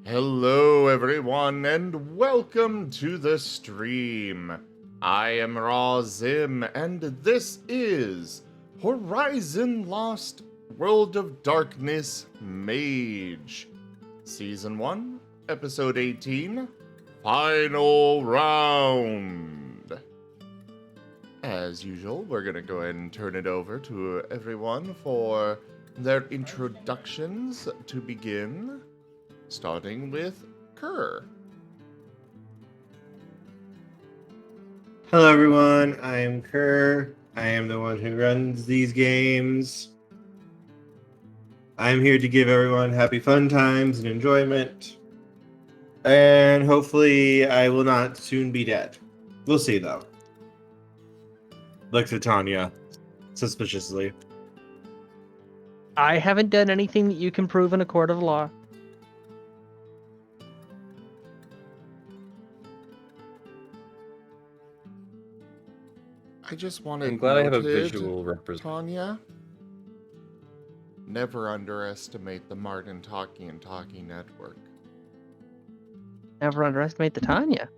Hello, everyone, and welcome to the stream. I am Raw Zim, and this is Horizon Lost World of Darkness Mage, Season 1, Episode 18, Final Round. As usual, we're going to go ahead and turn it over to everyone for their introductions to begin. Starting with Kerr. Hello everyone, I am Kerr. I am the one who runs these games. I'm here to give everyone happy fun times and enjoyment. And hopefully I will not soon be dead. We'll see though. Looks at Tanya, suspiciously. I haven't done anything that you can prove in a court of law. I just wanted I'm glad I have a noted, visual representation. Tanya, never underestimate the Marten Talking and Talking Network. Never underestimate the Tanya.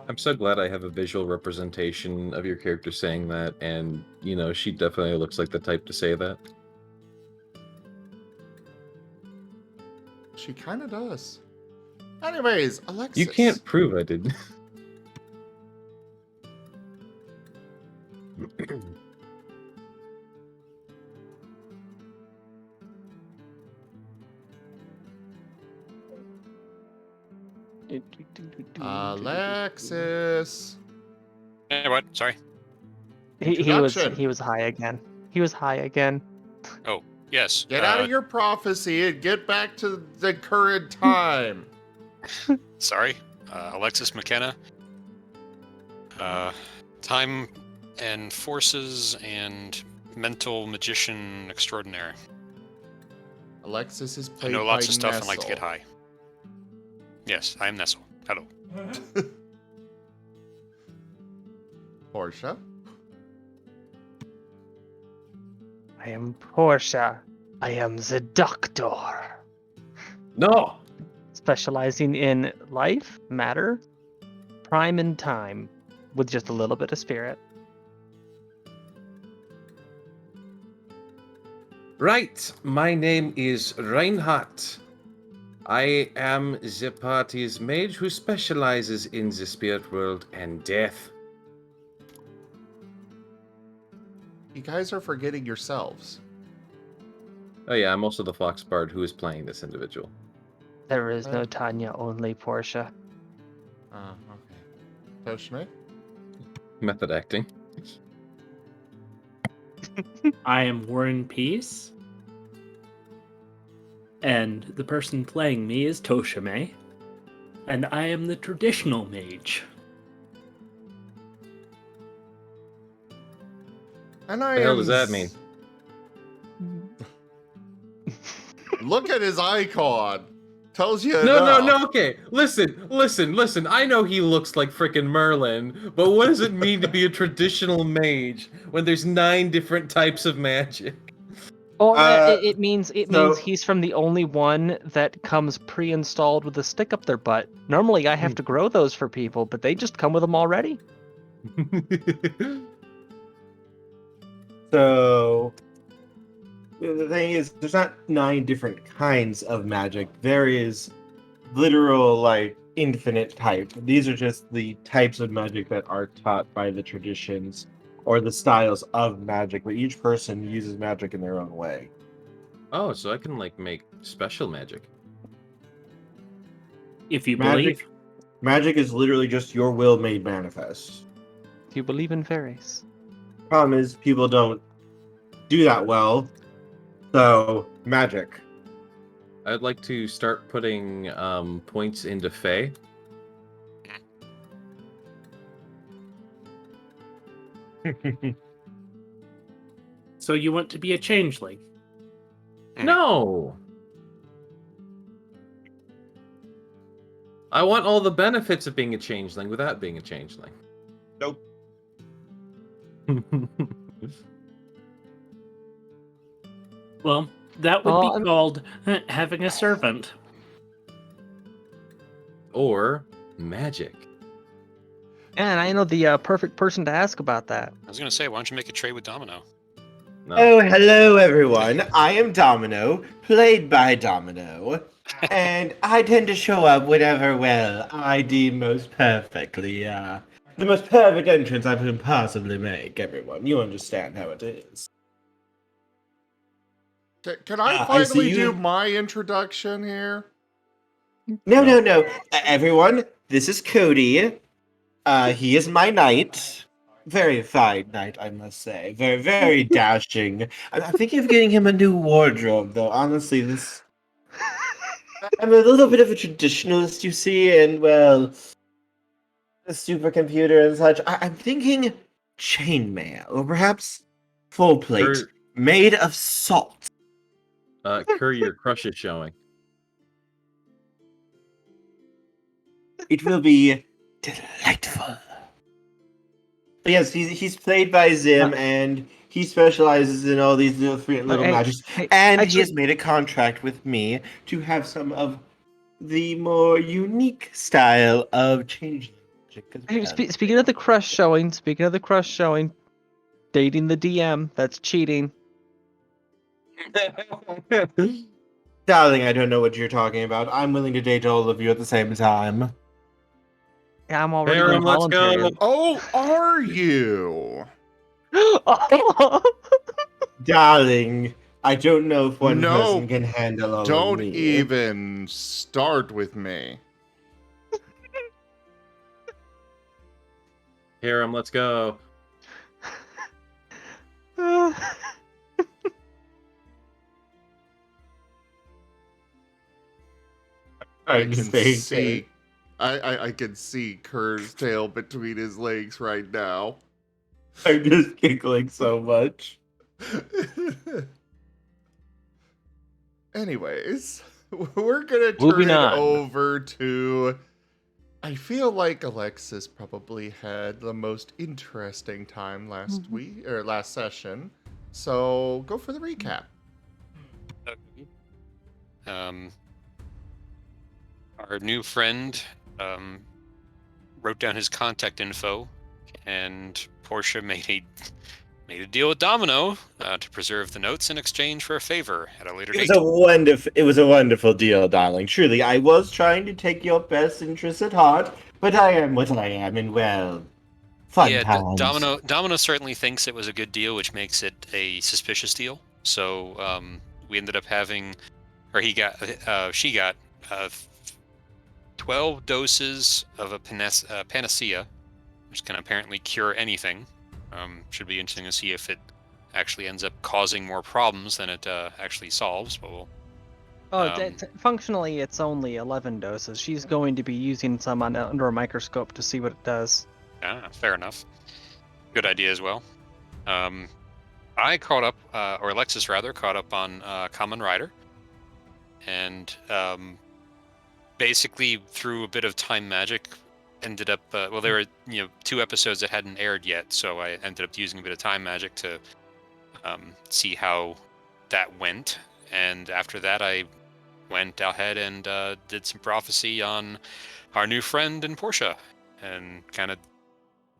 I'm so glad I have a visual representation of your character saying that, and, you know, she definitely looks like the type to say that. She kind of does. Anyways, Alexis. You can't prove I did. Alexis. Hey, what? Sorry. He was high again. He was high again. Oh, yes. Get out of your prophecy and get back to the current time. Sorry. Alexis McKenna. Time and forces and mental magician extraordinaire. Alexis is I played know lots by of stuff Nestle. and like to get high. Yes, I am Nestle. Hello. Portia. I am Portia. I am the doctor. No! Specializing in life, matter, prime, and time, with just a little bit of spirit. Right, my name is Reinhardt. I am the party's mage who specializes in the spirit world and death. You guys are forgetting yourselves. Oh yeah, I'm also the Fox Bard who is playing this individual. There is no Tanya, only Portia. Okay. Toshme? Method acting. I am Warren Peace. And the person playing me is Toshime. And I am the traditional mage. And What the hell does that mean? Look at his icon. Tells you No, okay. Listen. I know he looks like frickin' Merlin, but what does it mean to be a traditional mage when there's 9 different types of magic? Oh, it means so- he's from the only one that comes pre-installed with a stick up their butt. Normally, I have to grow those for people, but they just come with them already. So, the thing is, there's not 9 different kinds of magic. There is literal, like, infinite type. These are just the types of magic that are taught by the traditions or the styles of magic, but each person uses magic in their own way. Oh, so I can, like, make special magic. If you believe. Magic is literally just your will made manifest. Do you believe in fairies? Problem is, people don't do that well, so magic. I'd like to start putting points into Fae. So you want to be a changeling? No! I want all the benefits of being a changeling without being a changeling. Nope. Well, that would Well, be called having a servant. or magic? And I know the perfect person to ask about that. I was gonna say, why don't you make a trade with Domino? No. Oh, hello everyone. I am Domino, played by Domino. And I tend to show up whenever, well, I deem most perfectly, the most perfect entrance I can possibly make, everyone. You understand how it is. Can I I see finally you. do my introduction here? No. Everyone, this is Cody. He is my knight. Very fine knight, I must say. Very, very dashing. I'm thinking of getting him a new wardrobe, though. Honestly, this... I'm a little bit of a traditionalist, you see, and, well, a supercomputer and such. I'm thinking chainmail, or perhaps full plate, made of salt. Kerr, your crush is showing. It will be delightful. But yes, he's played by Zim, and he specializes in all these little magics. And he has made a contract with me to have some of the more unique style of change magic. Speaking of the crush showing, dating the DM, that's cheating. Darling, I don't know what you're talking about. I'm willing to date all of you at the same time. Yeah, I'm already Harem, let's go. involuntary. Oh, are you? Darling, I don't know if one No, person can handle all of Don't me. even start with me. Harem, let's go. I can see. I can see Kerr's tail between his legs right now. I'm just giggling so much. Anyways, we're gonna turn Moving it on. over to. I feel like Alexis probably had the most interesting time last week or last session. So go for the recap. Our new friend wrote down his contact info, and Portia made a deal with Domino to preserve the notes in exchange for a favor at a later date. It was a wonderful deal, darling. Truly, I was trying to take your best interests at heart, but I am what I am, and well, fun times. Domino certainly thinks it was a good deal, which makes it a suspicious deal. So we ended up having, or she got 12 doses of a panacea, which can apparently cure anything. Should be interesting to see if it actually ends up causing more problems than it actually solves. But functionally, it's only 11 doses. She's going to be using some under a microscope to see what it does. Fair enough. Good idea as well. I caught up, or Alexis rather, caught up on Kamen Rider, and basically through a bit of time magic, ended up there were 2 episodes that hadn't aired yet, so I ended up using a bit of time magic to see how that went, and after that I went ahead and did some prophecy on our new friend in Portia, and kind of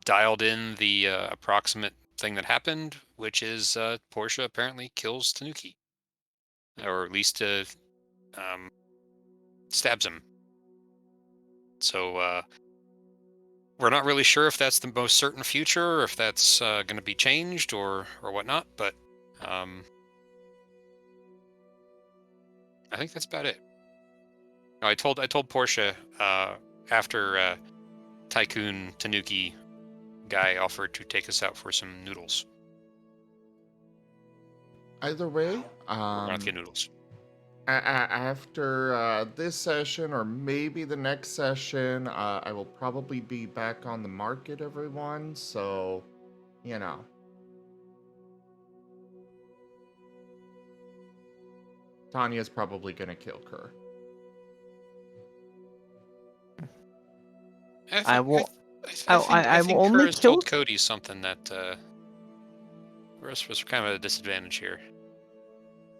dialed in the approximate thing that happened, which is Portia apparently kills Tanuki, or at least stabs him. So we're not really sure if that's the most certain future, or if that's going to be changed, or whatnot. But I think that's about it. I told Portia after Tycoon Tanuki guy offered to take us out for some noodles. Either way, We're gonna get noodles. After this session, or maybe the next session, I will probably be back on the market, everyone, so, Tanya's probably gonna kill Kerr. I will think only Kerr has told Cody something that was kind of at a disadvantage here.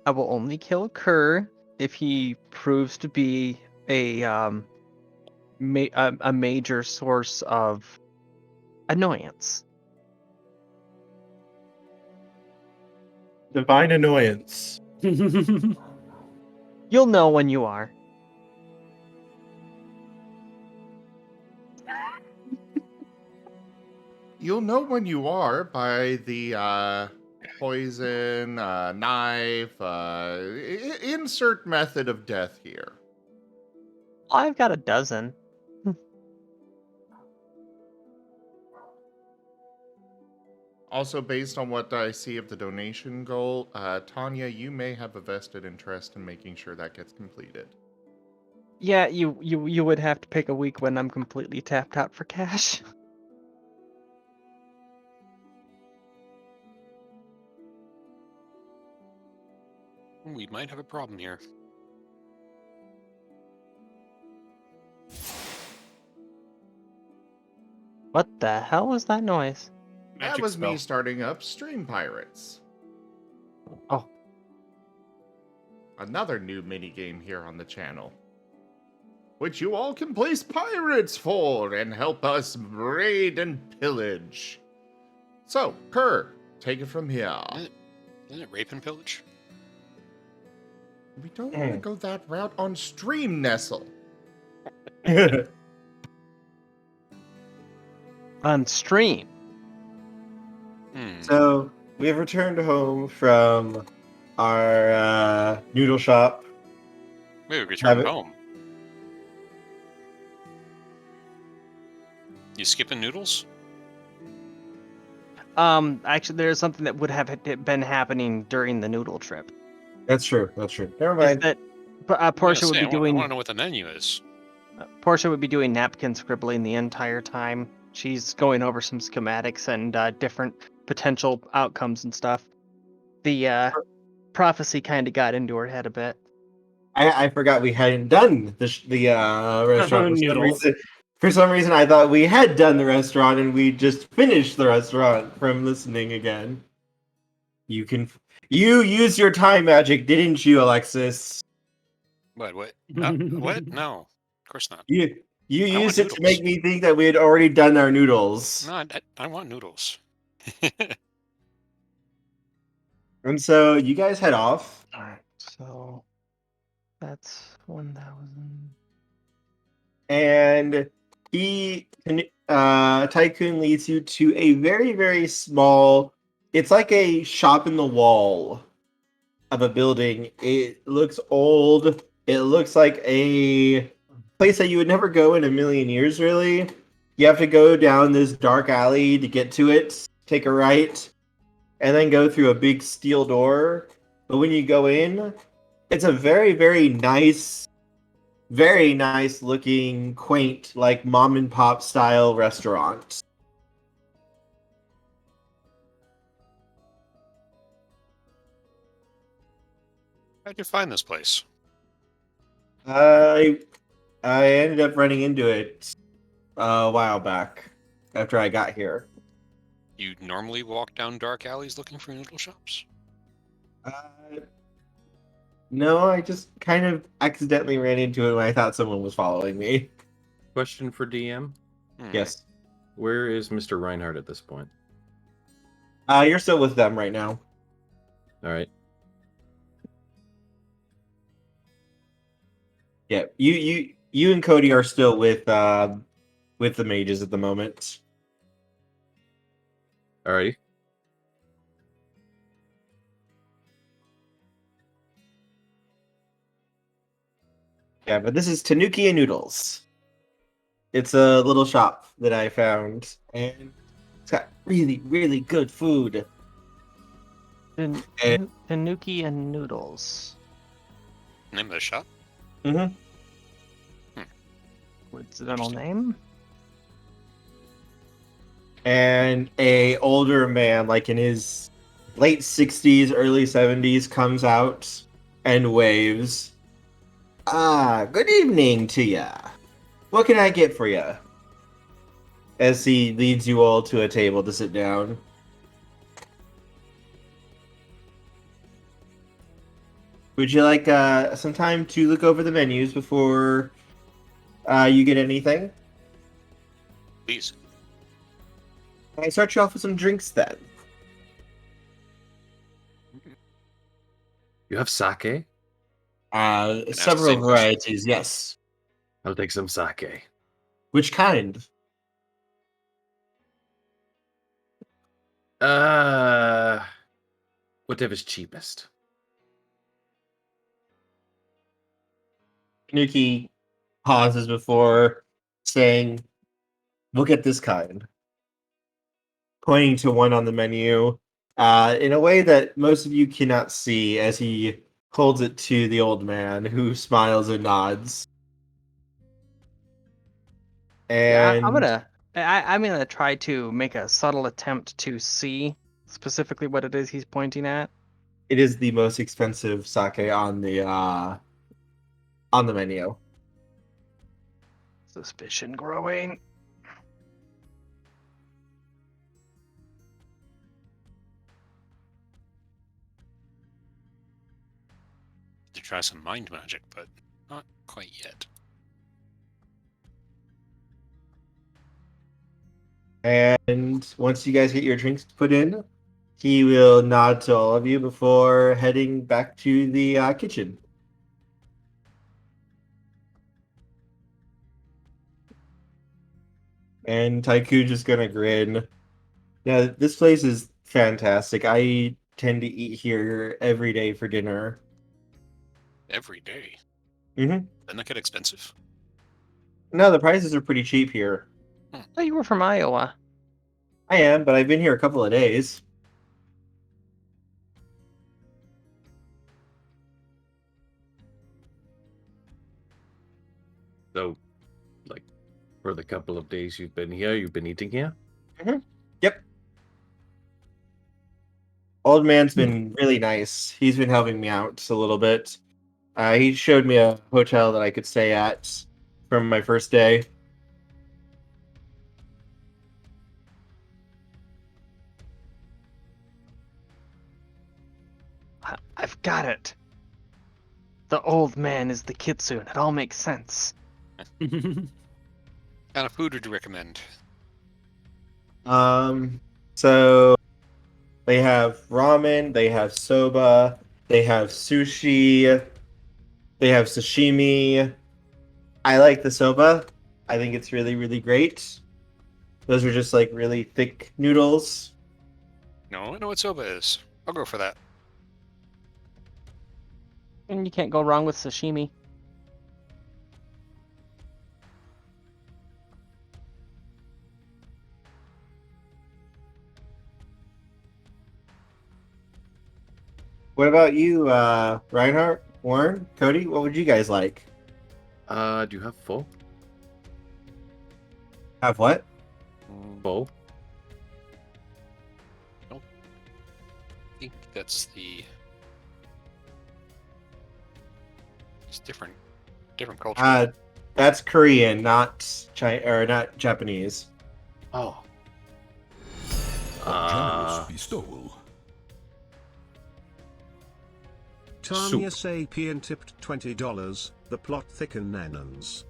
I will only kill Kerr if he proves to be a a major source of annoyance. Divine annoyance. You'll know when you are. You'll know when you are by the poison, knife, insert method of death here. I've got a dozen. Also, based on what I see of the donation goal, Tanya, you may have a vested interest in making sure that gets completed. Yeah, you would have to pick a week when I'm completely tapped out for cash. We might have a problem here. What the hell was that noise? That Magic was spell. me starting up Stream Pirates. Oh. Another new minigame here on the channel, which you all can place pirates for and help us raid and pillage. So, Kerr, take it from here. Isn't it rape and pillage? We don't want to go that route on stream, Nestle. On stream. So we have returned home from our noodle shop. We returned Have it- home. You skipping noodles? Actually, there's something that would have been happening during the noodle trip. That's true. That's true. Never Is mind. that I Portia would be I doing want to know what the menu is. Portia would be doing napkin scribbling the entire time. She's going over some schematics and different potential outcomes and stuff. The prophecy kind of got into her head a bit. I forgot we hadn't done the restaurant. Noodles. For some reason, I thought we had done the restaurant and we just finished the restaurant from listening again. You used your time magic, didn't you, Alexis? What? What? What? No, of course not. You want used it to noodles. make me think that we had already done our noodles. No, I want noodles. And so you guys head off. Alright, so that's 1,000. And Tycoon leads you to a very, very small, it's like a shop in the wall of a building. It looks old. It looks like a place that you would never go in a million years, really. You have to go down this dark alley to get to it, take a right, and then go through a big steel door. But when you go in, it's a very, very nice looking, quaint, like mom and pop style restaurant. How'd you find this place? I ended up running into it a while back after I got here. You normally walk down dark alleys looking for noodle shops? No, I just kind of accidentally ran into it when I thought someone was following me. Question for DM. Yes. Where is Mr. Reinhardt at this point? You're still with them right now. All right. Yeah, you and Cody are still with the mages at the moment. Alrighty. Yeah, but this is Tanuki and Noodles. It's a little shop that I found, and it's got really, really good food. Tanuki and noodles. Name of the shop? Mm-hmm. Coincidental name? And a older man, like in his late 60s, early 70s, comes out and waves. Good evening to ya. What can I get for ya? As he leads you all to a table to sit down. Would you like some time to look over the menus before You get anything? Please. I start you off with some drinks then. You have sake? ask the Several same question. varieties, yes. I'll take some sake. Which kind? Whatever's cheapest. Nuki pauses before saying, "Look at this kind," pointing to one on the menu in a way that most of you cannot see as he holds it to the old man, who smiles and nods. Yeah, And I'm gonna try to make a subtle attempt to see specifically what it is he's pointing at. it is the most expensive sake on the menu. Suspicion growing. To try some mind magic, but not quite yet. And once you guys get your drinks put in, he will nod to all of you before heading back to the kitchen. And Taiku just gonna grin. Yeah, this place is fantastic. I tend to eat here every day for dinner. Every day. Mm-hmm. Doesn't that get expensive? No, the prices are pretty cheap here. Oh, you were from Iowa. I am, but I've been here a couple of days. So, like, for the couple of days you've been here, you've been eating here? Yep. Old man's been really nice. He's been helping me out a little bit. He showed me a hotel that I could stay at from my first day. I've got it. The old man is the kitsune. It all makes sense. Kind of food would you recommend? So they have ramen, they have soba, they have sushi, they have sashimi. I like the soba. I think it's really, really great. Those are just like really thick noodles. No, I know what soba is. I'll go for that. And you can't go wrong with sashimi. What about you, Reinhardt, Warren, Cody? What would you guys like? Do you have pho? Have what? Pho? I think that's the... It's different culture. That's Korean, not China or not Japanese. Oh. A generous bestowal. Tanya Sapien tipped $20. The plot thicken nanons.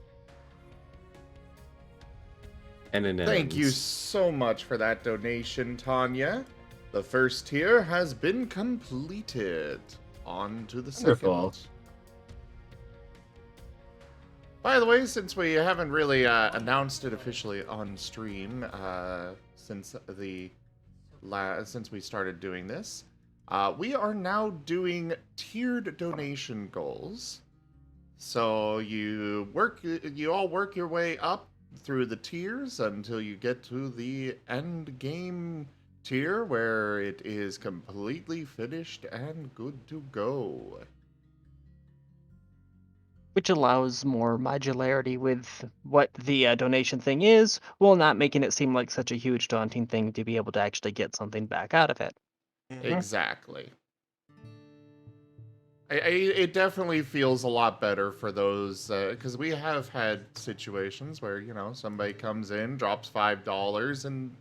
And Thank you so much for that donation, Tanya. The first tier has been completed. On to the Wonderful. second. By the way, since we haven't really announced it officially on stream since we started doing this, we are now doing tiered donation goals. So you all work your way up through the tiers until you get to the end game tier where it is completely finished and good to go. Which allows more modularity with what the donation thing is, while not making it seem like such a huge daunting thing to be able to actually get something back out of it. Exactly. It definitely feels a lot better for those, because we have had situations where, somebody comes in, drops $5, and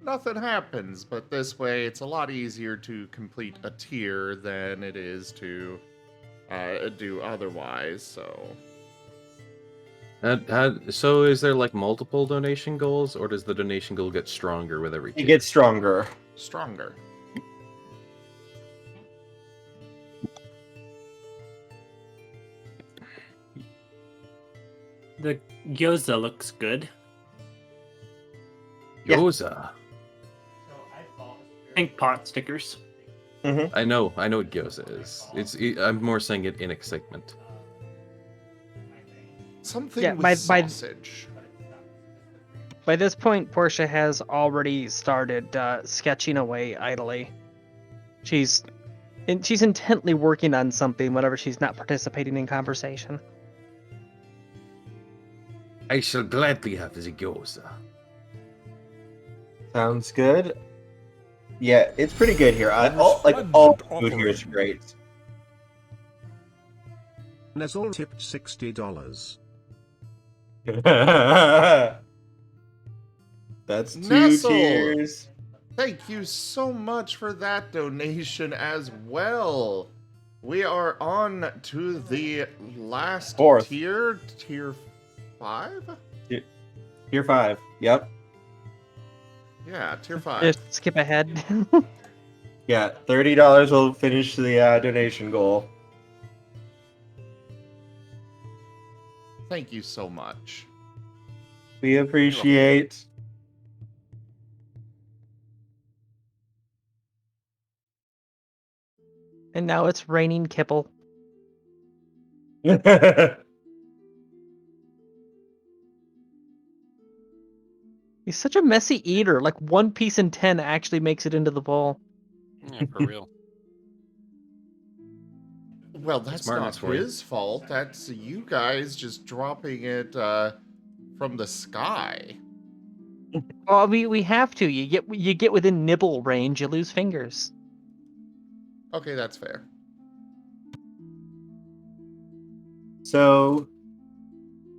nothing happens. But this way, it's a lot easier to complete a tier than it is to do otherwise, so... So is there like multiple donation goals, or does the donation goal get stronger with every It tier? gets stronger. Stronger. The gyoza looks good. Yeah. Gyoza. Pink pot stickers. Mm-hmm. I know what gyoza is. I'm more saying it in excitement. Something Yeah, with by sausage. this point, Portia has already started sketching away idly. She's intently working on something whenever she's not participating in conversation. I shall gladly have the gyoza. Sounds good. Yeah, it's pretty good here. All Resplendent the food here is offering. great. Nezzel tipped $60. That's 2 Nestle. tiers. Thank you so much for that donation as well. We are on to the last Fourth. tier, tier 5? Tier 5. Yep. Yeah, tier 5. Just skip ahead. Yeah, $30 will finish the donation goal. Thank you so much. We appreciate. And now it's raining kibble. He's such a messy eater. Like 1 piece in 10 actually makes it into the bowl. Yeah, for real. Well, that's Marten's not for you. his fault. That's you guys just dropping it from the sky. Well, we have to. You get within nibble range, you lose fingers. Okay, that's fair. So,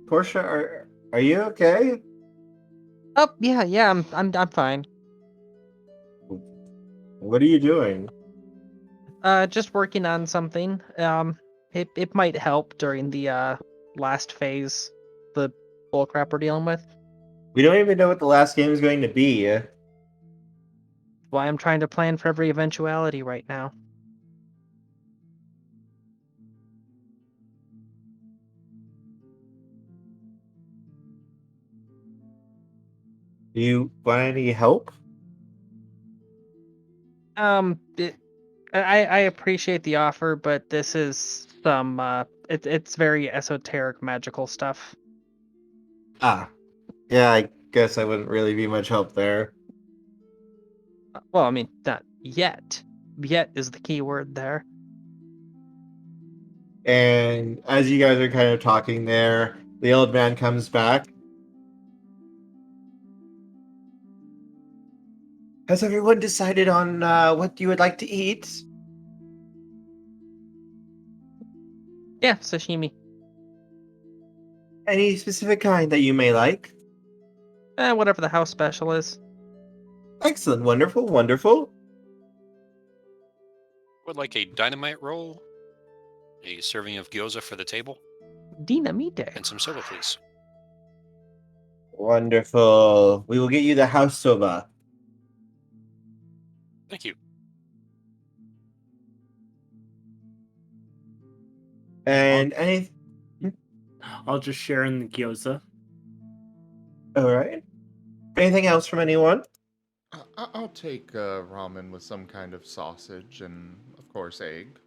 Portia, are you okay? Oh yeah, I'm fine. What are you doing? Just working on something. It might help during the last phase, the bullcrap we're dealing with. We don't even know what the last game is going to be. Why I'm trying to plan for every eventuality right now. Do you want any help? I appreciate the offer, but this is some it's very esoteric magical stuff. Ah, yeah, I guess I wouldn't really be much help there. Well, I mean, not yet. Yet is the key word there. And as you guys are kind of talking there, the old man comes back. Has everyone decided on what you would like to eat? Yeah, sashimi. Any specific kind that you may like? Whatever the house special is. Excellent, wonderful, wonderful. Would like a dynamite roll, a serving of gyoza for the table, Dinamite. and some soba, please. Wonderful. We will get you the house soba. Thank you. And any. I'll just share in the gyoza. All right. Anything else from anyone? I'll take ramen with some kind of sausage and, of course, egg.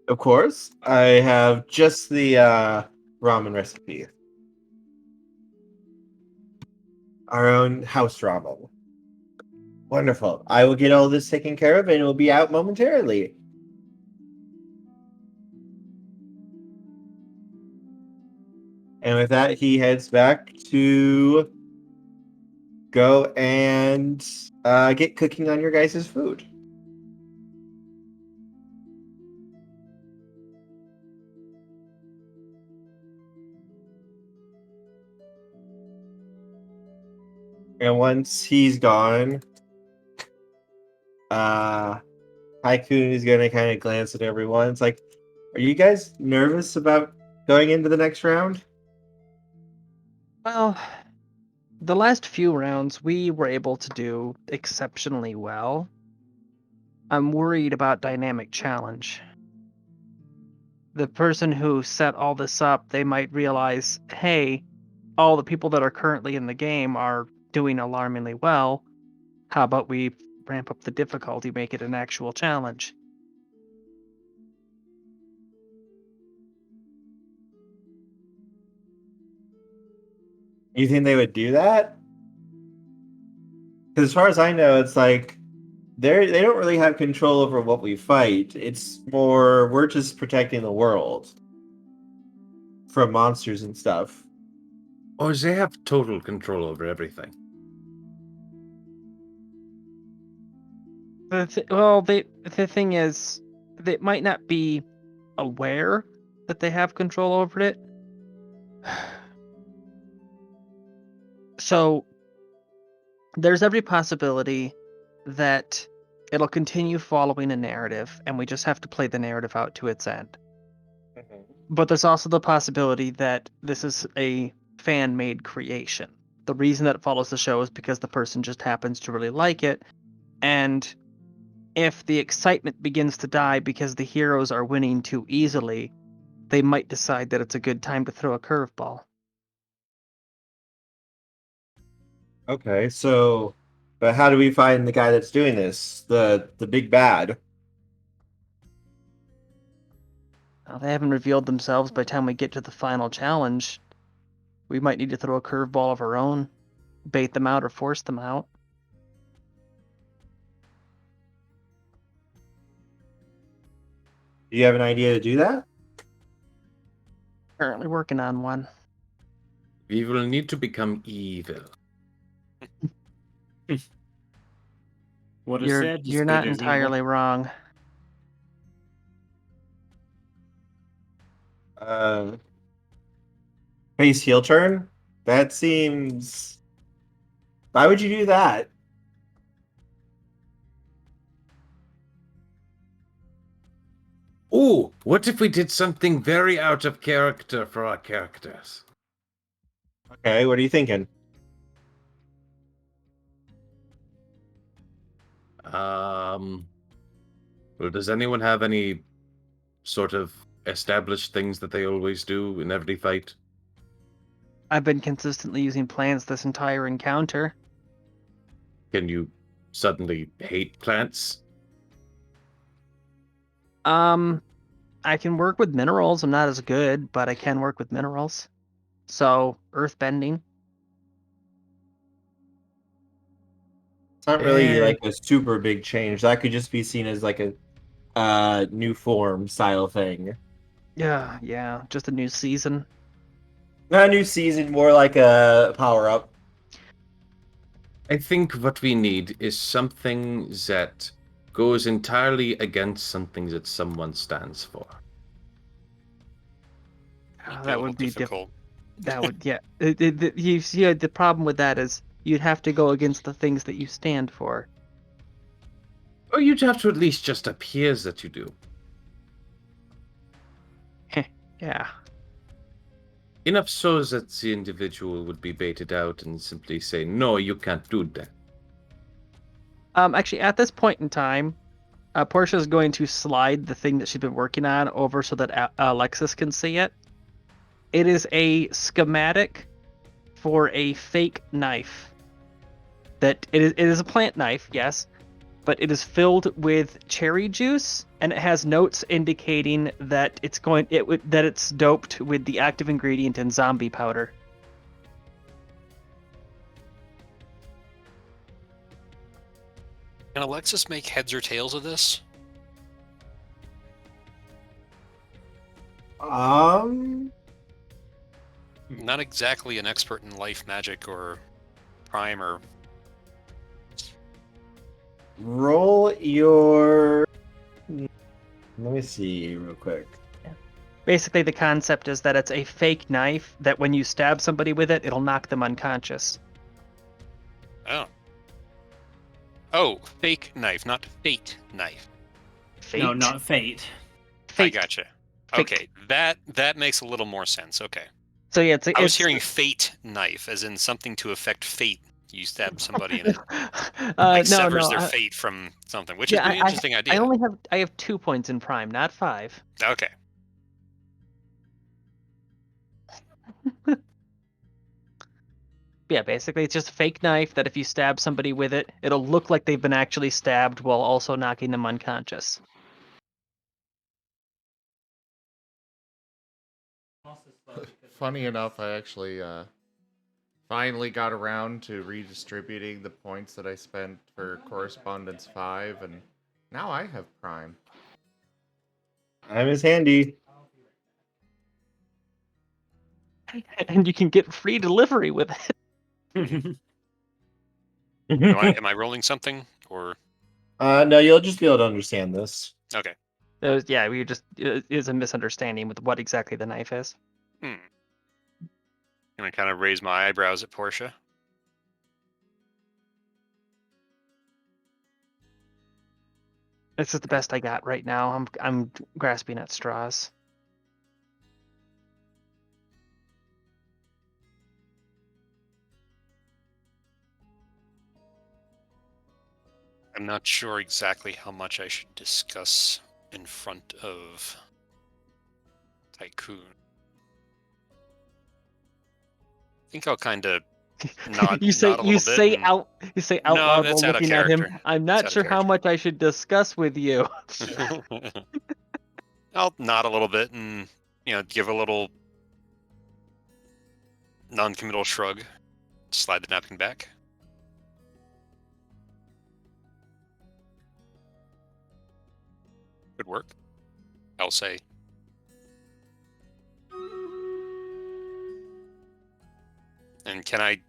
Of course. I have just the ramen recipe. Our own house ramen. Wonderful. I will get all this taken care of and it will be out momentarily. And with that, he heads back to go and get cooking on your guys' food. And once he's gone, Tycoon is going to kind of glance at everyone. It's like, are you guys nervous about going into the next round? Well, the last few rounds we were able to do exceptionally well. I'm worried about dynamic challenge. The person who set all this up, they might realize, hey, all the people that are currently in the game are doing alarmingly well. How about we ramp up the difficulty, make it an actual challenge? You think they would do that? Because as far as I know, it's like they don't really have control over what we fight. It's more we're just protecting the world from monsters and stuff. Or they have total control over everything. The thing is, they might not be aware that they have control over it. So there's every possibility that it'll continue following a narrative, and we just have to play the narrative out to its end. But there's also the possibility that this is a fan-made creation. The reason that it follows the show is because the person just happens to really like it, and if the excitement begins to die because the heroes are winning too easily, they might decide that it's a good time to throw a curveball. Okay, so but how do we find the guy that's doing this? The big bad. Well, they haven't revealed themselves by the time we get to the final challenge. We might need to throw a curveball of our own, bait them out or force them out. Do you have an idea to do that? Currently working on one. We will need to become evil. What is said? You're not entirely wrong. Face heel turn? That seems. Why would you do that? Oh, what if we did something very out of character for our characters? Okay, what are you thinking? Well, does anyone have any sort of established things that they always do in every fight? I've been consistently using plants this entire encounter. Can you suddenly hate plants? I can work with minerals. I'm not as good, but I can work with minerals. So, earthbending. It's not really like a super big change. That could just be seen as like a new form style thing. Yeah, just a new season. Not a new season, more like a power up. I think what we need is something that goes entirely against something that someone stands for. That would be difficult. That would, yeah. You see, the problem with that is you'd have to go against the things that you stand for. Or you'd have to at least just appear that you do. Yeah. Enough so that the individual would be baited out and simply say, no, you can't do that. Actually, at this point in time, Portia's going to slide the thing that she's been working on over so that Alexis can see it. It is a schematic for a fake knife. That it is a plant knife, yes, but it is filled with cherry juice, and it has notes indicating that it's doped with the active ingredient in zombie powder. Can Alexis make heads or tails of this? Not exactly an expert in life magic or prime or... Roll your... Let me see real quick. Basically, the concept is that it's a fake knife that when you stab somebody with it, it'll knock them unconscious. Oh. Oh, fake knife, not fate knife. Fate? No, not fate. I gotcha. Fate. Okay, that makes a little more sense. Okay. So yeah, I was hearing fate knife, as in something to affect fate. You stab somebody and it severs their fate from something, which is an interesting idea. I have 2 points in prime, not 5. Okay. Yeah, basically it's just a fake knife that if you stab somebody with it, it'll look like they've been actually stabbed while also knocking them unconscious. Funny enough, I actually finally got around to redistributing the points that I spent for Correspondence 5, and now I have Prime. I'm as handy. And you can get free delivery with it. Am I rolling something or? No, you'll just be able to understand this. Okay. We just is a misunderstanding with what exactly the knife is. And I kind of raise my eyebrows at Portia. This is the best I got right now. I'm grasping at straws. I'm not sure exactly how much I should discuss in front of Tycoon. I think I'll kind of nod. You say nod a little bit and... out No, loud that's while out of looking at him. character. I'm That's not out sure of how character. much I should discuss with you. I'll nod a little bit and give a little non-committal shrug. Slide the napkin back. Good work, I'll say. And can I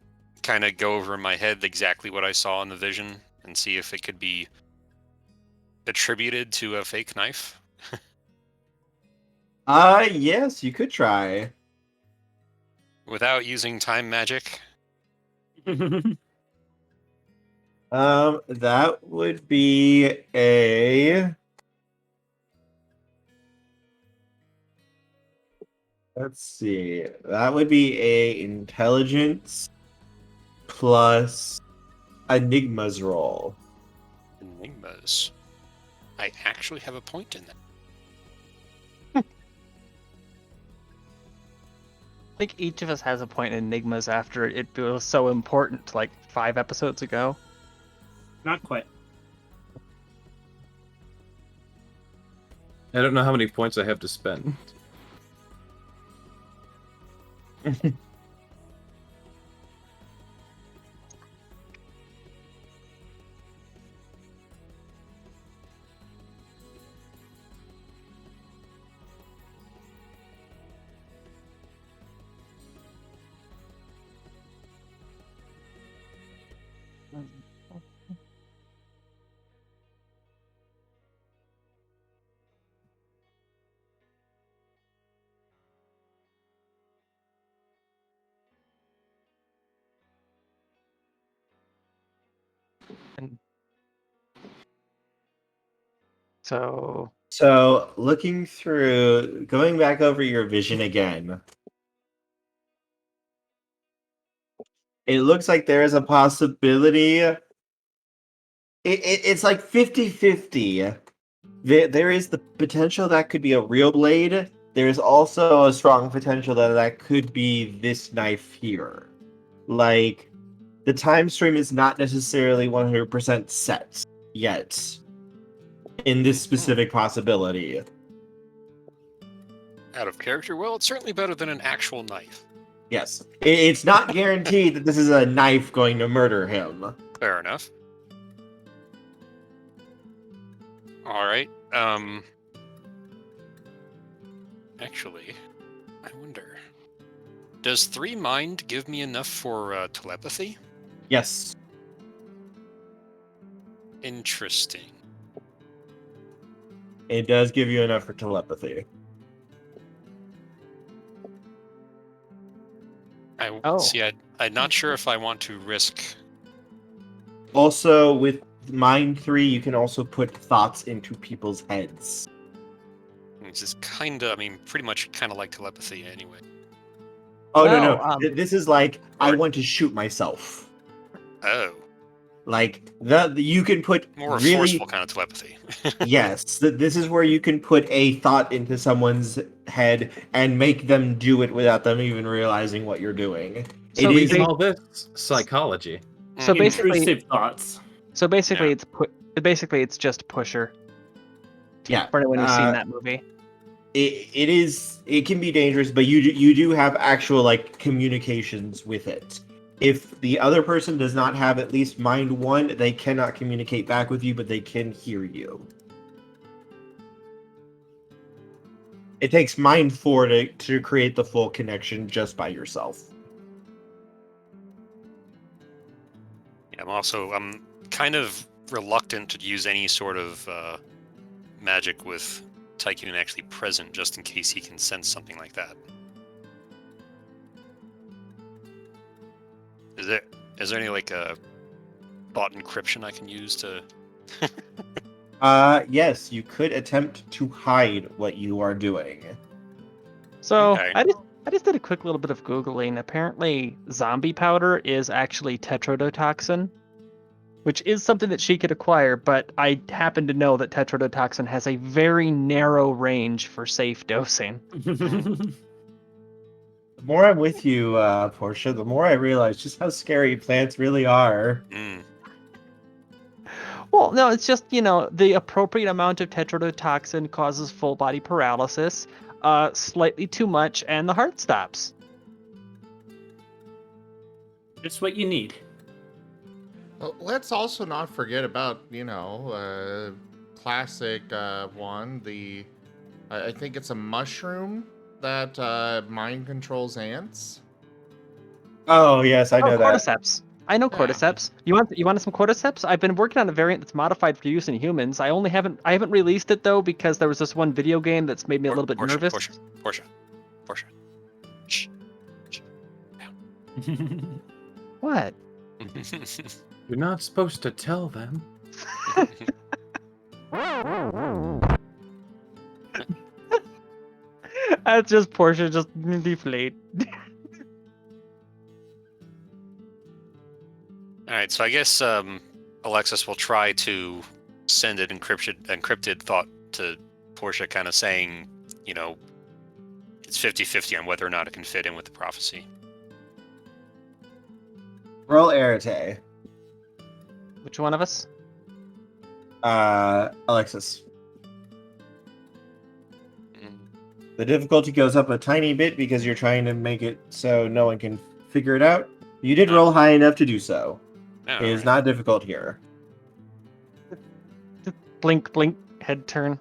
kind of go over in my head exactly what I saw in the vision and see if it could be attributed to a fake knife? Yes, you could try. Without using time magic? That would be a... Let's see. That would be a intelligence plus enigmas roll. Enigmas. I actually have a point in that. I think each of us has a point in enigmas after it was so important like 5 episodes ago. Not quite. I don't know how many points I have to spend. And so So, looking through, going back over your vision again, it looks like there is a possibility. It's like 50-50. There is the potential that could be a real blade. There is also a strong potential that could be this knife here. Like, the time stream is not necessarily 100% set yet in this specific possibility. Out of character? Well, it's certainly better than an actual knife. Yes. It's not guaranteed that this is a knife going to murder him. Fair enough. Alright, actually, I wonder, does 3 mind give me enough for telepathy? Yes. Interesting. It does give you enough for telepathy. I'm not sure if I want to risk... Also, with Mind 3, you can also put thoughts into people's heads. Which is kinda, pretty much kinda like telepathy anyway. Oh Well, no. This is like I Or- want to shoot myself. Oh, Like you can put more really forceful kind of telepathy. yes. This is where you can put a thought into someone's head and make them do it without them even realizing what you're doing. So It We is they- call this psychology. So Mhm. basically, Intrusive thoughts. basically, Yeah. it's just Pusher. yeah. For anyone who's seen that movie. It can be dangerous, but you do have actual like communications with it. If the other person does not have at least mind one, they cannot communicate back with you, but they can hear you. It takes mind four to create the full connection just by yourself. Yeah, I'm kind of reluctant to use any sort of magic with Tycoon actually present, just in case he can sense something like that. Is there any like a bot encryption I can use to? Yes, you could attempt to hide what you are doing. So Okay. I just did a quick little bit of googling. Apparently, zombie powder is actually tetrodotoxin, which is something that she could acquire. But I happen to know that tetrodotoxin has a very narrow range for safe dosing. The more I'm with you, Portia, the more I realize just how scary plants really are. Mm. Well, no, it's just, the appropriate amount of tetrodotoxin causes full body paralysis, slightly too much, and the heart stops. Just what you need. Well, let's also not forget about, classic one, I think it's a mushroom that mind controls ants. Oh yes, I know that. Cordyceps. I know Yeah. cordyceps. You want some cordyceps? I've been working on a variant that's modified for use in humans. I haven't released it though because there was this one video game that's made me a little bit nervous. Portia. Shh. What? You're not supposed to tell them. That's just Portia just deflate. All right, so I guess Alexis will try to send an encrypted thought to Portia, kind of saying, it's 50-50 on whether or not it can fit in with the prophecy. Roll Arete. Which one of us? Alexis. Mm. The difficulty goes up a tiny bit because you're trying to make it so no one can figure it out. You did roll high enough to do so. Oh, It is not difficult here. Blink, blink, head turn.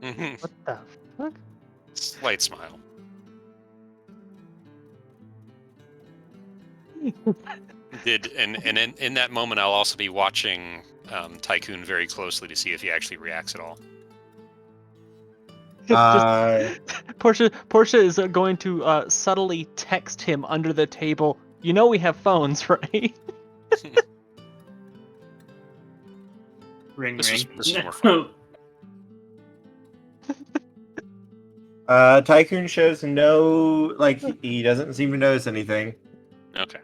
Mhm. What the fuck? Slight smile. And in that moment, I'll also be watching Tycoon very closely to see if he actually reacts at all. Portia is going to subtly text him under the table. You know we have phones, right? Ring, This ring. is more fun. Tycoon shows no, he doesn't seem to notice anything. Okay.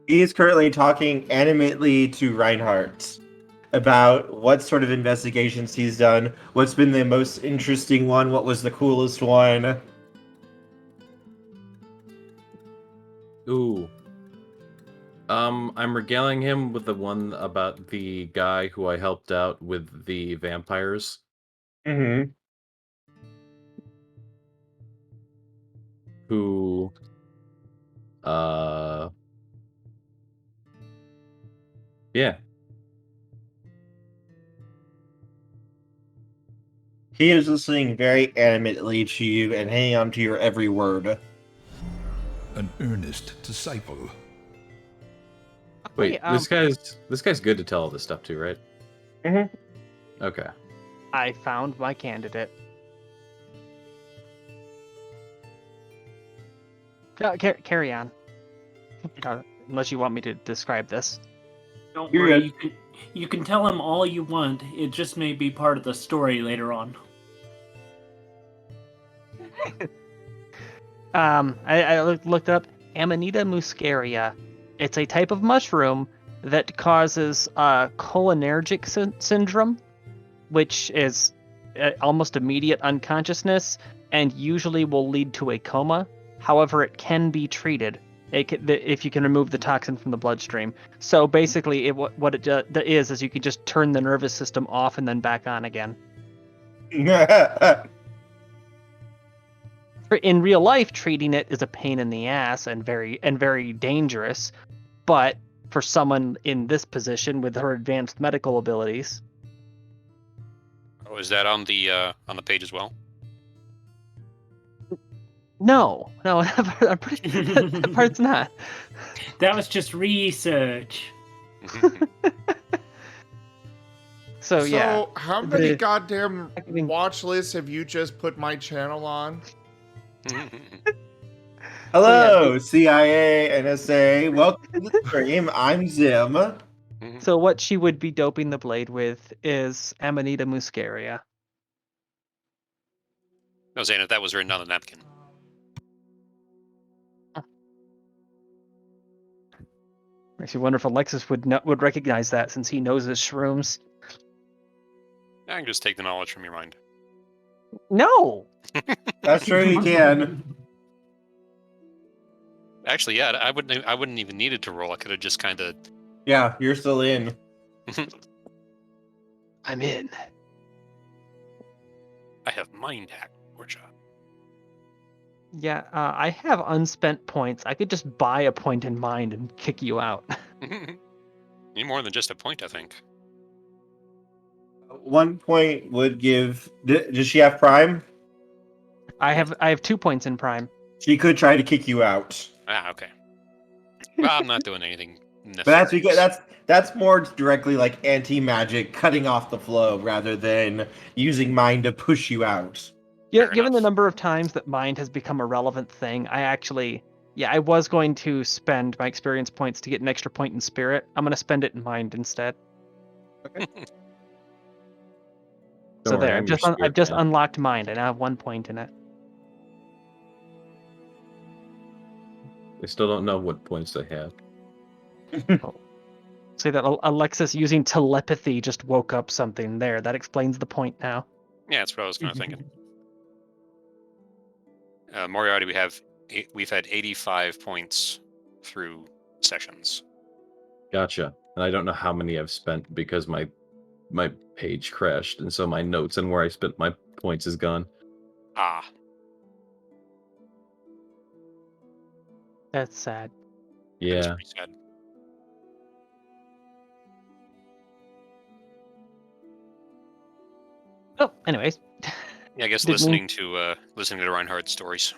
He is currently talking animatedly to Reinhardt about what sort of investigations he's done, what's been the most interesting one, what was the coolest one. Ooh. I'm regaling him with the one about the guy who I helped out with the vampires. Mm-hmm. Who, yeah. He is listening very animatedly to you and hanging on to your every word. An earnest disciple. Wait, Okay, this guy's good to tell all this stuff to, right? Mhm. Okay. I found my candidate. Carry on. Unless you want me to describe this. Don't You're worry, good. you can tell him all you want. It just may be part of the story later on. I looked up Amanita muscaria. It's a type of mushroom that causes cholinergic syndrome, which is almost immediate unconsciousness and usually will lead to a coma. However, it can be treated if you can remove the toxin from the bloodstream. So basically, what it is you can just turn the nervous system off and then back on again. In real life, treating it is a pain in the ass and very dangerous. But for someone in this position with her advanced medical abilities, Oh, is that on the page as well? no, I'm pretty sure that part's not. That was just research. So yeah, how many the- goddamn I mean- watch lists have you just put my channel on? Hello, CIA, NSA. Welcome to the stream. I'm Zim. So what she would be doping the blade with is Amanita muscaria. No, Zaina, that was written on the napkin. Makes me wonder if Alexis would recognize that since he knows his shrooms. I can just take the knowledge from your mind. No. That's true, you can. Actually, yeah, I wouldn't even needed to roll. I could have just kind of. Yeah, you're still in. I'm in. I have mind hack workshop. Yeah, I have unspent points. I could just buy a point in mind and kick you out. Need more than just a point, I think. 1 point would give. Does she have Prime? I have 2 points in prime. She could try to kick you out. Ah, okay. Well, I'm not doing anything But that's nefarious. because that's more directly like anti-magic, cutting off the flow rather than using mind to push you out. Yeah, Fair given the enough. number of times that mind has become a relevant thing, I was going to spend my experience points to get an extra point in spirit. I'm going to spend it in mind instead. So Don't worry, there, I'm your I've spirit just man. unlocked mind. I now have 1 point in it. They still don't know what points they have. Say that Alexis using telepathy just woke up something there. That explains the point now. Yeah, that's what I was kind of thinking. Moriarty, we've had 85 points through sessions. Gotcha. And I don't know how many I've spent because my page crashed, and so my notes and where I spent my points is gone. Ah, That's sad. it is Yeah. pretty sad. Oh, anyways. Yeah, I guess Didn't listening to Reinhardt's stories.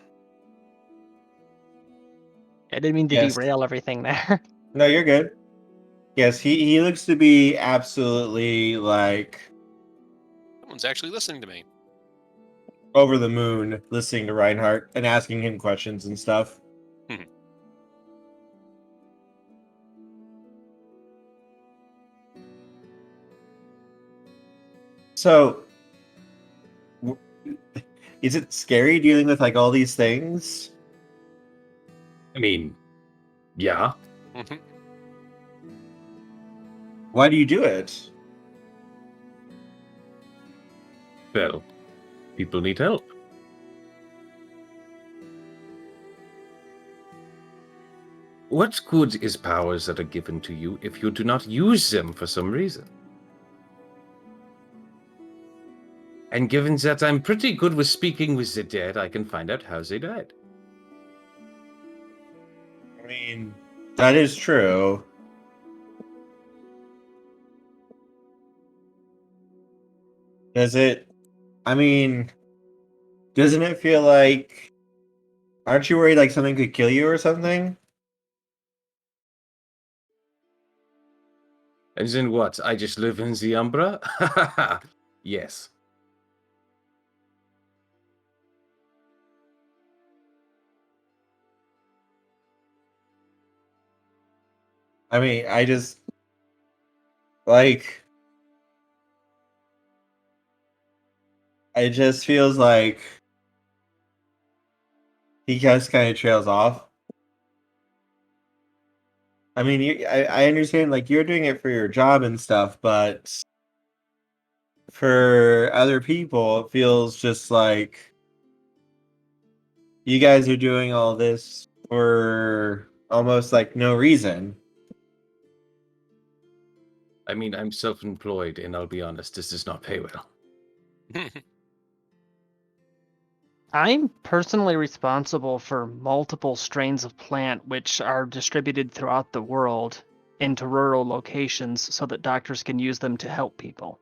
I didn't mean to Yes. derail everything there. No, you're good. Yes, he looks to be absolutely like Someone's actually listening to me. over the moon listening to Reinhardt and asking him questions and stuff. Mhm. So, is it scary dealing with like all these things? I mean, yeah. Mhm. Why do you do it? Well, people need help. What good is powers that are given to you if you do not use them for some reason? And given that I'm pretty good with speaking with the dead, I can find out how they died. I mean, that is true. Does it? I mean, doesn't it feel like? Aren't you worried like something could kill you or something? As in what? I just live in the Umbra? Yes. I mean, I just Like, it just feels like he just kind of trails off. I mean, I understand, like, you're doing it for your job and stuff, but for other people, it feels just like you guys are doing all this for almost like no reason. I mean, I'm self-employed, and I'll be honest, this does not pay well. I'm personally responsible for multiple strains of plant which are distributed throughout the world into rural locations so that doctors can use them to help people.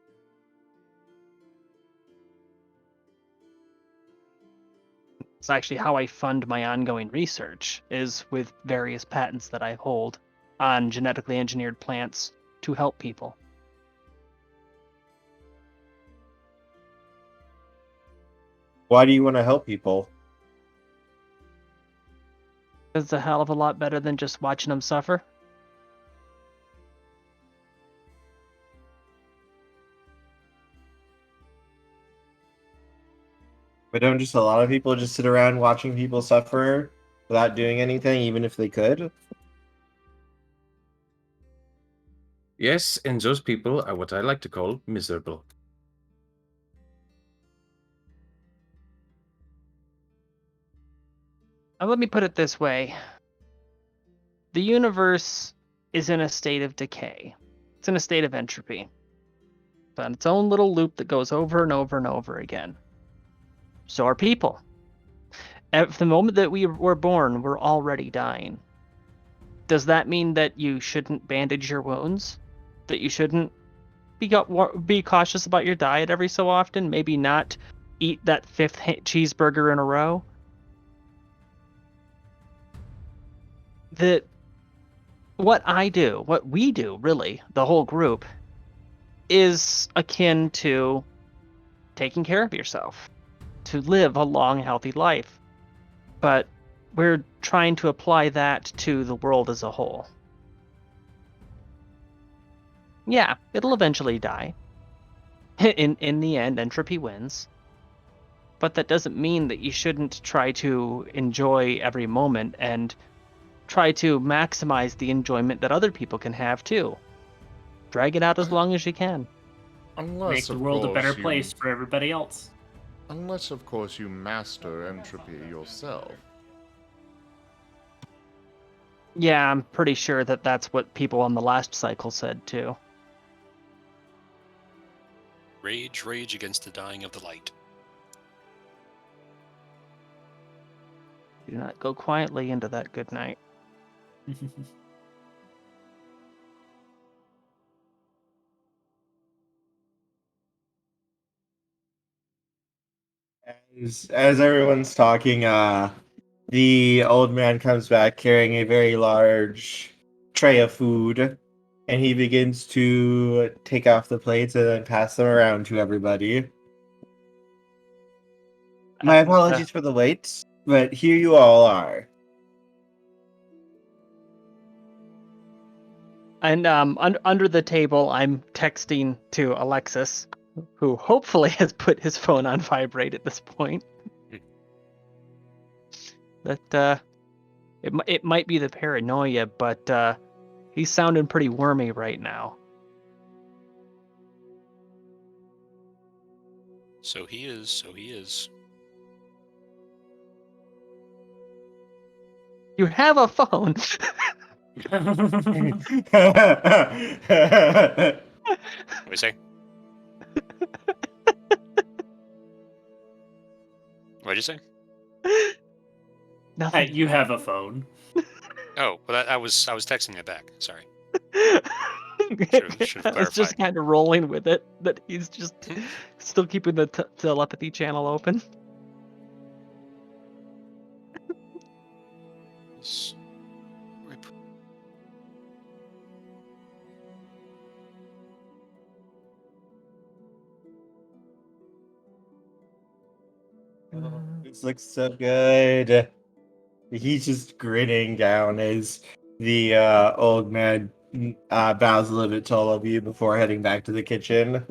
It's actually how I fund my ongoing research, is with various patents that I hold on genetically engineered plants to help people. Why do you want to help people? It's a hell of a lot better than just watching them suffer. But don't just a lot of people just sit around watching people suffer without doing anything, even if they could? Yes, and those people are what I like to call miserable. Let me put it this way. The universe is in a state of decay. It's in a state of entropy. It's on its own little loop that goes over and over and over again. So are people. At the moment that we were born, we're already dying. Does that mean that you shouldn't bandage your wounds? That you shouldn't be cautious about your diet every so often? Maybe not eat that fifth cheeseburger in a row? That what I do, what we do, really, the whole group, is akin to taking care of yourself, to live a long, healthy life. But we're trying to apply that to the world as a whole. Yeah, it'll eventually die. In the end, entropy wins. But that doesn't mean that you shouldn't try to enjoy every moment and try to maximize the enjoyment that other people can have too. Drag it out as long as you can. Unless, Make the of world a better course, place for everybody else. Unless, of course, you master entropy yourself. Yeah, I'm pretty sure that that's what people on the last cycle said too. Rage, rage against the dying of the light. Do not go quietly into that good night. As everyone's talking, the old man comes back carrying a very large tray of food, and he begins to take off the plates and then pass them around to everybody. My apologies for the wait, but here you all are. And under the table, I'm texting to Alexis, who hopefully has put his phone on vibrate at this point. That it might be the paranoia, but he's sounding pretty wormy right now. So he is, so he is. You have a phone. What do you say? What'd you say? Nothing. You have a phone. Oh, well, I was texting it back. Sorry. Should've I was just clarified. kind of rolling with it, that he's just still keeping the telepathy channel open. This looks so good. He's just grinning down as the old man bows a little bit to all of you before heading back to the kitchen.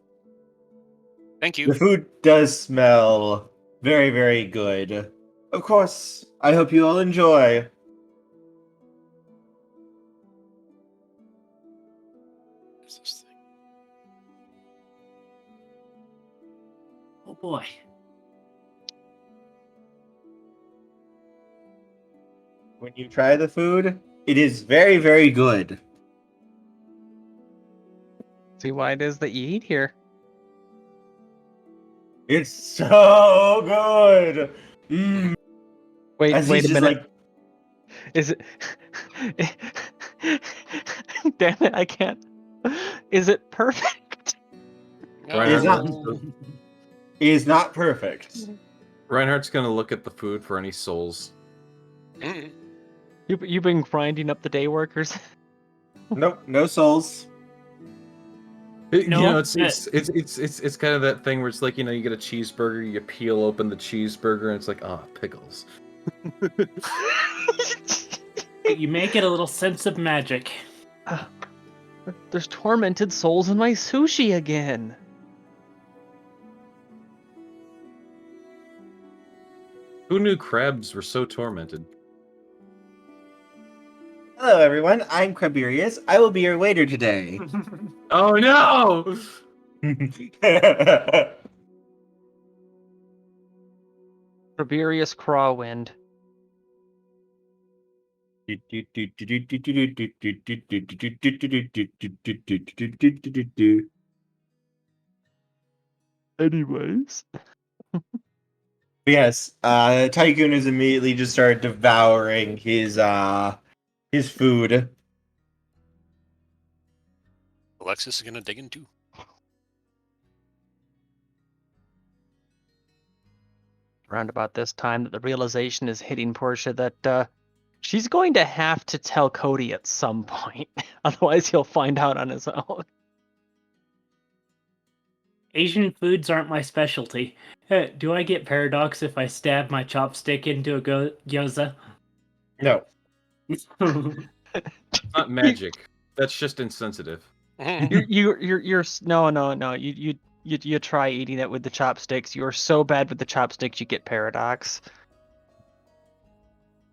Thank you. The food does smell very, very good. Of course, I hope you all enjoy. What's this thing? Oh boy. When you try the food, it is very, very good. See why it is that you eat here. It's so good. Mm. Wait As a he's just minute. like, Is it? Damn it! I can't. Is it perfect? It's not- Oh. it is not perfect. Reinhardt's gonna look at the food for any souls. Mm. You've been grinding up the day workers. Nope, no souls. You No, know, it's kind of that thing where it's like, you know, you get a cheeseburger, you peel open the cheeseburger, and it's like, ah, pickles. You make it a little sense of magic. There's tormented souls in my sushi again. Who knew crabs were so tormented? Hello, everyone. I'm Craberius. I will be your waiter today. Oh no! Tiberius Crawwind. Anyways. Yes, Tycoon has immediately just started devouring his food. Alexis is gonna dig in too. Around about this time that the realization is hitting Portia that she's going to have to tell Cody at some point. Otherwise he'll find out on his own. Asian foods aren't my specialty. Do I get paradox if I stab my chopstick into a gyoza? No. It's not magic. That's just insensitive. You're no. You try eating it with the chopsticks. You're so bad with the chopsticks you get paradox.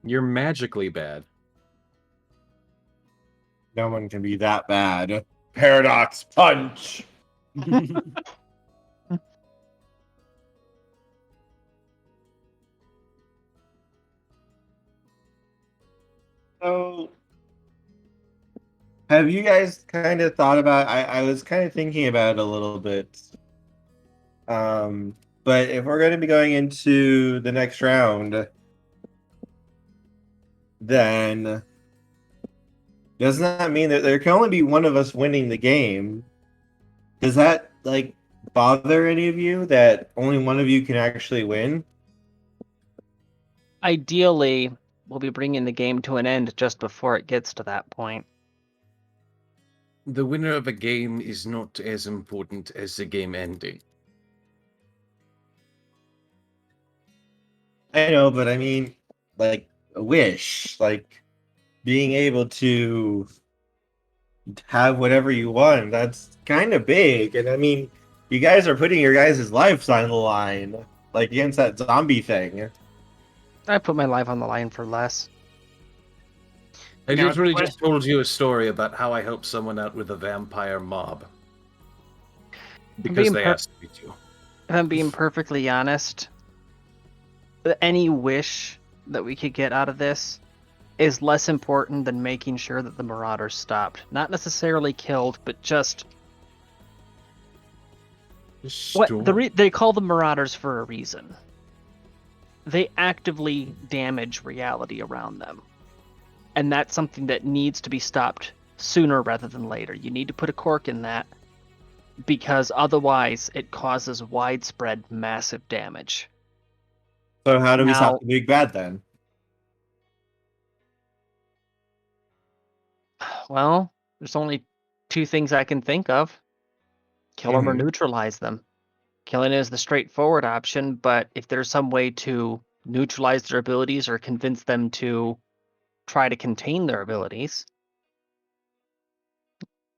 You're magically bad. No one can be that bad. Paradox punch. So, have you guys kind of thought about? I was kind of thinking about it a little bit. But if we're going to be going into the next round, then doesn't that mean that there can only be one of us winning the game? Does that like bother any of you that only one of you can actually win? Ideally, we'll be bringing the game to an end just before it gets to that point. The winner of a game is not as important as the game ending. I know, but I mean, like a wish, like being able to have whatever you want. That's kind of big, and I mean, you guys are putting your guys' lives on the line, like against that zombie thing. I put my life on the line for less. I Now, literally the just told you a story about how I helped someone out with a vampire mob. Because being they asked me to. If I'm being perfectly honest, any wish that we could get out of this is less important than making sure that the Marauders stopped. Not necessarily killed, but just they call them Marauders for a reason. They actively damage reality around them. And that's something that needs to be stopped sooner rather than later. You need to put a cork in that, because otherwise it causes widespread massive damage. So how do we Now- stop the big bad then? Well, there's only two things I can think of. Kill them or Mhm. neutralize them. Killing is the straightforward option, but if there's some way to neutralize their abilities or convince them to try to contain their abilities,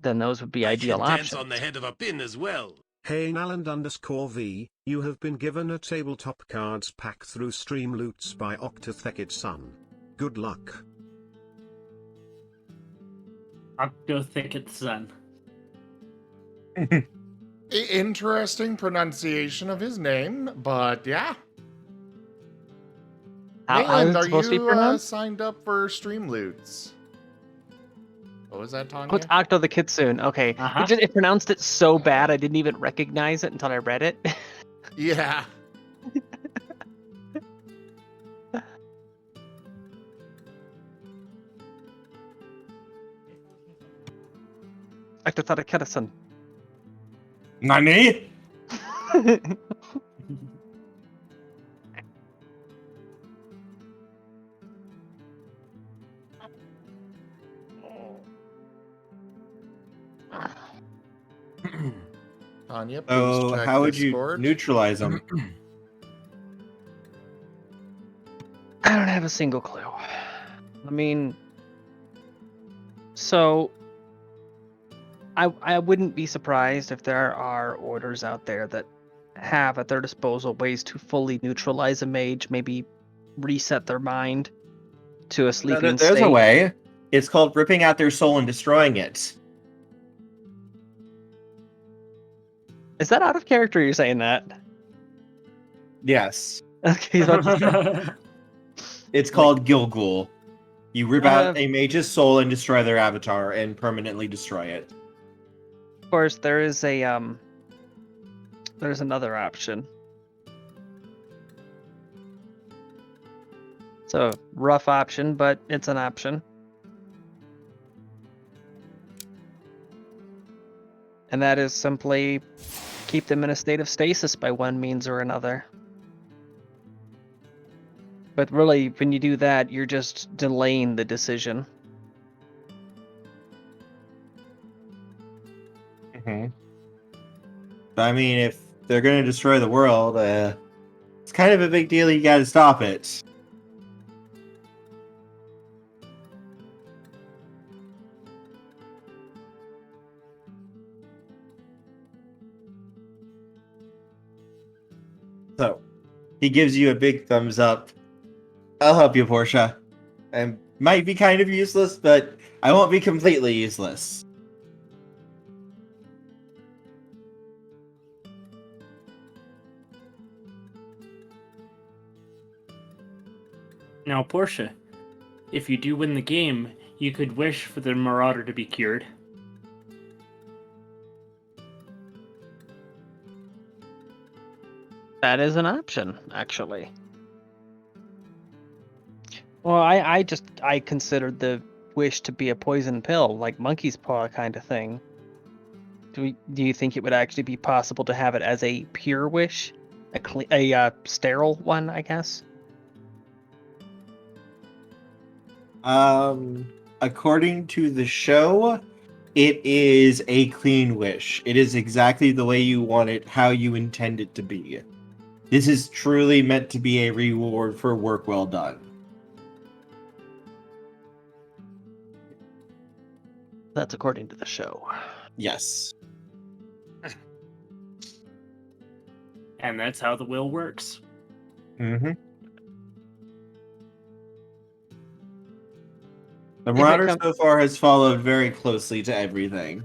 then those would be I ideal can dance options. on the head of a pin as well. Hey Naland_V, you have been given a tabletop cards pack through Stream Loots by Octothekid Sun. Good luck. Octothekid Sun. Interesting pronunciation of his name, but yeah. How is Mayland, it are supposed to be you pronounced? signed up for Streamloots? What was that, Tanya? Oh, it's Octo the Kitsune. Okay. Uh-huh. It pronounced it so bad I didn't even recognize it until I read it. Yeah. Octo the Kitsune. Nani? Tanya, please So, check how would you Discord. neutralize them? I don't have a single clue. I mean, so I wouldn't be surprised if there are orders out there that have at their disposal ways to fully neutralize a mage, maybe reset their mind to a sleeping There's state. a way. It's called ripping out their soul and destroying it. Is that out of character? You're saying that? Yes. Okay, I was about to say. It's called Gilgul. You rip out a mage's soul and destroy their avatar and permanently destroy it. Of course, there is a there's another option. It's a rough option, but it's an option. And that is simply keep them in a state of stasis by one means or another. But really, when you do that, you're just delaying the decision. Mm-hmm. I mean, if they're going to destroy the world, it's kind of a big deal. You got to stop it. So, he gives you a big thumbs up. I'll help you, Portia. I might be kind of useless, but I won't be completely useless. Now, Portia, if you do win the game, you could wish for the Marauder to be cured. That is an option, actually. Well, I considered the wish to be a poison pill, like monkey's paw kind of thing. Do you think it would actually be possible to have it as a pure wish, a sterile one, I guess? According to the show, it is a clean wish. It is exactly the way you want it, how you intend it to be. This is truly meant to be a reward for work well done. That's according to the show. Yes. And that's how the will works. Mm-hmm. The Marauder so far has followed very closely to everything.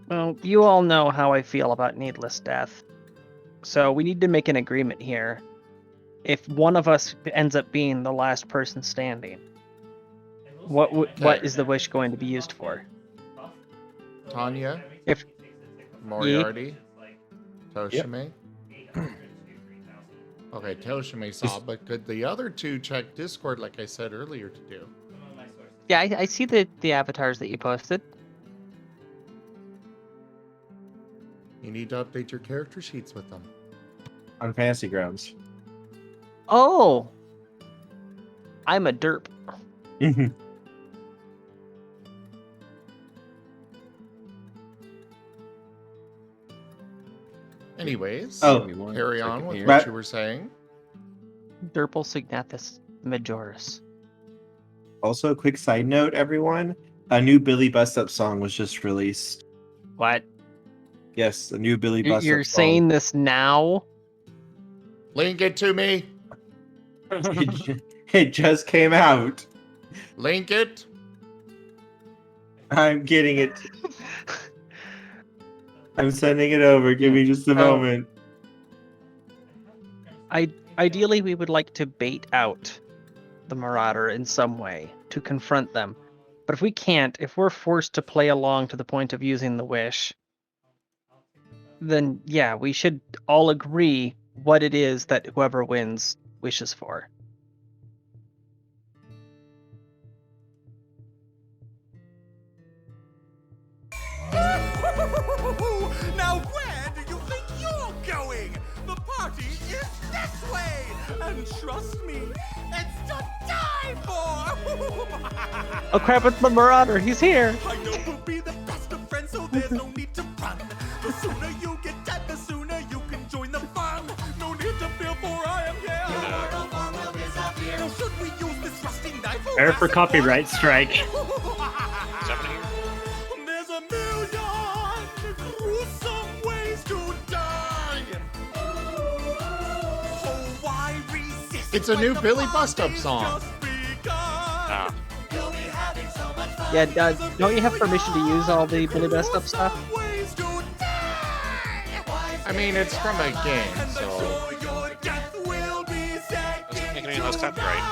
Well, you all know how I feel about needless death. So we need to make an agreement here. If one of us ends up being the last person standing, what is the wish going to be used for? Tanya? If Moriarty? Toshime? Okay, Toshime saw, but could the other two check Discord like I said earlier to do? Yeah, I see the avatars that you posted. You need to update your character sheets with them. On Fantasy Grounds. Oh! I'm a derp. Anyways, Oh, carry on with here. what you were saying. Derpal Signathus Majoris. Also, a quick side note, everyone. A new Billy Bust Up song was just released. What? Yes, a new Billy Bust Up You're song. saying this now? Link it to me. It just came out. Link it. I'm getting it. I'm sending it over. Give me just a moment. Ideally, we would like to bait out the Marauder in some way to confront them. But if we can't, if we're forced to play along to the point of using the wish, then yeah, we should all agree what it is that whoever wins wishes for. Now where do you think you're going? The party is this way! And trust me, it's to die for! Oh crap, it's the Marauder, he's here! I know we'll be the best of friends, so there's no need to run. The sooner you get dead, the sooner you can join the fun. No need to fear, for I am here. Your mortal form will disappear. Now should we use this rusty knife? Prepare for copyright strike. Is happening here? There's a million gruesome ways to die. Oh, why resist? It's a new Billy Bust Up song. Ah. Yeah, don't you have permission to use all the Billy Best Up stuff? I mean, it's from a game, so. Doesn't make it any less copyright.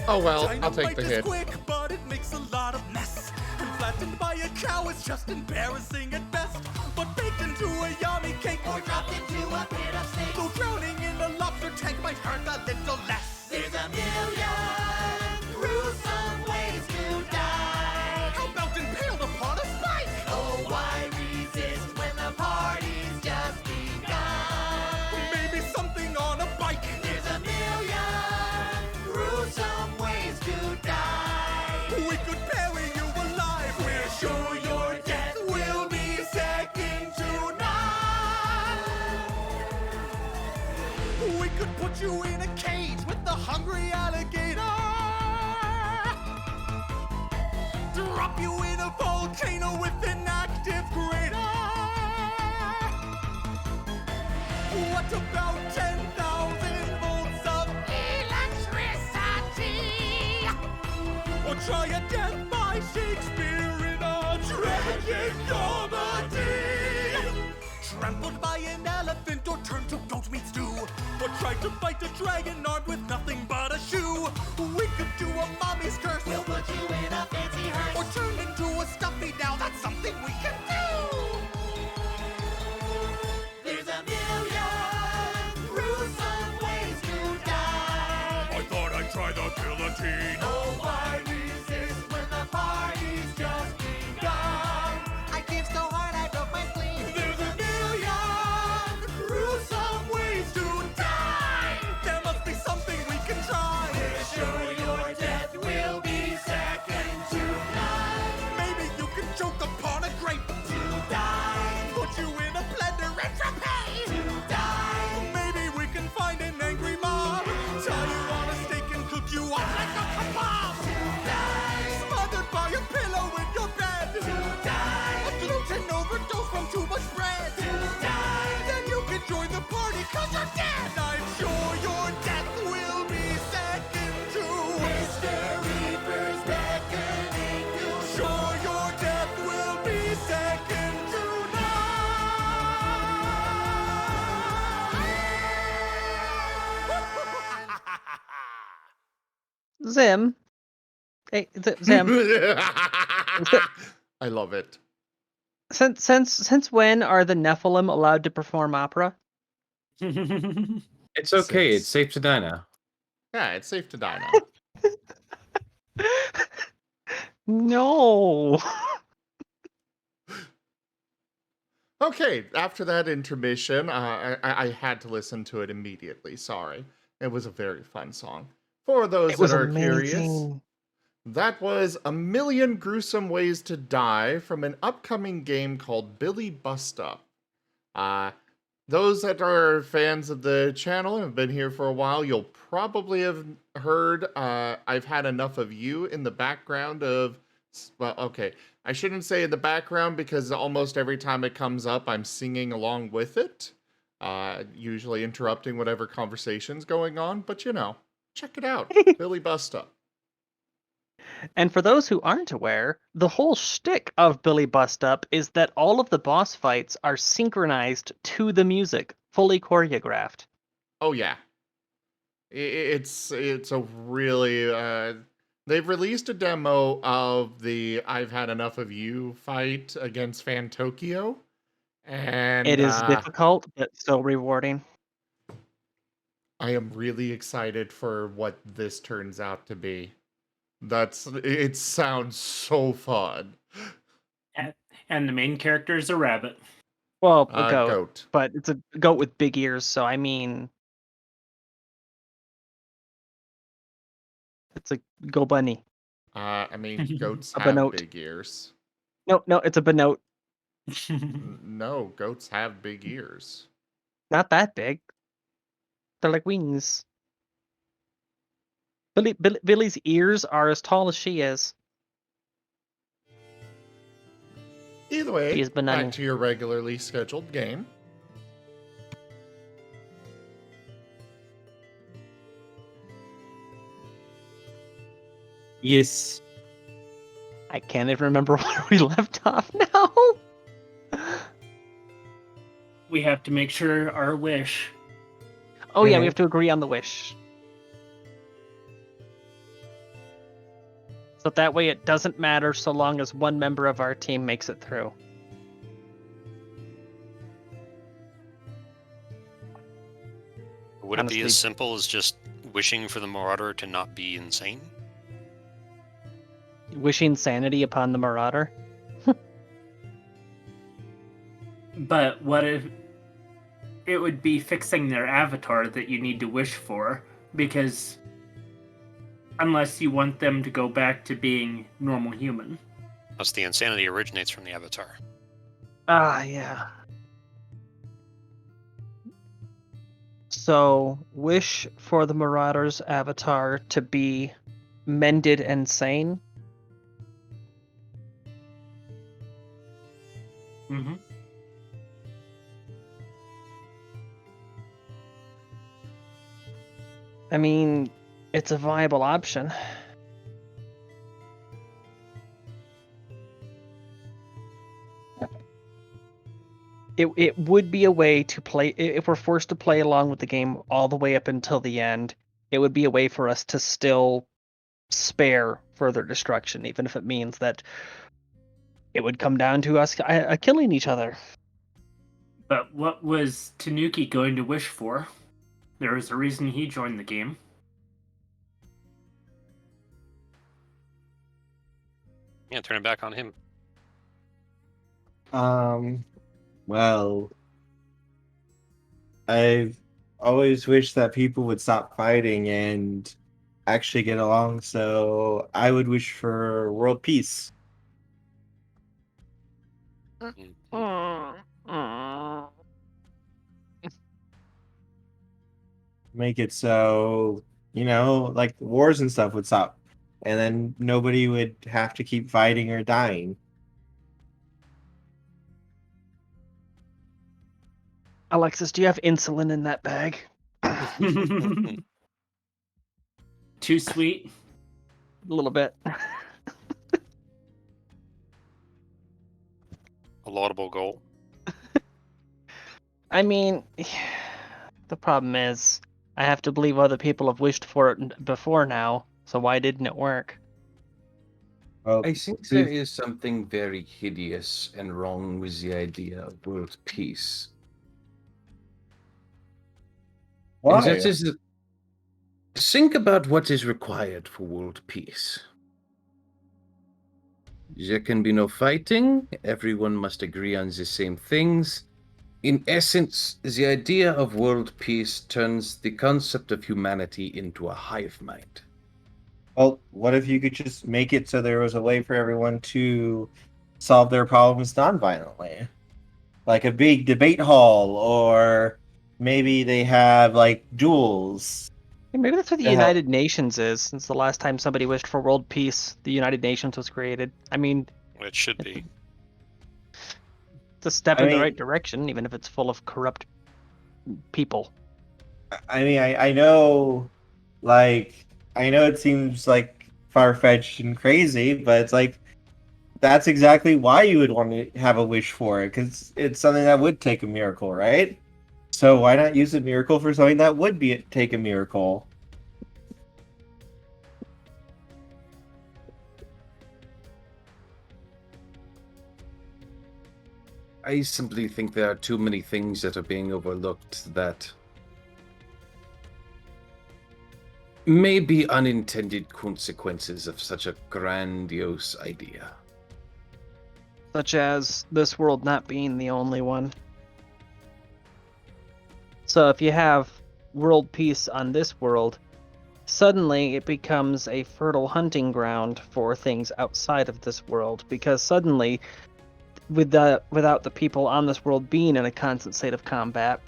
Oh well, I'll take the hit. Quick, but it makes a lot of mess. And flattened by a cow is just embarrassing at best. But baked into a yummy cake or dropped into a pit of snake. Though drowning in a lobster tank might hurt a little less. There's a million gruesome ways to die. How about impaled upon a spike? Oh, why resist when the party's just begun? Maybe something on a bike. There's a million gruesome ways to die. We could bury you alive. We're sure your death will be second to none. We could put you in a cage with the hungry alligator. Drop you in a volcano with an active crater. What about 10,000 volts of electricity? Or try a death by Shakespeare in a tragic comedy? Trampled by an elephant or turned to goat meat stew? Or try to fight a dragon armed with nothing but a shoe? We could do a mommy's curse. We'll put you in a fancy hearse. Or turn into a stuffy. Now that's something we can do. There's a million gruesome ways to die. I thought I'd try the guillotine. Oh, why resist when the party's just begun? I give so hard I broke my spleen. There's a million gruesome ways to die. There must be something we can try. We're sure your death will be second to none. Maybe you can choke upon a grape to die. Put you in a blender and trapeze to die. Maybe we can find an angry mob, tie you on a stake and cook you up like a kebab to die. Smothered by a pillow in your bed to die. A gluten overdose from too much bread to die. Then you can join the party 'cause you're dead. I'm sure your death will be second to Mr. Reaper's beckoning you. Sure your death will be second to none. Zim. Hey, Zim. I love it. Since when are the Nephilim allowed to perform opera? It's okay. It's safe to die now. Yeah, it's safe to die now. No. Okay, after that intermission, I had to listen to it immediately. Sorry. It was a very fun song. For those It was that are curious, amazing. that was A Million Gruesome Ways to Die from an upcoming game called Billy Bust Up. those that are fans of the channel and have been here for a while, you'll probably have heard I've had enough of you in the background of, well, okay, I shouldn't say in the background because almost every time it comes up, I'm singing along with it, usually interrupting whatever conversation's going on, but check it out, Billy Bust Up. And for those who aren't aware, the whole shtick of Billy Bust Up is that all of the boss fights are synchronized to the music, fully choreographed. Oh yeah. It's a really they've released a demo of the I've Had Enough of You fight against Fantokyo, and It is difficult, but still rewarding. I am really excited for what this turns out to be. It sounds so fun. And the main character is a rabbit. Well, a goat, Goat. but it's a goat with big ears, so I mean, it's a go bunny. I mean, goats A have benote. big ears. No, it's a benote. No, goats have big ears. Not that big. They're like wings. Billy's ears are as tall as she is. Either way, She is banana. back to your regularly scheduled game. Yes. I can't even remember where we left off now. We have to make sure our wish. Oh yeah, we have to agree on the wish. So that way it doesn't matter so long as one member of our team makes it through. Would it be Honestly- as simple as just wishing for the Marauder to not be insane? Wishing sanity upon the Marauder. But what if it would be fixing their avatar that you need to wish for? Because unless you want them to go back to being normal human. Plus, the insanity originates from the Avatar. Ah, yeah. So, wish for the Marauder's avatar to be mended and sane. Mm-hmm. I mean, it's a viable option. It would be a way to play, if we're forced to play along with the game all the way up until the end, it would be a way for us to still spare further destruction, even if it means that it would come down to us killing each other. But what was Tanuki going to wish for? There was a reason he joined the game. Yeah, turn it back on him. Well, I've always wished that people would stop fighting and actually get along, so I would wish for world peace. Make it so, like wars and stuff would stop, and then nobody would have to keep fighting or dying. Alexis, do you have insulin in that bag? Too sweet? A little bit. A laudable goal. I mean, the problem is, I have to believe other people have wished for it before now, so why didn't it work? Well, I think there is something very hideous and wrong with the idea of world peace. why? And that is think about what is required for world peace. There can be no fighting, everyone must agree on the same things. In essence, the idea of world peace turns the concept of humanity into a hive mind. Well, what if you could just make it so there was a way for everyone to solve their problems non-violently? like a big debate hall, or maybe they have like duels. Hey, maybe that's what the To help. United Nations is. Since the last time somebody wished for world peace, the United Nations was created. I mean, It should be. it's a step I in the mean- right direction, even if it's full of corrupt people. I mean, I know, like, I know it seems like far-fetched and crazy, but it's like, that's exactly why you would want to have a wish for it, because it's something that would take a miracle, right? So why not use a miracle for something that would take a miracle? I simply think there are too many things that are being overlooked that may be unintended consequences of such a grandiose idea. Such as this world not being the only one. So if you have world peace on this world, suddenly it becomes a fertile hunting ground for things outside of this world, because suddenly, without the people on this world being in a constant state of combat,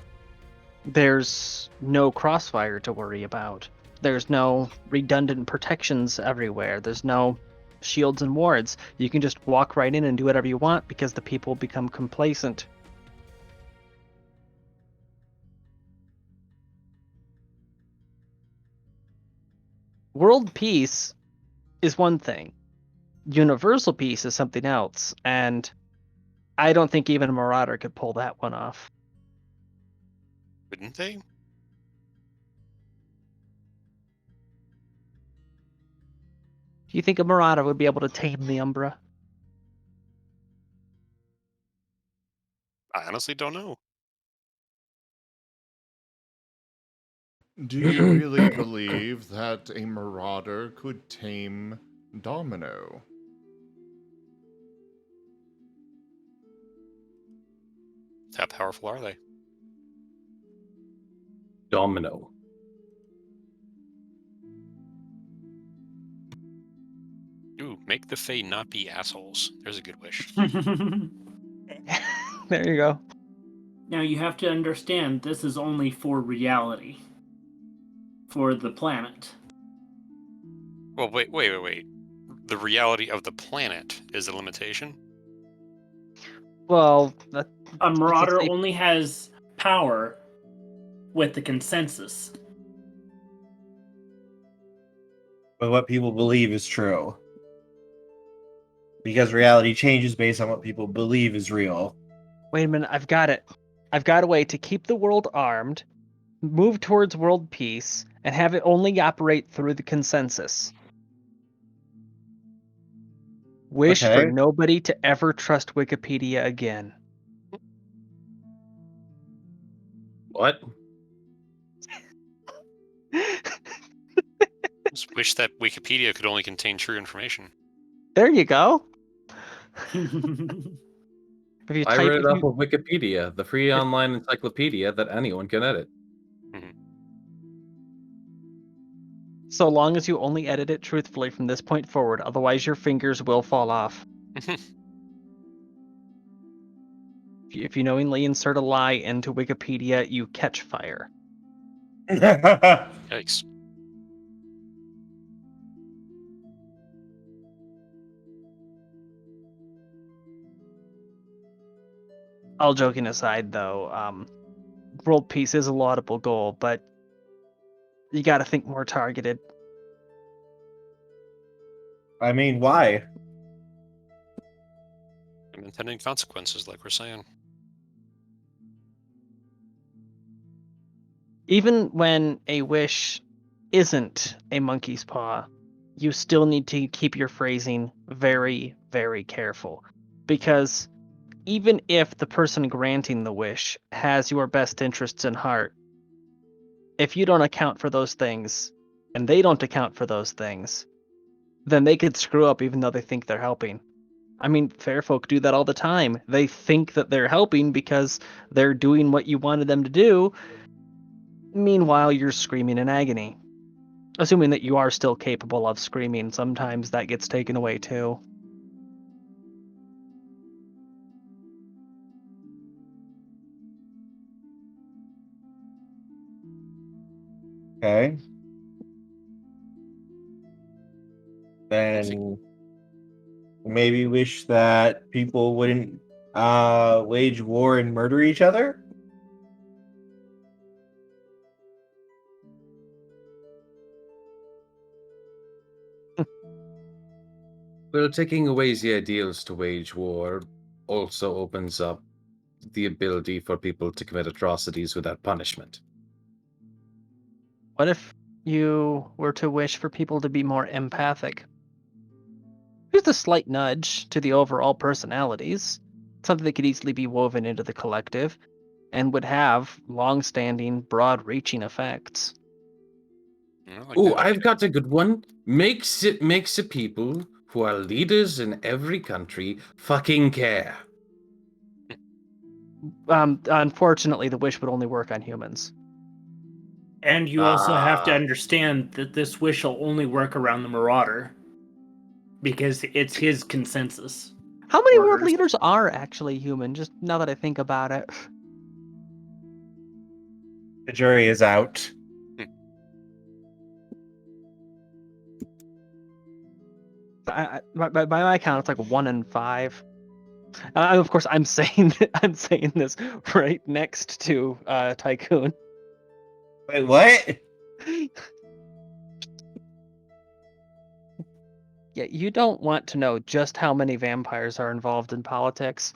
there's no crossfire to worry about. There's no redundant protections everywhere. There's no shields and wards. You can just walk right in and do whatever you want because the people become complacent. World peace is one thing. Universal peace is something else, and I don't think even a Marauder could pull that one off. Wouldn't they? Do you think a Marauder would be able to tame the Umbra? I honestly don't know. Do you really believe that a marauder could tame Domino? How powerful are they? Domino. Ooh, make the Fae not be assholes. There's a good wish. There you go. Now you have to understand this is only for reality. For the planet. Well, wait. The reality of the planet is a limitation? Well, A Marauder safe- only has power with the consensus. But what people believe is true. Because reality changes based on what people believe is real. wait a minute, I've got it. I've got a way to keep the world armed, move towards world peace, and have it only operate through the consensus. Wish for Okay. nobody to ever trust Wikipedia again. What? Just wish that Wikipedia could only contain true information. There you go. If you I type, read if it off you- of Wikipedia, the free online encyclopedia that anyone can edit. so long as you only edit it truthfully from this point forward, otherwise your fingers will fall off. If you knowingly insert a lie into Wikipedia, you catch fire. Yikes. All joking aside, though, world peace is a laudable goal, but you got to think more targeted. I mean, why? Unintended consequences, like we're saying. Even when a wish isn't a monkey's paw, you still need to keep your phrasing very, very careful. Because even if the person granting the wish has your best interests in heart, if you don't account for those things, and they don't account for those things, then they could screw up even though they think they're helping. I mean, fair folk do that all the time. They think that they're helping because they're doing what you wanted them to do. Meanwhile, you're screaming in agony. Assuming that you are still capable of screaming, sometimes that gets taken away too. Okay. Then maybe wish that people wouldn't wage war and murder each other. Well, taking away the ideals to wage war also opens up the ability for people to commit atrocities without punishment. What if you were to wish for people to be more empathic? Just a slight nudge to the overall personalities, something that could easily be woven into the collective, and would have long-standing, broad-reaching effects. I like Oh, that I've idea. got a good one. Makes the people who are leaders in every country fucking care. Unfortunately, the wish would only work on humans. And you also have to understand that this wish will only work around the Marauder. Because it's his consensus. How many world Orders. leaders are actually human? Just now that I think about it. The jury is out. By my count, it's like 1 in 5. Of course, I'm saying this right next to Tycoon. Wait, what? Yeah, you don't want to know just how many vampires are involved in politics.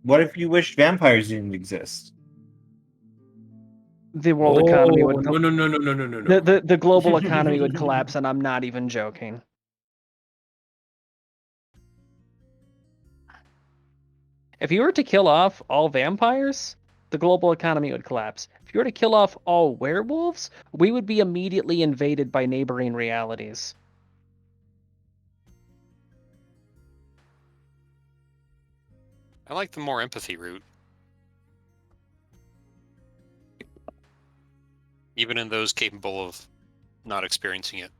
What if you wished vampires didn't exist? The world economy would no. the global economy would collapse, and I'm not even joking. If you were to kill off all vampires, the global economy would collapse. If you were to kill off all werewolves, we would be immediately invaded by neighboring realities. I like the more empathy route. Even in those capable of not experiencing it.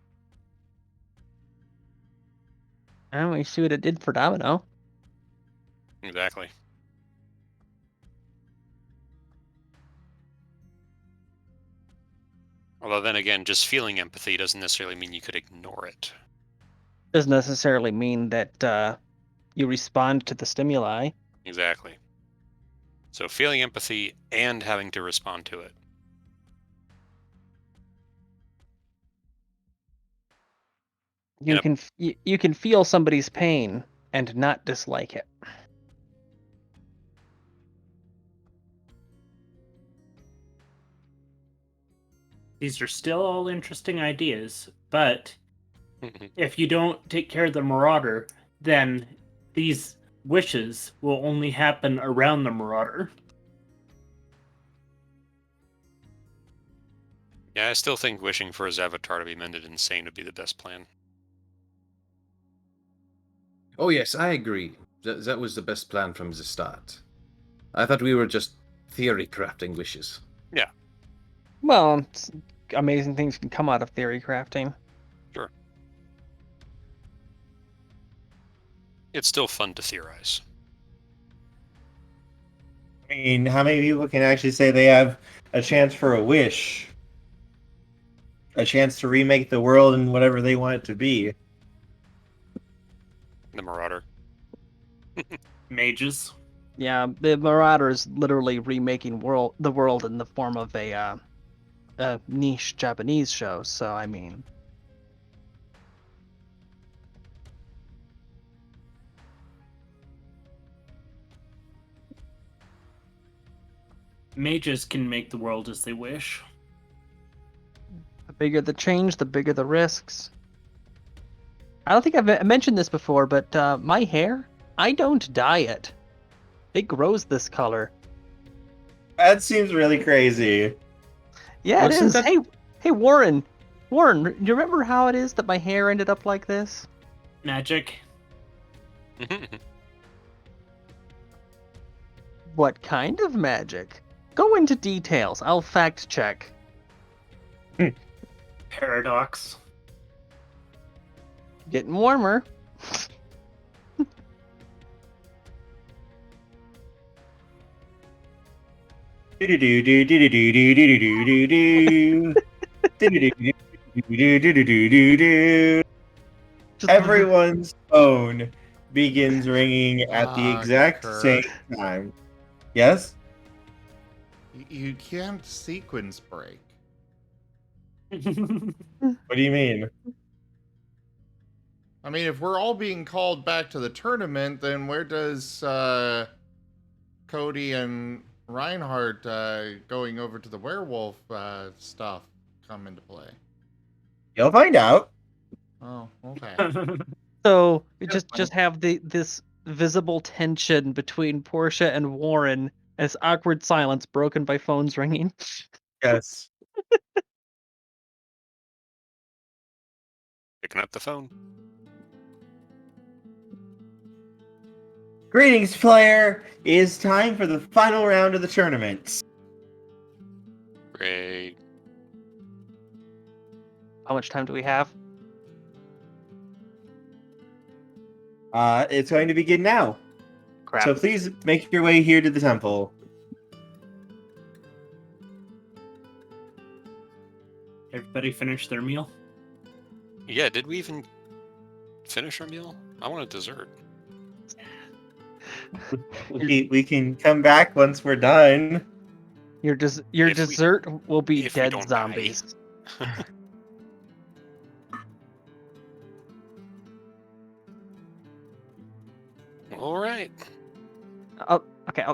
And we see what it did for Domino. Exactly. Although then again, just feeling empathy doesn't necessarily mean you could ignore it. Doesn't necessarily mean that you respond to the stimuli. Exactly. So feeling empathy and having to respond to it. You can feel somebody's pain and not dislike it. These are still all interesting ideas, but if you don't take care of the Marauder, then these wishes will only happen around the Marauder. Yeah, I still think wishing for his avatar to be mended insane would be the best plan. Oh yes, I agree. That was the best plan from the start. I thought we were just theory crafting wishes. Yeah. Well, amazing things can come out of theory crafting. Sure. It's still fun to theorize. I mean, how many people can actually say they have a chance for a wish? A chance to remake the world and whatever they want it to be? The Marauder. Mages. Yeah, the Marauder is literally remaking the world in the form of a niche Japanese show. So I mean, Mages can make the world as they wish. the bigger the change, the bigger the risks. I don't think I've mentioned this before, but my hair, I don't dye it. It grows this color. That seems really crazy. Yeah, it Wasn't is. that- Hey, Warren, do you remember how it is that my hair ended up like this? Magic. What kind of magic? Go into details. I'll fact check. Paradox. Getting warmer. Just Everyone's phone begins ringing at the Ah, exact Kerr. same time. Yes? You can't sequence break. What do you mean? I mean, if we're all being called back to the tournament, then where does Cody and Reinhardt going over to the werewolf stuff come into play? You'll find out. Oh, okay. So we Yeah, just have this visible tension between Portia and Warren as awkward silence broken by phones ringing. Yes. Picking up the phone. Greetings, player. It is time for the final round of the tournament. Great. How much time do we have? It's going to begin now. Crap. So please make your way here to the temple. Everybody finish their meal? Yeah, did we even finish our meal? I want a dessert. We can come back once we're done. Your If dessert will be if we dead don't die. zombies. All right. Okay,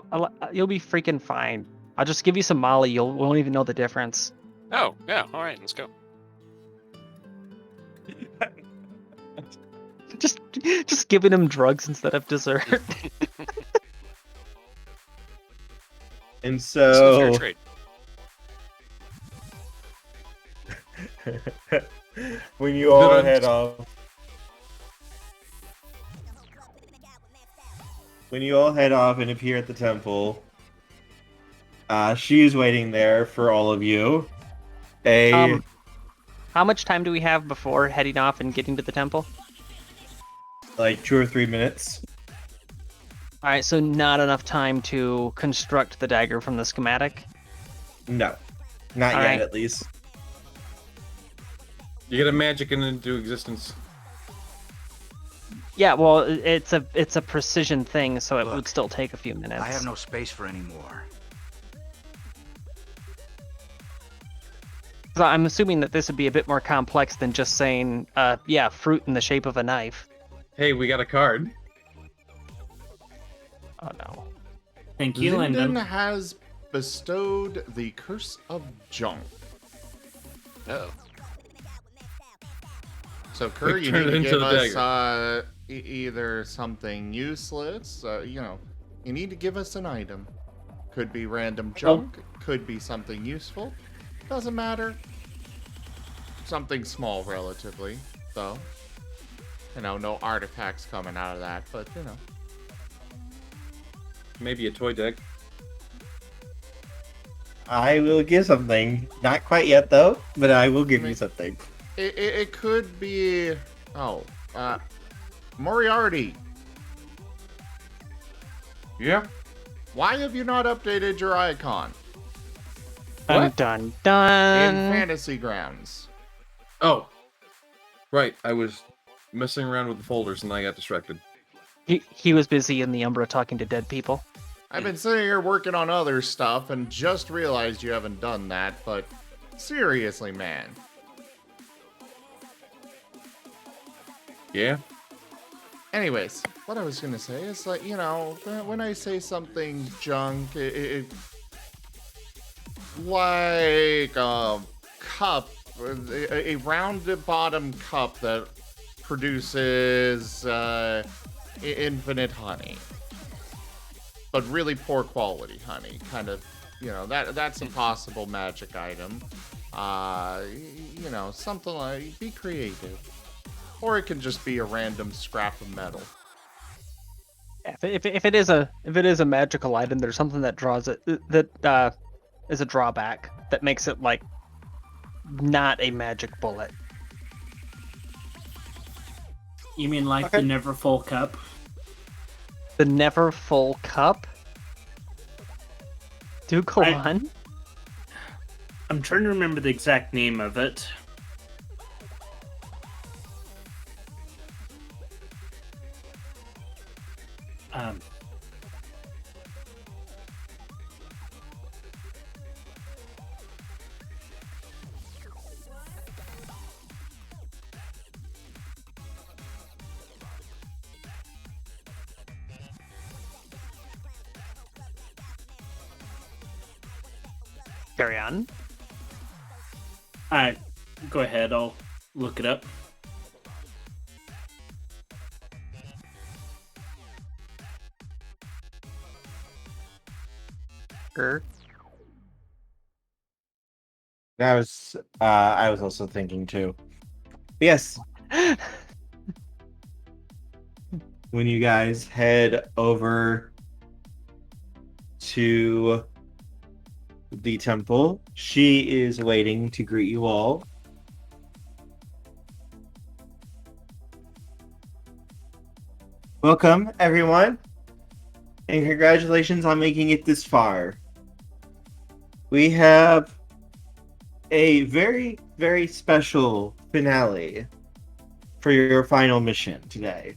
you'll be freaking fine. I'll just give you some Molly. You won't even know the difference. Oh, yeah. All right, let's go. Just giving him drugs instead of dessert. And It's a fair so, trade. when you all Good. head off, and appear at the temple, she is waiting there for all of you. How much time do we have before heading off and getting to the temple? Like 2 or 3 minutes. All right, so not enough time to construct the dagger from the schematic. No, not All yet, right. at least. You get a magic into existence. Yeah, well, it's a precision thing, so it would Look, still take a few minutes. I have no space for any more. So I'm assuming that this would be a bit more complex than just saying, yeah, fruit in the shape of a knife. Hey, we got a card. Oh no. Thank you, Linden Lyndon. has bestowed the Curse of Junk. Oh. So, Kerr, you Turn need it to into give the us either something useless, you need to give us an item. Could be random junk, could be something useful. Doesn't matter. Something small, relatively, though. No artifacts coming out of that, but, Maybe a toy deck. I will give something. Not quite yet, though, but I will give you something. It could be... Moriarty. Yeah. Why have you not updated your icon Dun What? dun in dun. Fantasy Grounds? Oh. Right, I was messing around with the folders and I got distracted. He was busy in the Umbra talking to dead people. I've been sitting here working on other stuff and just realized you haven't done that, but seriously, man. Yeah? Anyways, what I was gonna say is like, when I say something junk, it like a cup, a rounded bottom cup that produces infinite honey, but really poor quality honey. Kind of, that's a possible magic item. Something like, be creative. Or it can just be a random scrap of metal. If it is a magical item, there's something that draws it that is a drawback that makes it like not a magic bullet. You mean like the never full cup? The never full cup. Do go on. I'm trying to remember the exact name of it. Um, Carry on. Go ahead, I'll look it up. I was also thinking too. Yes, when you guys head over to the temple, she is waiting to greet you all. Welcome, everyone, and congratulations on making it this far. We have a very, very special finale for your final mission today.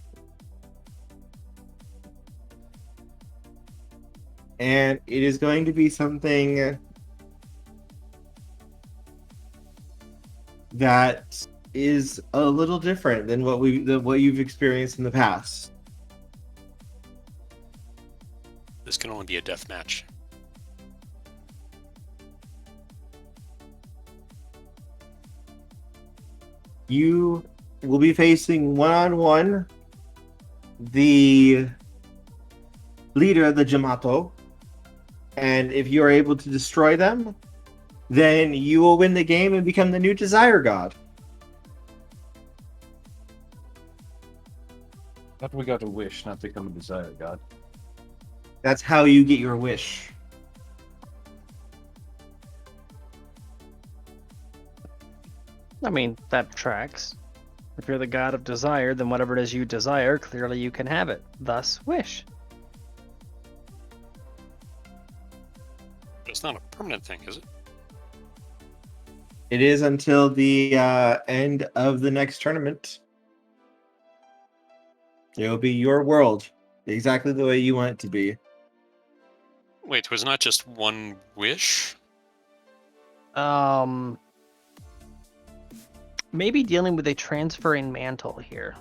And it is going to be something that is a little different than what you've experienced in the past. This can only be a death match. You will be facing one-on-one the leader of the Jamato, and if you are able to destroy them, then you will win the game and become the new Desire God. But we got a wish, not become a desire god. That's how you get your wish. I mean, that tracks. If you're the god of desire, then whatever it is you desire, clearly you can have it. Thus, wish. It's not a permanent thing, is it? It is until the end of the next tournament. It will be your world, exactly the way you want it to be. Wait, was not just one wish? Maybe dealing with a transferring mantle here.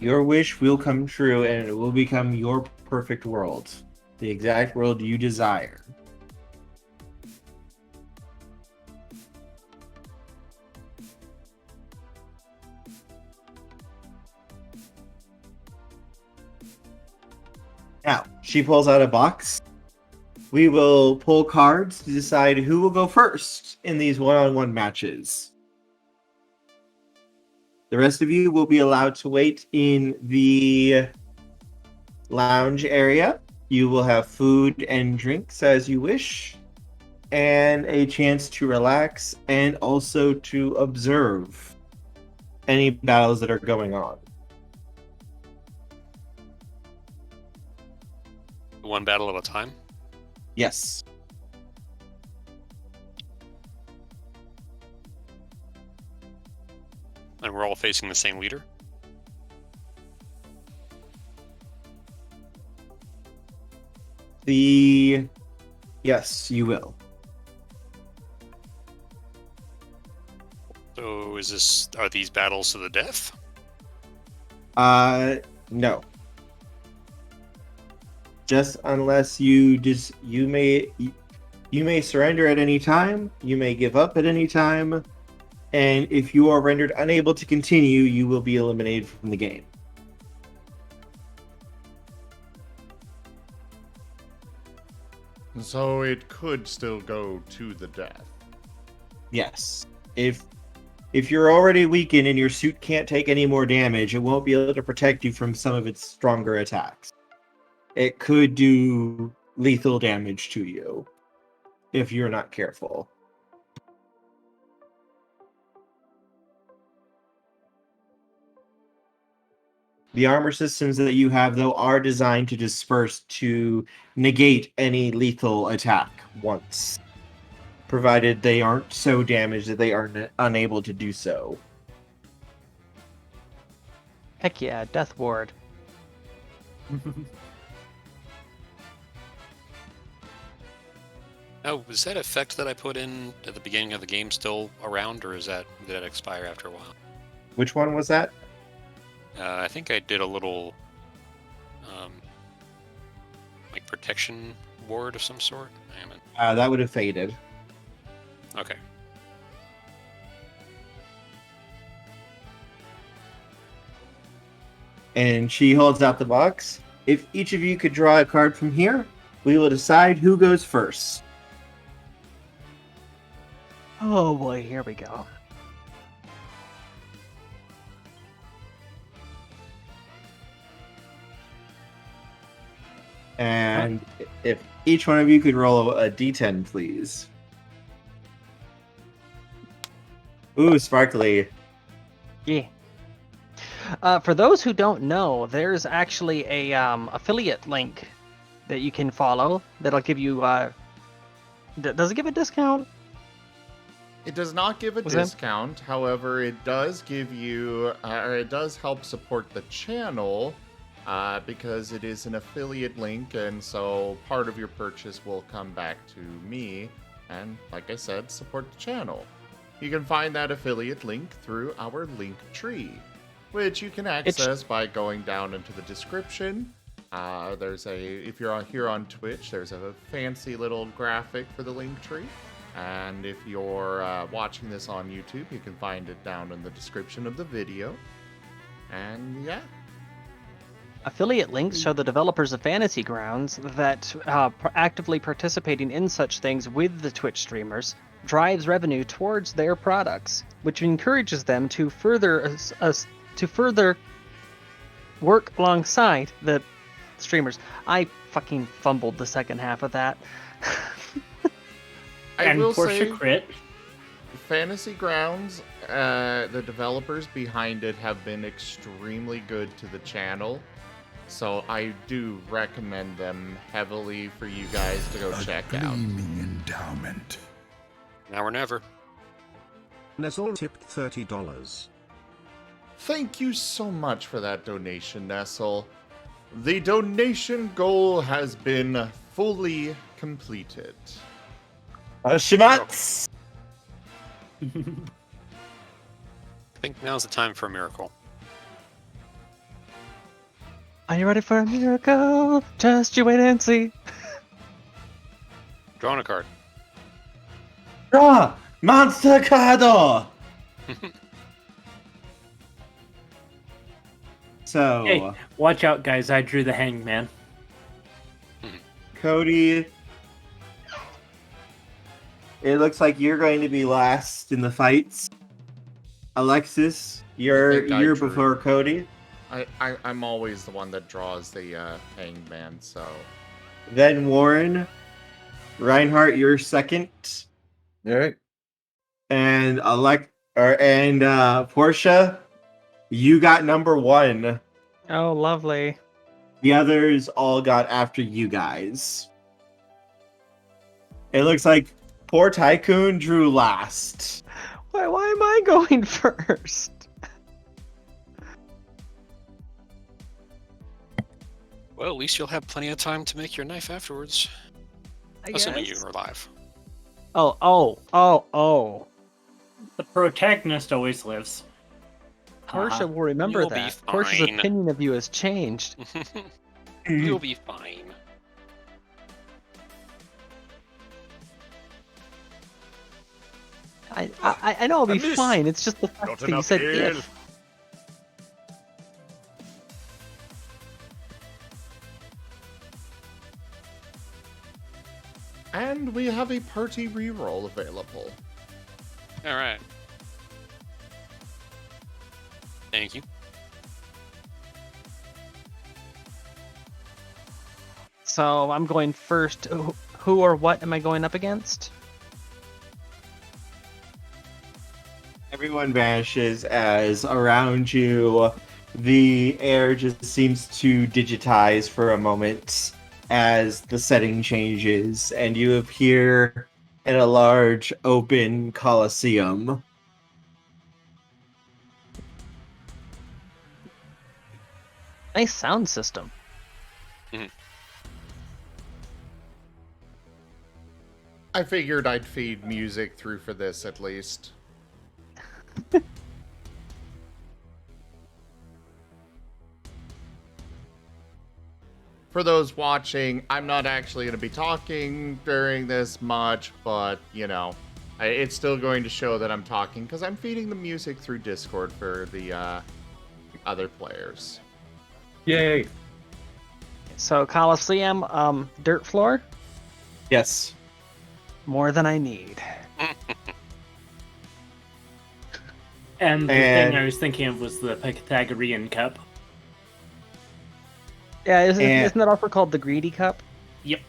Your wish will come true, and it will become your perfect world. The exact world you desire. Now, she pulls out a box. We will pull cards to decide who will go first in these one-on-one matches. The rest of you will be allowed to wait in the lounge area. You will have food and drinks as you wish, and a chance to relax and also to observe any battles that are going on. One battle at a time? Yes. And we're all facing the same leader? Yes, you will. So are these battles to the death? No. Just unless you may surrender at any time, you may give up at any time, and if you are rendered unable to continue, you will be eliminated from the game. So it could still go to the death. Yes. If you're already weakened and your suit can't take any more damage, it won't be able to protect you from some of its stronger attacks. It could do lethal damage to you if you're not careful. The armor systems that you have, though, are designed to disperse to negate any lethal attack once, provided they aren't so damaged that they are unable to do so. Heck yeah, Death Ward. Oh, was that effect that I put in at the beginning of the game still around, or did that expire after a while? Which one was that? I think I did a little, like protection ward of some sort. That would have faded. Okay. And she holds out the box. If each of you could draw a card from here, we will decide who goes first. Oh boy, here we go. And if each one of you could roll a d10, please. Ooh, sparkly. Yeah. For those who don't know, there's actually a affiliate link that you can follow that'll give you. Does it give a discount? It does not give a discount. However, it does give you, it does help support the channel because it is an affiliate link, and so part of your purchase will come back to me, and like I said, support the channel. You can find that affiliate link through our link tree, which you can access by going down into the description. If you're here on Twitch, there's a fancy little graphic for the link tree. And if you're watching this on YouTube, you can find it down in the description of the video. And yeah. Affiliate links show the developers of Fantasy Grounds that actively participating in such things with the Twitch streamers drives revenue towards their products, which encourages them to further work alongside the streamers. I fucking fumbled the second half of that. I will say, crit. Fantasy Grounds, the developers behind it have been extremely good to the channel, so I do recommend them heavily for you guys to go check out. Endowment. Now or never. Nestle tipped $30. Thank you so much for that donation, Nestle. The donation goal has been fully completed. Schmatz! I think now's the time for a miracle. Are you ready for a miracle? Just you wait and see. Drawing a card. Draw! Monster Cardo! So, Hey, watch out, guys. I drew the Hangman. Cody, it looks like you're going to be last in the fights. Alexis, you're before Cody. I'm always the one that draws the hangman, so. Then Warren, Reinhardt, you're second. All right. And Portia, you got number 1. Oh, lovely. The others all got after you guys. It looks like poor Tycoon drew last. Why am I going first? Well, at least you'll have plenty of time to make your knife afterwards. Assuming you are alive. Oh. The protagonist always lives. Portia will remember You'll be that. Portia's fine. opinion of you has changed. You'll be fine. I know I'll be fine. It's just the fact that you said if. And we have a party reroll available. Alright. Thank you. So I'm going first. Who or what am I going up against? Everyone vanishes as around you The air just seems to digitize for a moment as the setting changes, and you appear in a large open coliseum. Nice sound system. I figured I'd feed music through for this at least. For those watching, I'm not actually going to be talking during this much, but, you know, it's still going to show that I'm talking because I'm feeding the music through Discord for the other players. Yay! So Coliseum, dirt floor, Yes. more than I need. And the And- thing I was thinking of was the Pythagorean cup. Yeah, And- isn't that also called the Greedy Cup? Yep.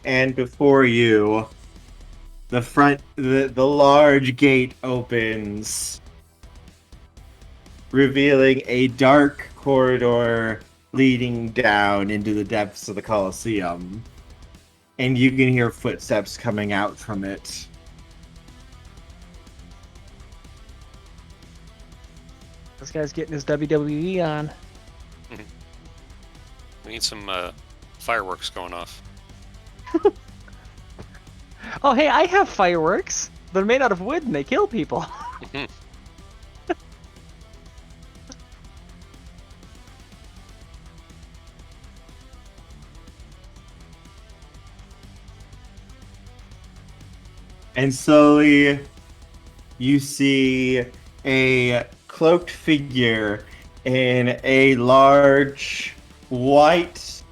And before you, the large gate opens, revealing a dark corridor leading down into the depths of the Colosseum. And you can hear footsteps coming out from it. This guy's getting his WWE on. We need some fireworks going off. Oh, hey, I have fireworks. They're made out of wood and they kill people. And slowly, you see a cloaked figure in a large white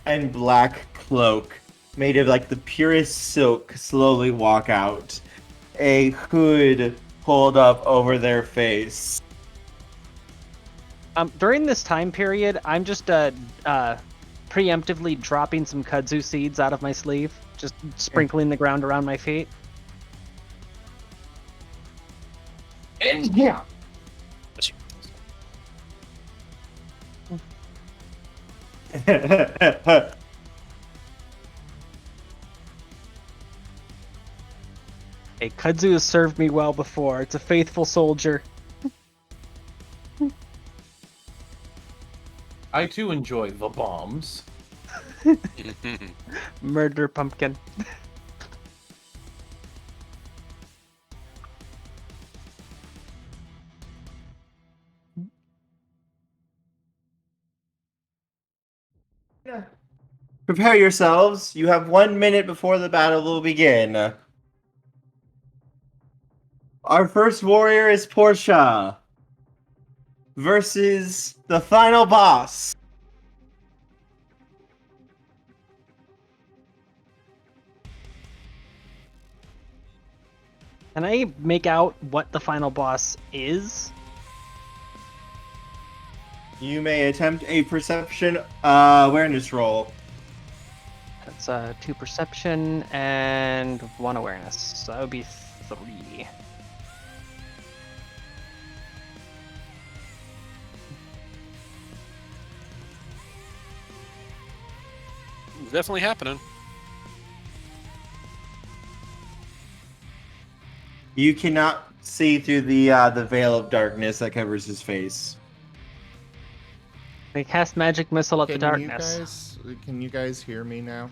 and black cloak made of like the purest silk slowly walk out. A hood pulled up over their face. During this time period, I'm just preemptively dropping some kudzu seeds out of my sleeve, just sprinkling the ground around my feet. And yeah. Bless you. Hey, kudzu has served me well before. It's a faithful soldier. I too enjoy the bombs. Murder pumpkin. Prepare yourselves. You have 1 minute before the battle will begin. Our first warrior is Portia versus the final boss. Can I make out what the final boss is? You may attempt a perception awareness roll. That's 2 perception and 1 awareness. So that would be 3. Definitely happening. You cannot see through the veil of darkness that covers his face. They cast magic missile at the darkness. Can you guys hear me now?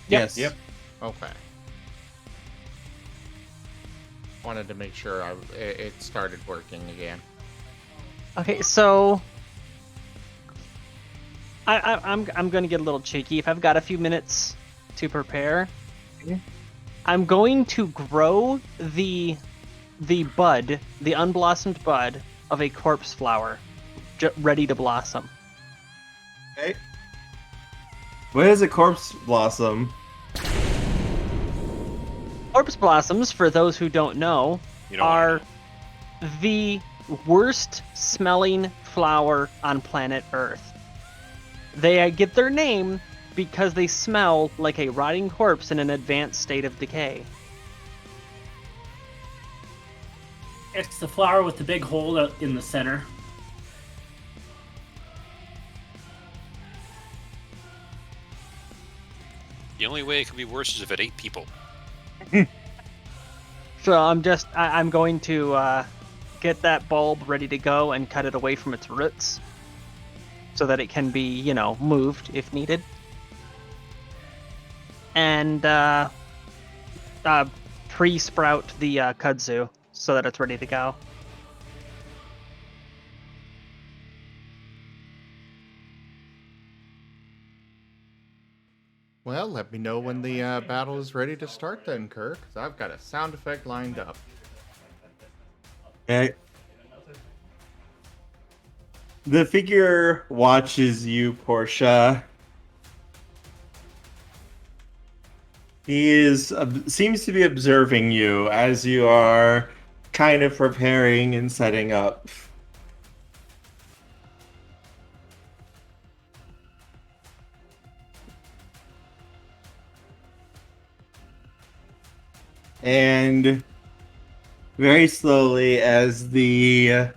Yes. Yep. Okay. Wanted to make sure it started working again. Okay, so I'm going to get a little cheeky. If I've got a few minutes to prepare, I'm going to grow the bud, the unblossomed bud of a corpse flower, ready to blossom. Okay. What is a corpse blossom? Corpse blossoms, for those who don't know, You don't wanna are the worst smelling flower on planet Earth. They get their name because they smell like a rotting corpse in an advanced state of decay. It's the flower with the big hole in the center. The only way it could be worse is if it ate people. So I'm going to get that bulb ready to go and cut it away from its roots so that it can be, moved if needed. And pre-sprout the kudzu so that it's ready to go. Well, let me know when the battle is ready to start then, Kirk, 'cause I've got a sound effect lined up. Okay. The figure watches you, Portia. He seems to be observing you as you are kind of preparing and setting up. And very slowly, as the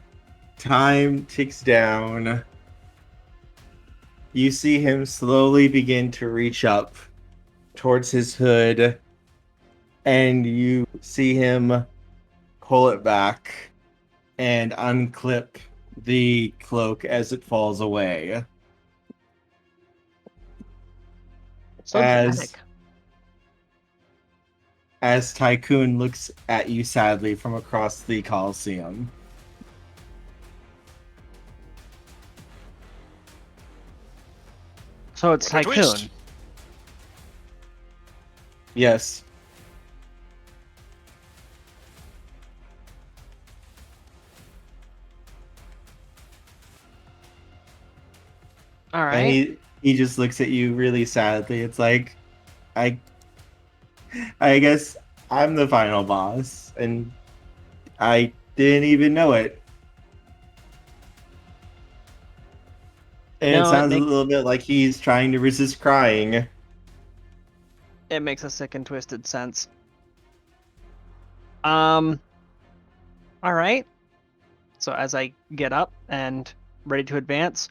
time ticks down, you see him slowly begin to reach up towards his hood, and you see him pull it back and unclip the cloak as it falls away. So dramatic. As Tycoon looks at you sadly from across the Coliseum. So it's What a Tycoon. twist. Yes. All right. And he just looks at you really sadly. It's like, I guess I'm the final boss, and I didn't even know it. And No, it it sounds a makes- little bit like he's trying to resist crying. It makes a sick and twisted sense. All right. So as I get up and ready to advance,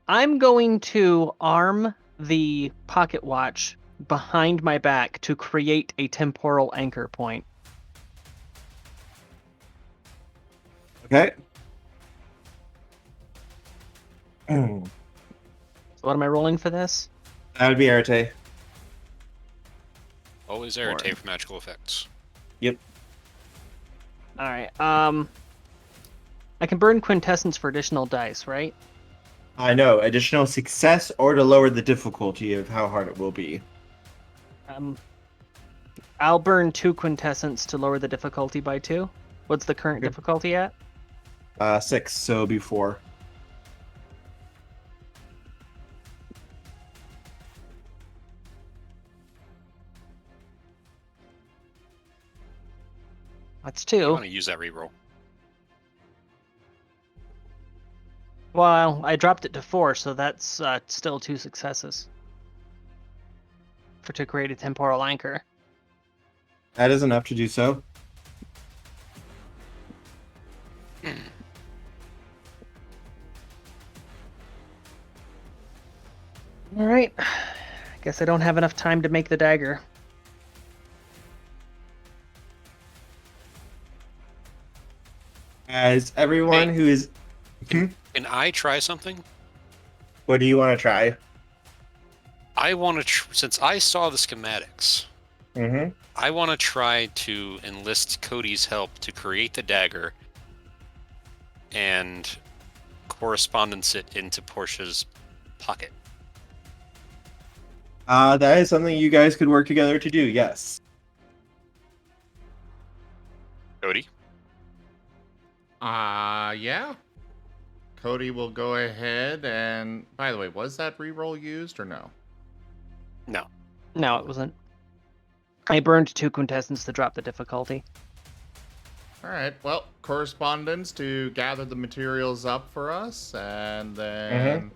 I'm going to arm the pocket watch behind my back to create a temporal anchor point. Okay. So what am I rolling for this? That would be Arete. Always irritate for magical effects. Yep. All right. I can burn quintessence for additional dice, right? I know. Additional success or to lower the difficulty of how hard it will be. I'll burn 2 quintessence to lower the difficulty by 2. What's the current Okay. difficulty at? 6, so it'll be 4. That's I 2. want to use that reroll. Well, I dropped it to 4, so that's still 2 successes. To create a temporal anchor. That is enough to do so. Alright. I guess I don't have enough time to make the dagger. As everyone Hey. who is... Can I try something? What do you want to try? I want to, since I saw the schematics, Mm-hmm. I want to try to enlist Cody's help to create the dagger and correspondence it into Portia's pocket. That is something you guys could work together to do, yes. Cody? Yeah. Cody will go ahead and... By the way, was that reroll used or no? No. No, it wasn't. I burned 2 quintessence to drop the difficulty. Alright, well, correspondence to gather the materials up for us, and then...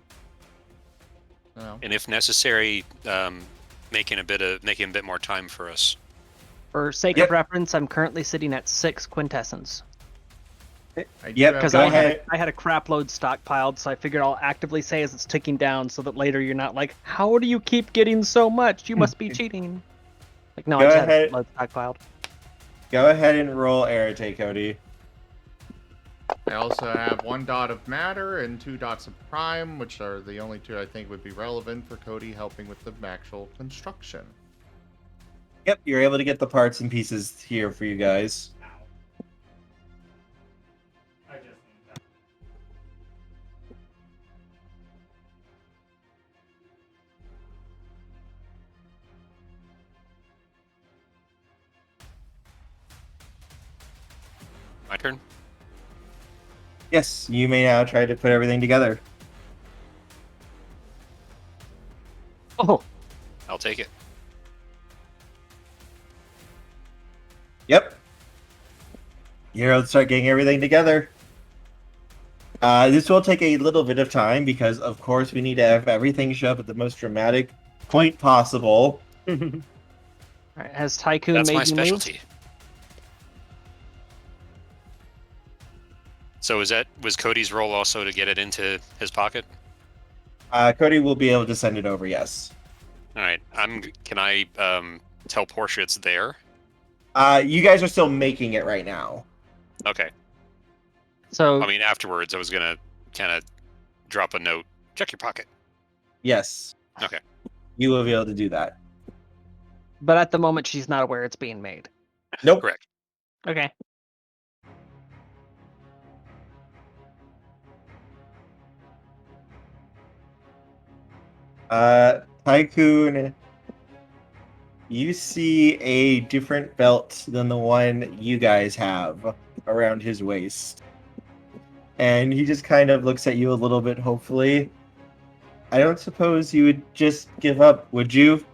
No. And if necessary, making a bit more time for us. For sake Yep. of reference, I'm currently sitting at 6 quintessence. I do Yep, have Because go I ahead. had a crap load stockpiled, so I figured I'll actively say as it's ticking down, so that later you're not like, "How do you keep getting so much? You must be cheating." Like, no, I Go just had ahead. a load stockpiled. Go ahead and roll Arate, Cody. I also have 1 dot of matter and 2 dots of prime, which are the only 2 I think would be relevant for Cody helping with the actual construction. Yep, you're able to get the parts and pieces here for you guys. I just need that. My turn. Yes, you may now try to put everything together. Oh, I'll take it. Yep. You're able to start getting everything together. This will take a little bit of time because, of course, we need to have everything show up at the most dramatic point possible. all right, has Tycoon That's made my you move? specialty. So was Cody's role also to get it into his pocket? Cody will be able to send it over, yes. All right. Can I tell Portia it's there? You guys are still making it right now. Okay. So I mean, afterwards, I was gonna kind of drop a note. Check your pocket. Yes. Okay. You will be able to do that. but at the moment she's not aware it's being made. Nope. Correct. Okay. Tycoon, you see a different belt than the one you guys have around his waist. And he just kind of looks at you a little bit hopefully. I don't suppose you would just give up, would you?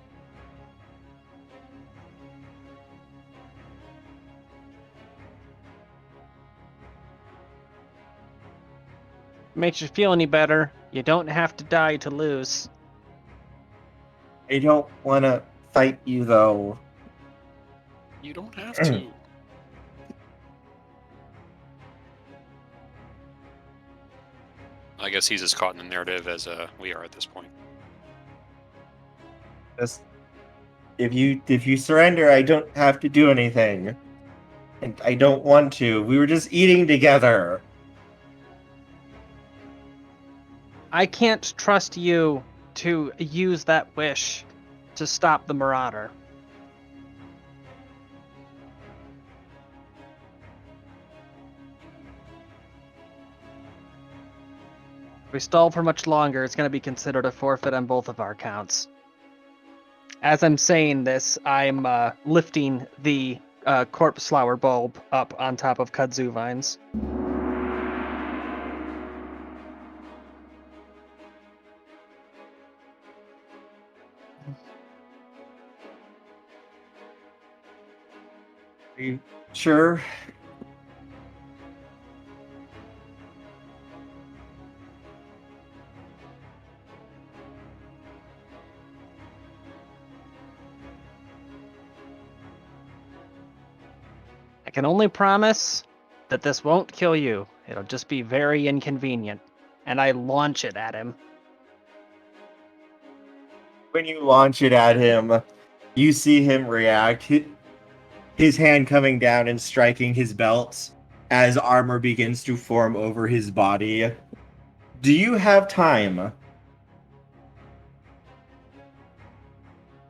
Makes you feel any better? You don't have to die to lose. I don't want to fight you, though. You don't have to. I guess he's as caught in the narrative as we are at this point. Just, if you surrender, I don't have to do anything. And I don't want to. We were just eating together. I can't trust you to use that wish to stop the Marauder. If we stall for much longer, it's going to be considered a forfeit on both of our counts. As I'm saying this, I'm lifting the corpse flower bulb up on top of kudzu vines. Are you sure? I can only promise that this won't kill you. It'll just be very inconvenient. And I launch it at him. When you launch it at him, you see him react. His hand coming down and striking his belt as armor begins to form over his body. Do you have time?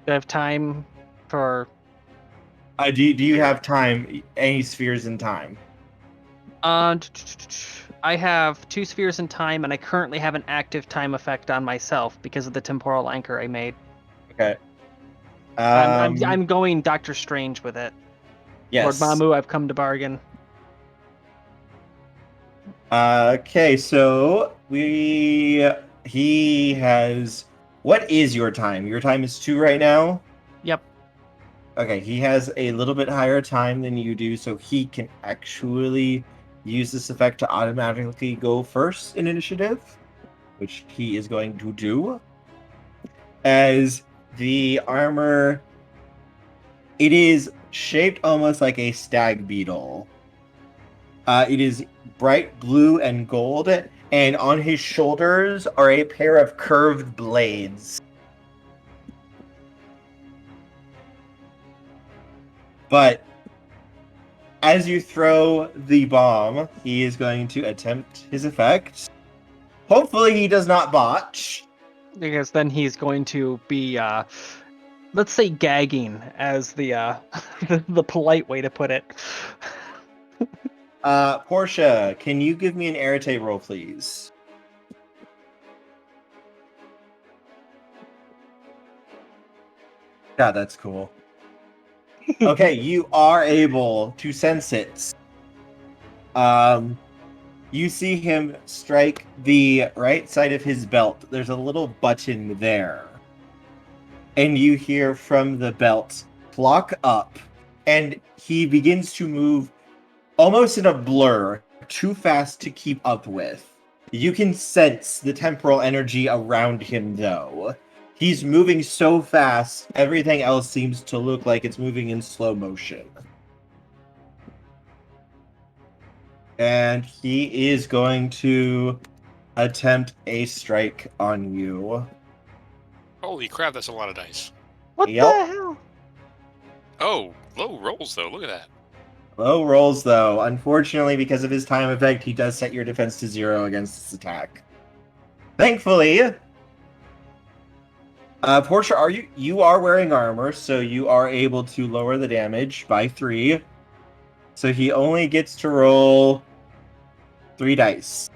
Do I have time for... Do you have time? Any spheres in time? I have 2 spheres in time, and I currently have an active time effect on myself because of the temporal anchor I made. Okay. I'm going Doctor Strange with it. Yes. Lord Mamu, I've come to bargain. Okay, so he has. What is your time? Your time is 2 right now? Yep. Okay, he has a little bit higher time than you do, so he can actually use this effect to automatically go first in initiative, which he is going to do. As the armor, it is shaped almost like a stag beetle. It is bright blue and gold, and on his shoulders are a pair of curved blades. But as you throw the bomb, he is going to attempt his effect. Hopefully he does not botch. Because then he's going to be, let's say, gagging as the the polite way to put it. Portia, can you give me an arete roll, please? God, that's cool. Okay, you are able to sense it. You see him strike the right side of his belt. There's a little button there. And you hear from the belt, clock up. And he begins to move almost in a blur, too fast to keep up with. You can sense the temporal energy around him, though. He's moving so fast, everything else seems to look like it's moving in slow motion. And he is going to attempt a strike on you. Holy crap, that's a lot of dice. What Yep. the hell? Oh, low rolls though. Look at that. Low rolls, though. Unfortunately, because of his time effect, he does set your defense to 0 against this attack. Thankfully, Portia, you are wearing armor, so you are able to lower the damage by 3. So he only gets to roll 3 dice.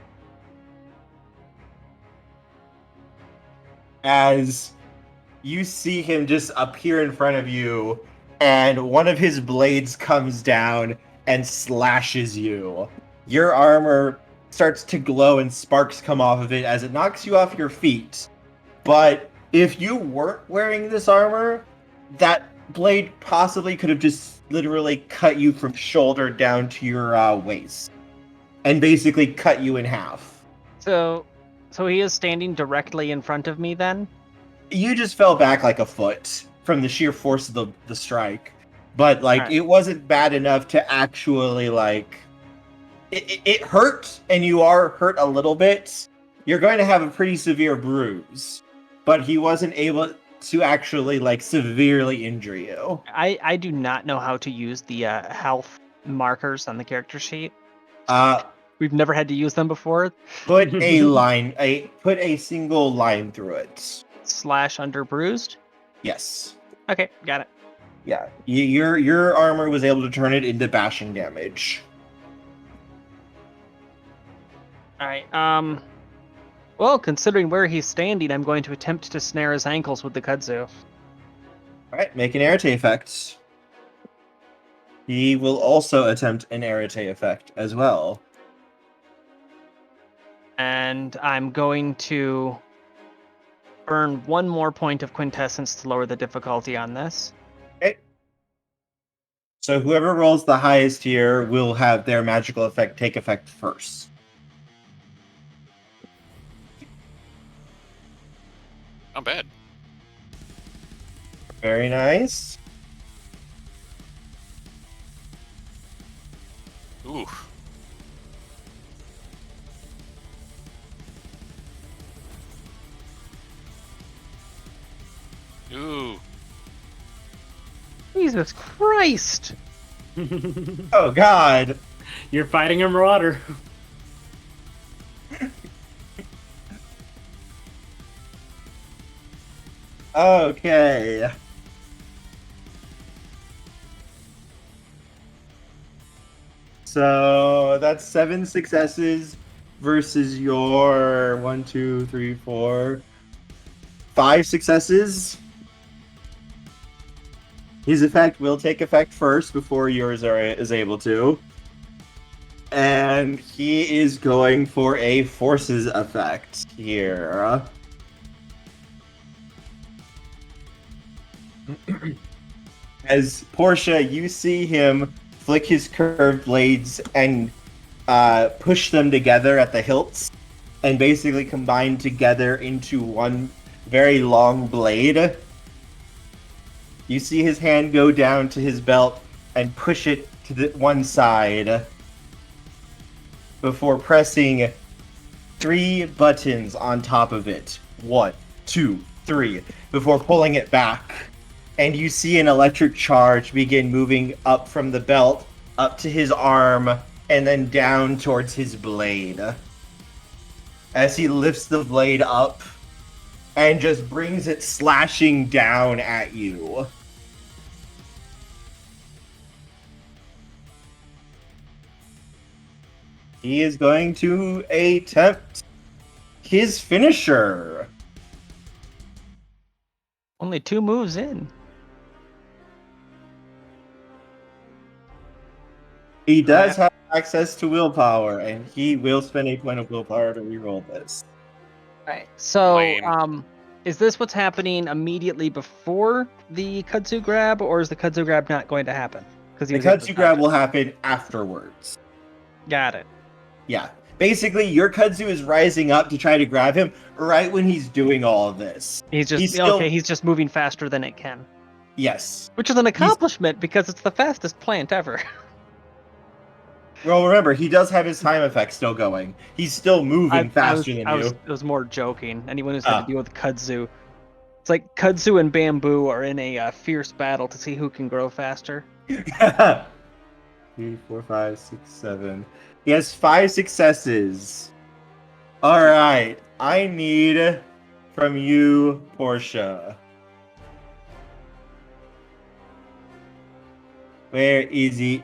As you see him just appear in front of you, and one of his blades comes down and slashes you. Your armor starts to glow and sparks come off of it as it knocks you off your feet. But if you weren't wearing this armor, that blade possibly could have just literally cut you from shoulder down to your waist. And basically cut you in half. So he is standing directly in front of me then? You just fell back like a foot from the sheer force of the strike. But, like, Right. It wasn't bad enough to actually, like... It hurt, and you are hurt a little bit. You're going to have a pretty severe bruise. But he wasn't able to actually, like, severely injure you. I do not know how to use the health markers on the character sheet. We've never had to use them before. Put a single line through it. / under bruised. Yes. Okay, got it. Yeah. Your armor was able to turn it into bashing damage. All right. Well, considering where he's standing, I'm going to attempt to snare his ankles with the kudzu. Alright, make an arete effect. He will also attempt an arete effect as well. And I'm going to burn 1 more point of quintessence to lower the difficulty on this. Okay. So whoever rolls the highest here will have their magical effect take effect first. Not bad. Very nice. Ooh. Ooh. Jesus Christ! Oh god! You're fighting a marauder. Okay. So that's 7 successes versus your 1, 2, 3, 4, 5 successes. His effect will take effect first before yours is able to. And he is going for a forces effect here. As Portia, you see him flick his curved blades and push them together at the hilts and basically combine together into one very long blade. You see his hand go down to his belt and push it to the one side before pressing 3 buttons on top of it. 1, 2, 3. Before pulling it back. And you see an electric charge begin moving up from the belt, up to his arm, and then down towards his blade. As he lifts the blade up and just brings it slashing down at you. He is going to attempt his finisher. Only 2 moves in. He does have access to willpower, and he will spend a point of willpower to reroll this. Alright, so, Lame. is this what's happening immediately before the kudzu grab, or is the kudzu grab not going to happen? Because The kudzu grab will happen afterwards. Got it. Yeah. Basically, your kudzu is rising up to try to grab him right when he's doing all of this. He's just he's just moving faster than it can. Yes. Which is an accomplishment because it's the fastest plant ever. Well, remember, he does have his time effect still going. He's still moving faster than you. I was more joking. Anyone who's had to deal with kudzu. It's like kudzu and bamboo are in a fierce battle to see who can grow faster. 3, 4, 5, 6, 7. He has 5 successes. Alright. I need from you, Portia. Where is it?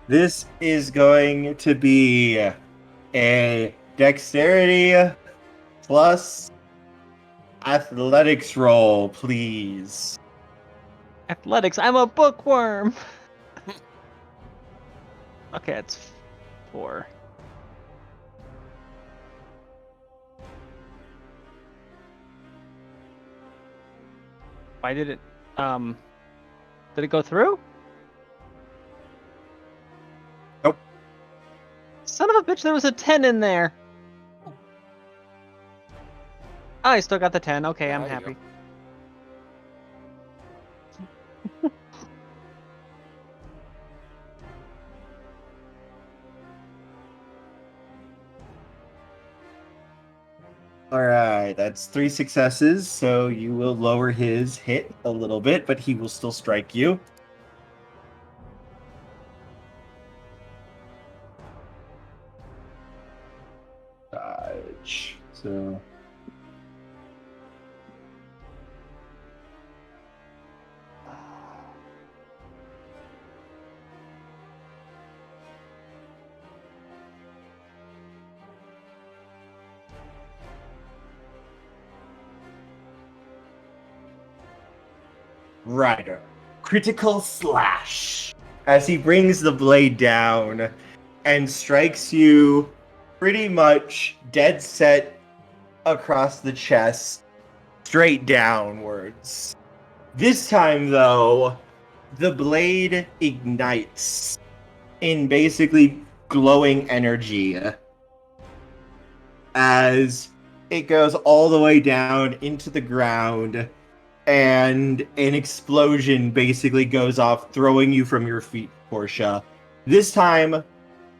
This is going to be a dexterity plus athletics roll, please. Athletics, I'm a bookworm! Okay, it's 4. Why did it, did it go through? Nope. Son of a bitch, there was a 10 in there! Oh, I still got the 10, okay, I'm There you happy. go. Alright, that's 3 successes, so you will lower his hit a little bit, but he will still strike you. Dodge. So. Rider. Critical slash. As he brings the blade down and strikes you pretty much dead set across the chest, straight downwards. This time, though, the blade ignites in basically glowing energy as it goes all the way down into the ground, and an explosion basically goes off, throwing you from your feet, Portia. This time,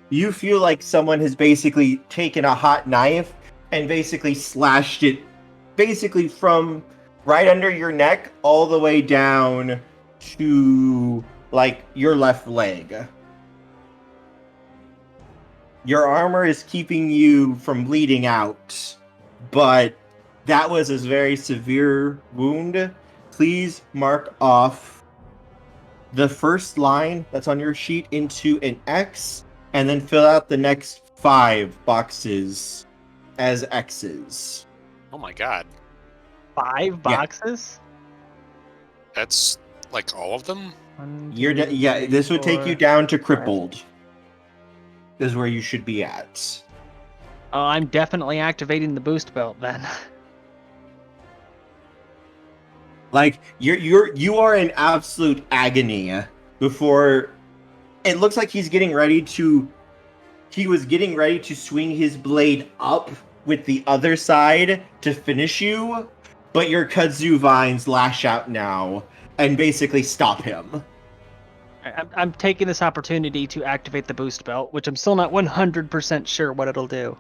you feel like someone has basically taken a hot knife and basically slashed it basically from right under your neck all the way down to like your left leg. Your armor is keeping you from bleeding out, but that was a very severe wound. Please mark off the first line that's on your sheet into an X, and then fill out the next 5 boxes as X's. Oh my god. 5 boxes? That's like all of them? This would take you down to crippled. Is where you should be at. Oh, I'm definitely activating the boost belt then. Like you are in absolute agony before it looks like he was getting ready to swing his blade up with the other side to finish you, but your kudzu vines lash out now and basically stop him. I'm taking this opportunity to activate the boost belt, which I'm still not 100% sure what it'll do.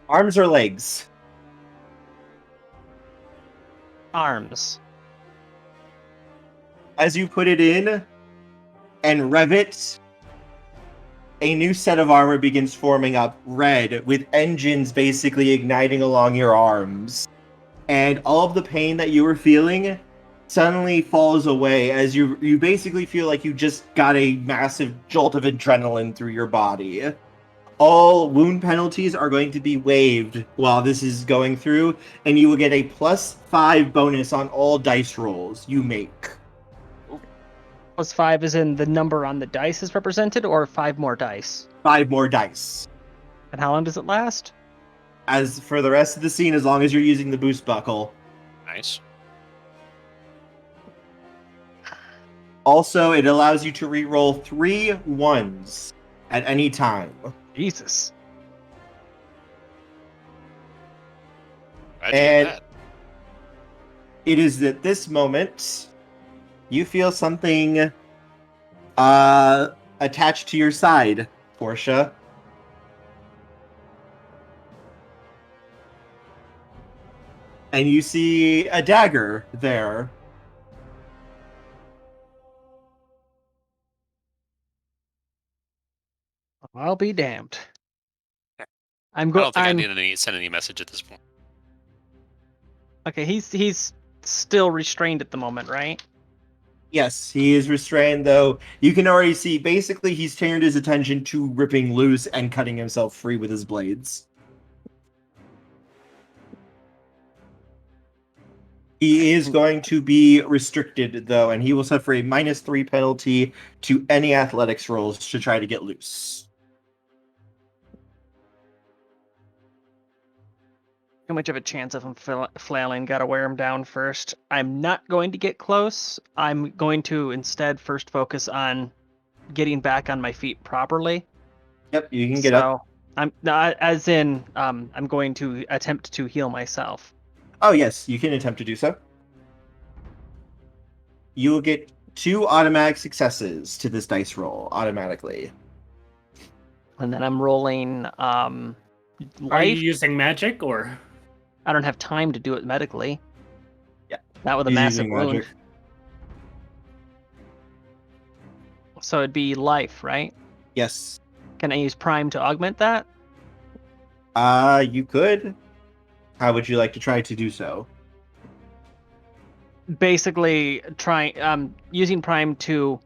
Arms or legs? Arms. As you put it in and rev it, a new set of armor begins forming up, red, with engines basically igniting along your arms. And all of the pain that you were feeling suddenly falls away as you basically feel like you just got a massive jolt of adrenaline through your body. All wound penalties are going to be waived while this is going through, and you will get a +5 bonus on all dice rolls you make. +5 is in the number on the dice is represented, or 5 more dice? 5 more dice. And how long does it last? As for the rest of the scene, as long as you're using the boost buckle. Nice. Also, it allows you to re-roll 3 ones at any time. Jesus. Glad you did that. It is at this moment you feel something attached to your side, Portia. And you see a dagger there. I'll be damned. I don't think I need to send any message at this point. Okay, he's still restrained at the moment, right? Yes, he is restrained, though. You can already see, basically, he's turned his attention to ripping loose and cutting himself free with his blades. He is going to be restricted, though, and he will suffer a -3 penalty to any athletics rolls to try to get loose. Too much of a chance of him flailing. Gotta wear him down first. I'm not going to get close. I'm going to instead first focus on getting back on my feet properly. Yep, you can get up. I'm going to attempt to heal myself. Oh, yes, you can attempt to do so. You will get 2 automatic successes to this dice roll, automatically. And then I'm rolling Are life. you using magic or? I don't have time to do it medically. Yeah. Not with a He's massive using wound. magic. So it'd be life, right? Yes. Can I use prime to augment that? You could. How would you like to try to do so? Basically, using prime to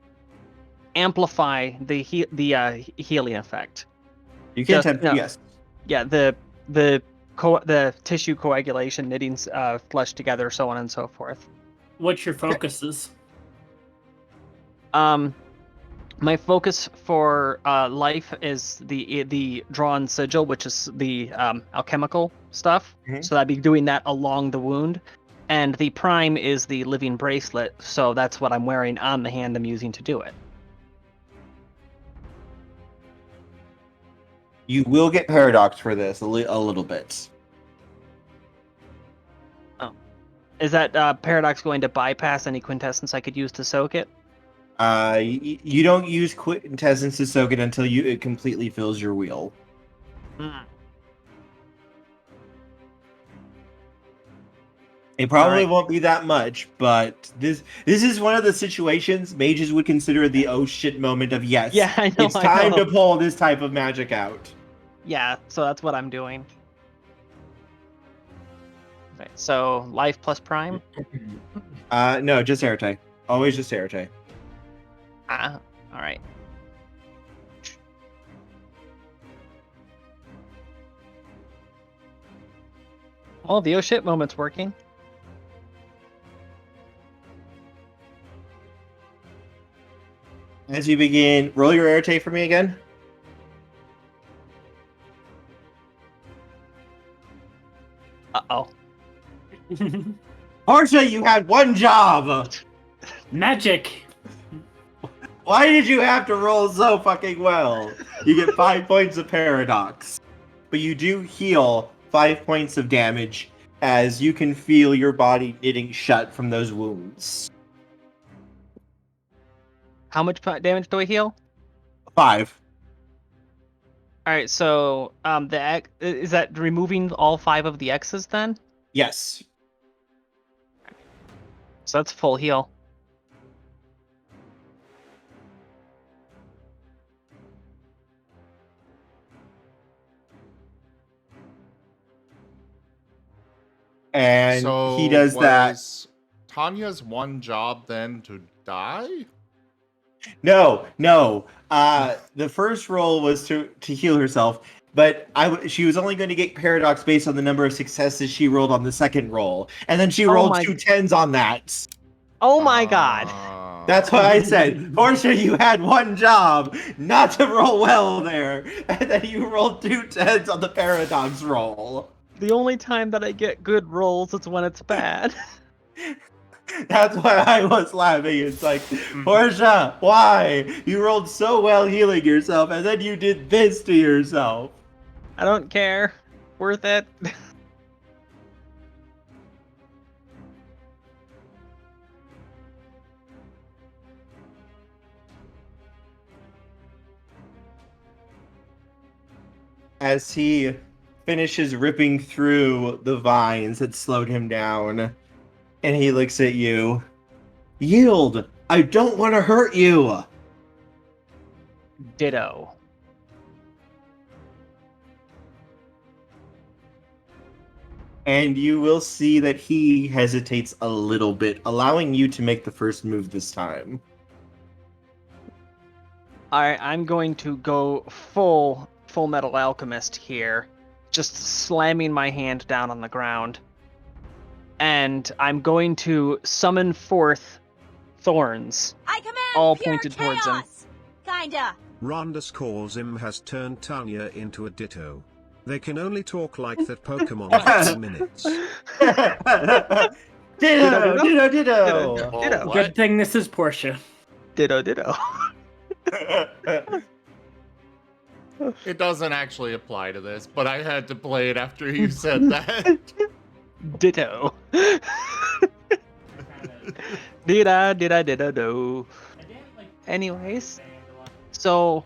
amplify the healing effect. You can Just- attempt, no. yes. Yeah, the tissue coagulation, knitting flesh together, so on and so forth. What's your focuses? My focus for life is the drawn sigil, which is the alchemical stuff. Mhm. So I'd be doing that along the wound. And the prime is the living bracelet, so that's what I'm wearing on the hand I'm using to do it. You will get paradox for this a little bit. Is that paradox going to bypass any quintessence I could use to soak it? You don't use quintessence to soak it until it completely fills your wheel. It probably won't be that much, but this is one of the situations mages would consider the oh shit moment of yes. Yeah, I know. It's time to pull this type of magic out. Yeah, so that's what I'm doing. Okay, so life plus prime? No, just Arete. Always just Arete. Alright. Oh, the oh shit moment's working. As you begin, roll your Arete for me again. Uh-oh. Portia, you had one job! Magic! Why did you have to roll so fucking well? You get 5 points of paradox. But you do heal 5 points of damage as you can feel your body knitting shut from those wounds. How much damage do I heal? 5. All right, so is that removing all 5 of the X's then? Yes. So that's full heal. And So he does that. was Tanya's one job then to die? No. The first roll was to heal herself, but she was only going to get paradox based on the number of successes she rolled on the second roll, and then she rolled 2 10s on that. Oh my god! That's why I said, Portia, you had one job, not to roll well there, and then you rolled 2 10s on the paradox roll. The only time that I get good rolls is when it's bad. That's why I was laughing. It's like, Portia, why? You rolled so well healing yourself, and then you did this to yourself. I don't care. Worth it. As he finishes ripping through the vines that slowed him down, and he looks at you. Yield! I don't want to hurt you! Ditto. And you will see that he hesitates a little bit, allowing you to make the first move this time. Alright, I'm going to go full Metal Alchemist here. Just slamming my hand down on the ground. And I'm going to summon forth thorns. I command all pure pointed towards him. chaos. Kinda. Ronda_Zim has turned Tanya into a Ditto. They can only talk like that Pokemon for 2 minutes. Ditto! Oh, what? Good thing this is Portia. Ditto. It doesn't actually apply to this, but I had to play it after you said that. Ditto. Ditto. Anyways, so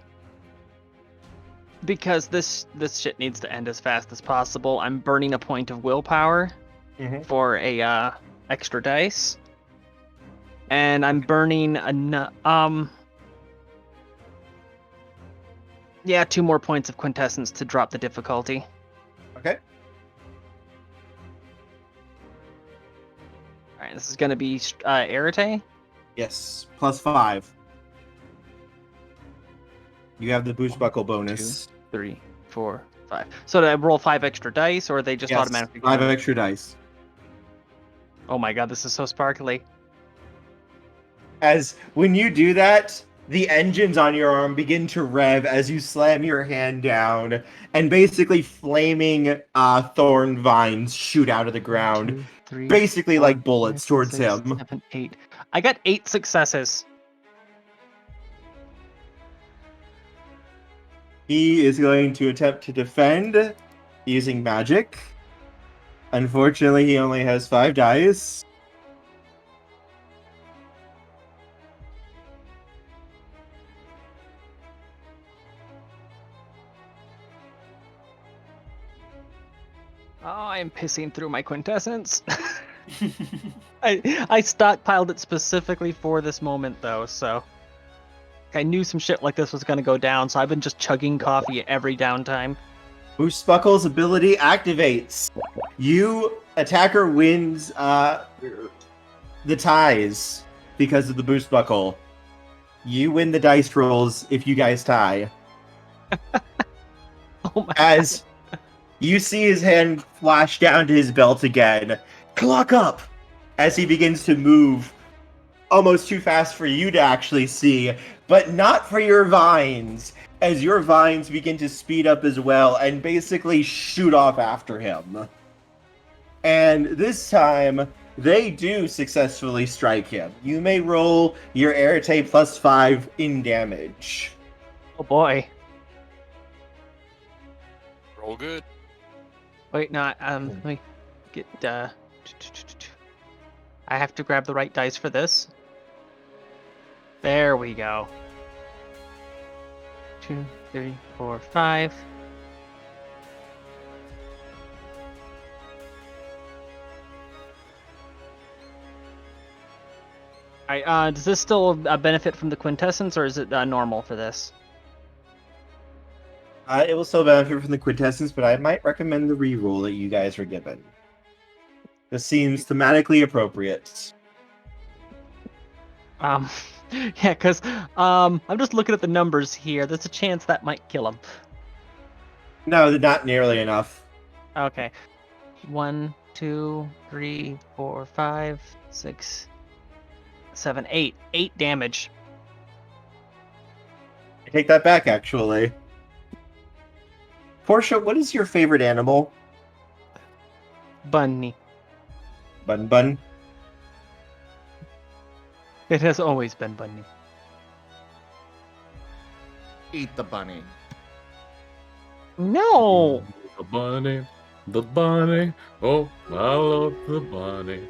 because this shit needs to end as fast as possible, I'm burning a point of willpower for a extra dice, and I'm burning 2 more points of quintessence to drop the difficulty. Okay. All right, this is gonna be Arete. Yes, +5. You have the boost buckle bonus. 2, 3, 4, 5. So do I roll 5 extra dice, or are they just Yes, automatically? 5 extra dice. Oh my god, this is so sparkly. As when you do that, the engines on your arm begin to rev as you slam your hand down, and basically flaming thorn vines shoot out of the ground, 2, 3, basically 4, like bullets 5, towards 6, him. 7, 8. I got 8 successes. He is going to attempt to defend using magic. Unfortunately, he only has 5 dice. Oh, I'm pissing through my quintessence. I stockpiled it specifically for this moment, though, so I knew some shit like this was gonna go down, so I've been just chugging coffee every downtime. Boost Buckle's ability activates. You, attacker, wins the ties because of the Boost Buckle. You win the dice rolls if you guys tie. Oh my As you see his hand flash down to his belt again. Clock up! As he begins to move almost too fast for you to actually see, but not for your vines, as your vines begin to speed up as well and basically shoot off after him. And this time, they do successfully strike him. You may roll your Arete +5 in damage. Oh boy. Roll good. Wait, no, let me get, I have to grab the right dice for this. There we go. 2, 3, 4, 5. Alright, does this still benefit from the quintessence, or is it normal for this? It will still benefit from the quintessence, but I might recommend the reroll that you guys were given. This seems thematically appropriate. Yeah, because I'm just looking at the numbers here. There's a chance that might kill him. No, not nearly enough. Okay. 1, 2, 3, 4, 5, 6, 7, 8. 8 damage. I take that back, actually. Portia, what is your favorite animal? Bunny. Bun. It has always been Bunny. Eat the bunny. No! The bunny, the bunny. Oh, I love the bunny.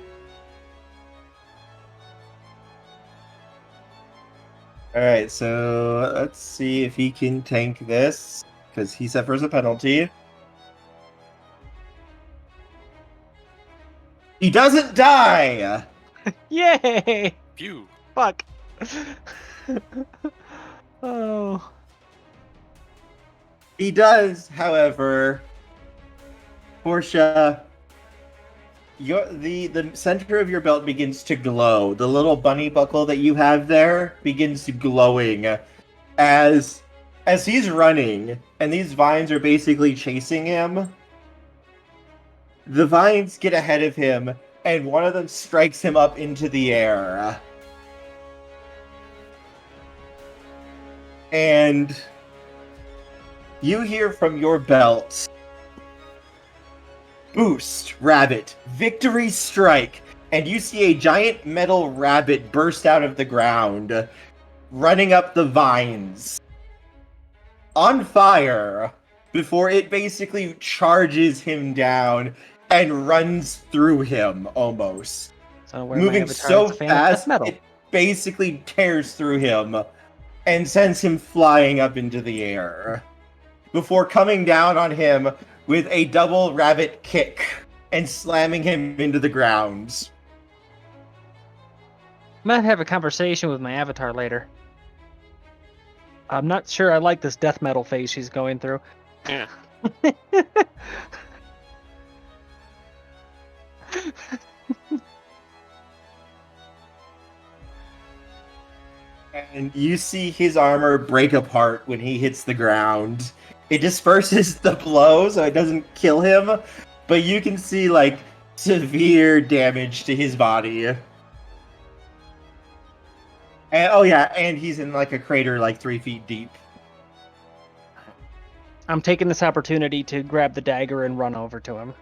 Alright, so let's see if he can tank this, because he suffers a penalty. He doesn't die! Yay! Phew. Fuck. Oh. He does, however. Portia, the center of your belt begins to glow. The little bunny buckle that you have there begins glowing as he's running, and these vines are basically chasing him. The vines get ahead of him, and one of them strikes him up into the air. And you hear from your belt, "Boost, rabbit, victory strike," and you see a giant metal rabbit burst out of the ground, running up the vines, on fire, before it basically charges him down and runs through him, almost. So where my Moving avatar so is a fan of death fast, metal. it basically tears through him and sends him flying up into the air, before coming down on him with a double rabbit kick and slamming him into the ground. I might have a conversation with my avatar later. I'm not sure I like this death metal phase she's going through. Yeah. And you see his armor break apart when he hits the ground. It disperses the blow, so it doesn't kill him, but you can see, like, severe damage to his body. And, oh yeah, and he's in, like, a crater, like, 3 feet deep. I'm taking this opportunity to grab the dagger and run over to him.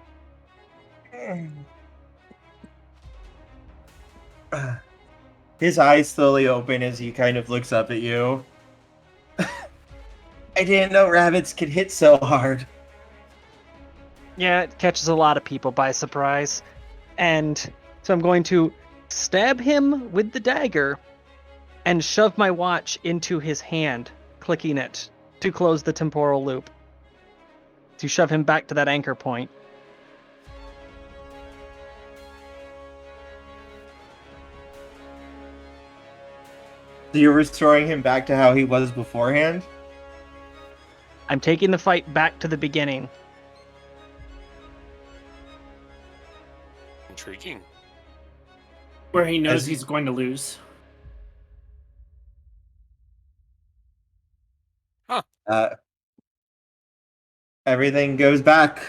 His eyes slowly open as he kind of looks up at you. I didn't know rabbits could hit so hard. Yeah, it catches a lot of people by surprise. And so I'm going to stab him with the dagger and shove my watch into his hand, clicking it to close the temporal loop. To shove him back to that anchor point. So you're restoring him back to how he was beforehand? I'm taking the fight back to the beginning. Intriguing. Where he knows As- he's going to lose. Everything goes back.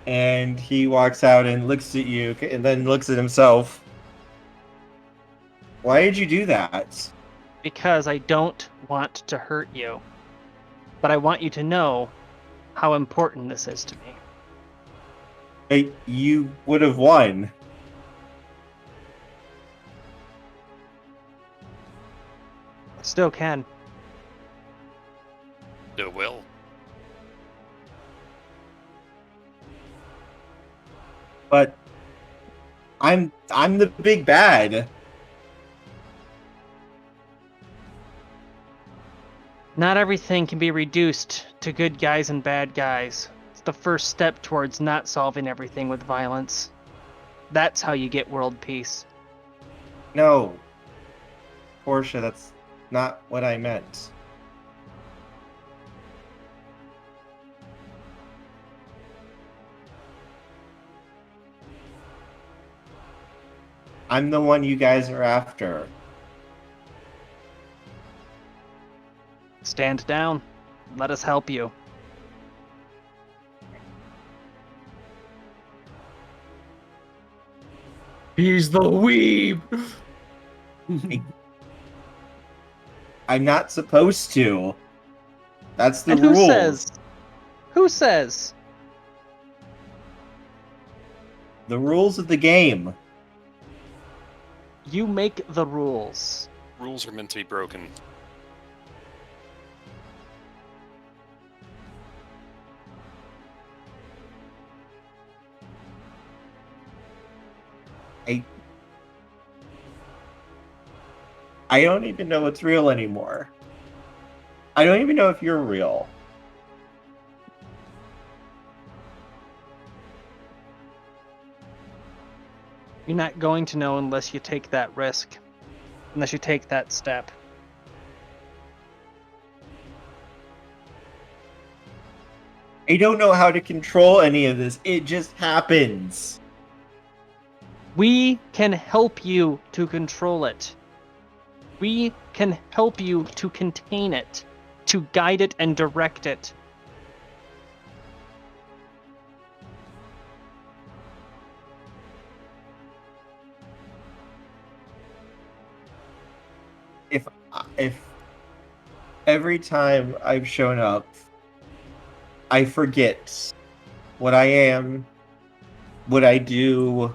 And he walks out and looks at you, and then looks at himself. Why did you do that? Because I don't want to hurt you. But I want you to know how important this is to me. Hey, you would have won. Still can. It will. But I'm the big bad. Not everything can be reduced to good guys and bad guys. It's the first step towards not solving everything with violence. That's how you get world peace. No. Portia, that's not what I meant. I'm the one you guys are after. Stand down. Let us help you. He's the weeb! I'm not supposed to. That's the And rule. who says? Who says? The rules of the game. You make the rules. Rules are meant to be broken. I don't even know what's real anymore. I don't even know if you're real. You're not going to know unless you take that risk. Unless you take that step. I don't know how to control any of this. It just happens. We can help you to control it. We can help you to contain it, to guide it and direct it. If every time I've shown up, I forget what I am, what I do,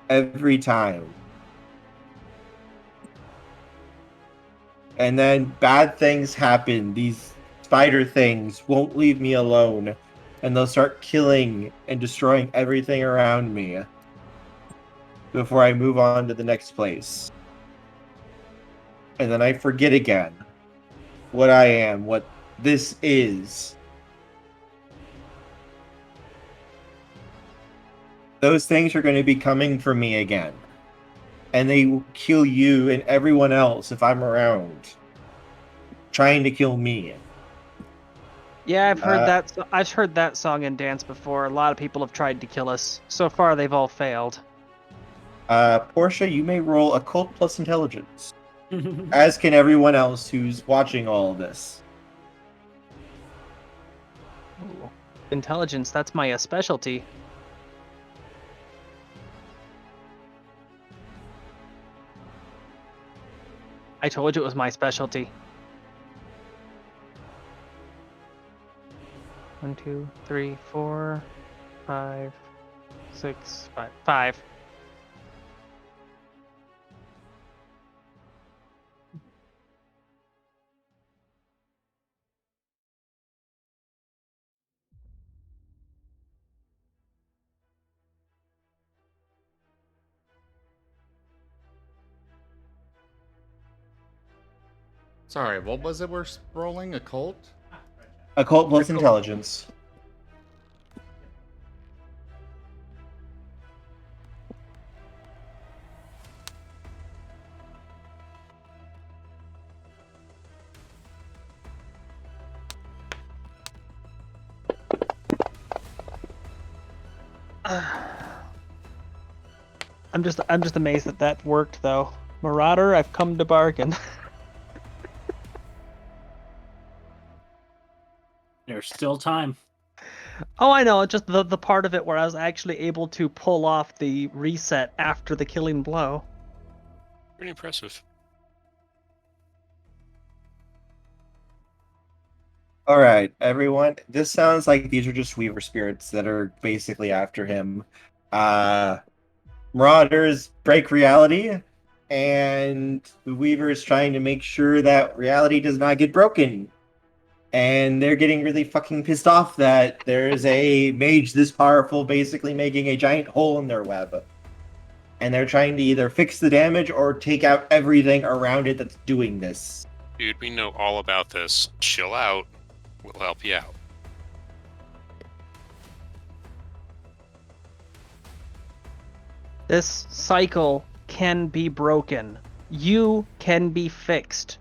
every time. And then bad things happen. These spider things won't leave me alone. And they'll start killing and destroying everything around me before I move on to the next place. And then I forget again what I am, what this is. Those things are going to be coming for me again. And they will kill you and everyone else if I'm around. Trying to kill me. Yeah, I've heard that. I've heard that song and dance before. A lot of people have tried to kill us. So far, they've all failed. Portia, you may roll occult plus intelligence. As can everyone else who's watching all of this. Ooh. Intelligence, that's my specialty. I told you it was my specialty. 1, 2, 3, 4, 5, 6, 5. 5. Sorry, what was it we're rolling? Occult? Occult plus intelligence. I'm just amazed that that worked though. Marauder, I've come to bargain. There's still time. Oh, I know. Just the part of it where I was actually able to pull off the reset after the killing blow. Pretty impressive. Alright, everyone. This sounds like these are just Weaver spirits that are basically after him. Marauders break reality, and the Weaver's trying to make sure that reality does not get broken. And they're getting really fucking pissed off that there's a mage this powerful basically making a giant hole in their web. And they're trying to either fix the damage or take out everything around it that's doing this. Dude, we know all about this. Chill out. We'll help you out. This cycle can be broken. You can be fixed.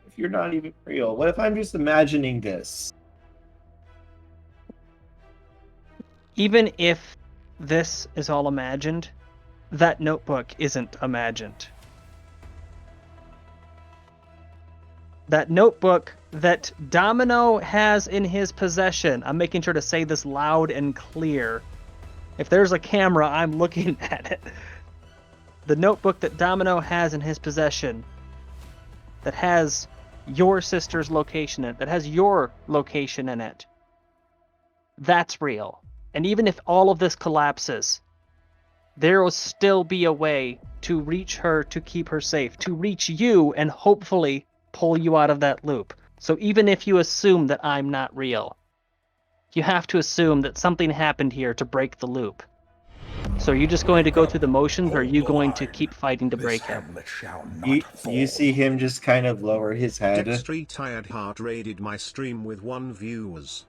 If you're not even real, what if I'm just imagining this? Even if this is all imagined, that notebook isn't imagined. That notebook that Domino has in his possession. I'm making sure to say this loud and clear. If there's a camera, I'm looking at it. The notebook that Domino has in his possession, that has your sister's location in it, that has your location in it, that's real. And even if all of this collapses, there will still be a way to reach her, to keep her safe, to reach you and hopefully pull you out of that loop. So even if you assume that I'm not real, you have to assume that something happened here to break the loop. So are you just going to go through the motions, or are you going to keep fighting to break him? You see him just kind of lower his head. Dextree Tired Heart raided my stream with 1 viewers.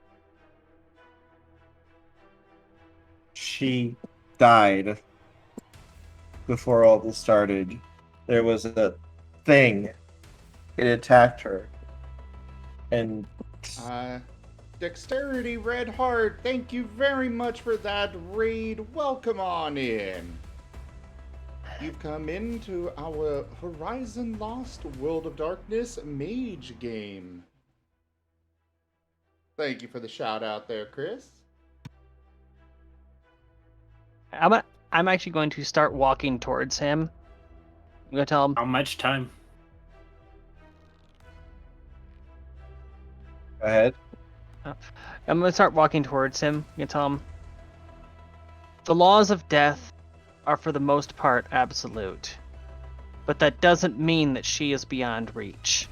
She died before all this started. There was a thing. It attacked her. And Dexterity Red Heart, thank you very much for that raid. Welcome on in. You've come into our Horizon Lost World of Darkness Mage game. Thank you for the shout out there, Chris. I'm actually going to start walking towards him. I'm going to tell him, How much time? go ahead. I'm going to start walking towards him. I'm going to tell him, the laws of death are for the most part absolute. But that doesn't mean that she is beyond reach.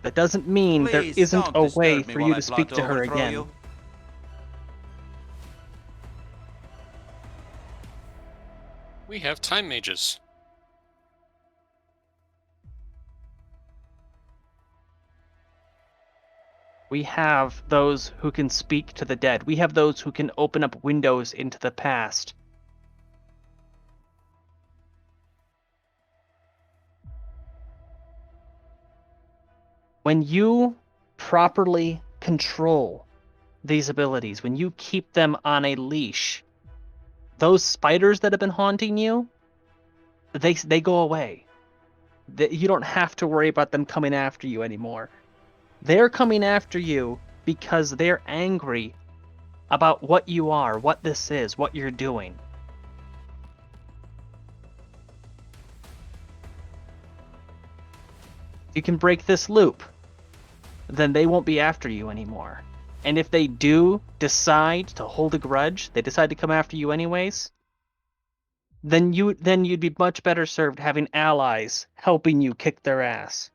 That doesn't mean there Please isn't don't a disturb way me for while you I to speak plot to her overthrow again. you. We have time mages. We have those who can speak to the dead. We have those who can open up windows into the past. When you properly control these abilities, when you keep them on a leash, those spiders that have been haunting you, they go away. You don't have to worry about them coming after you anymore. They're coming after you because they're angry about what you are, what this is, what you're doing. You can break this loop, then they won't be after you anymore. And if they do decide to hold a grudge, they decide to come after you anyways, then you'd be much better served having allies helping you kick their ass.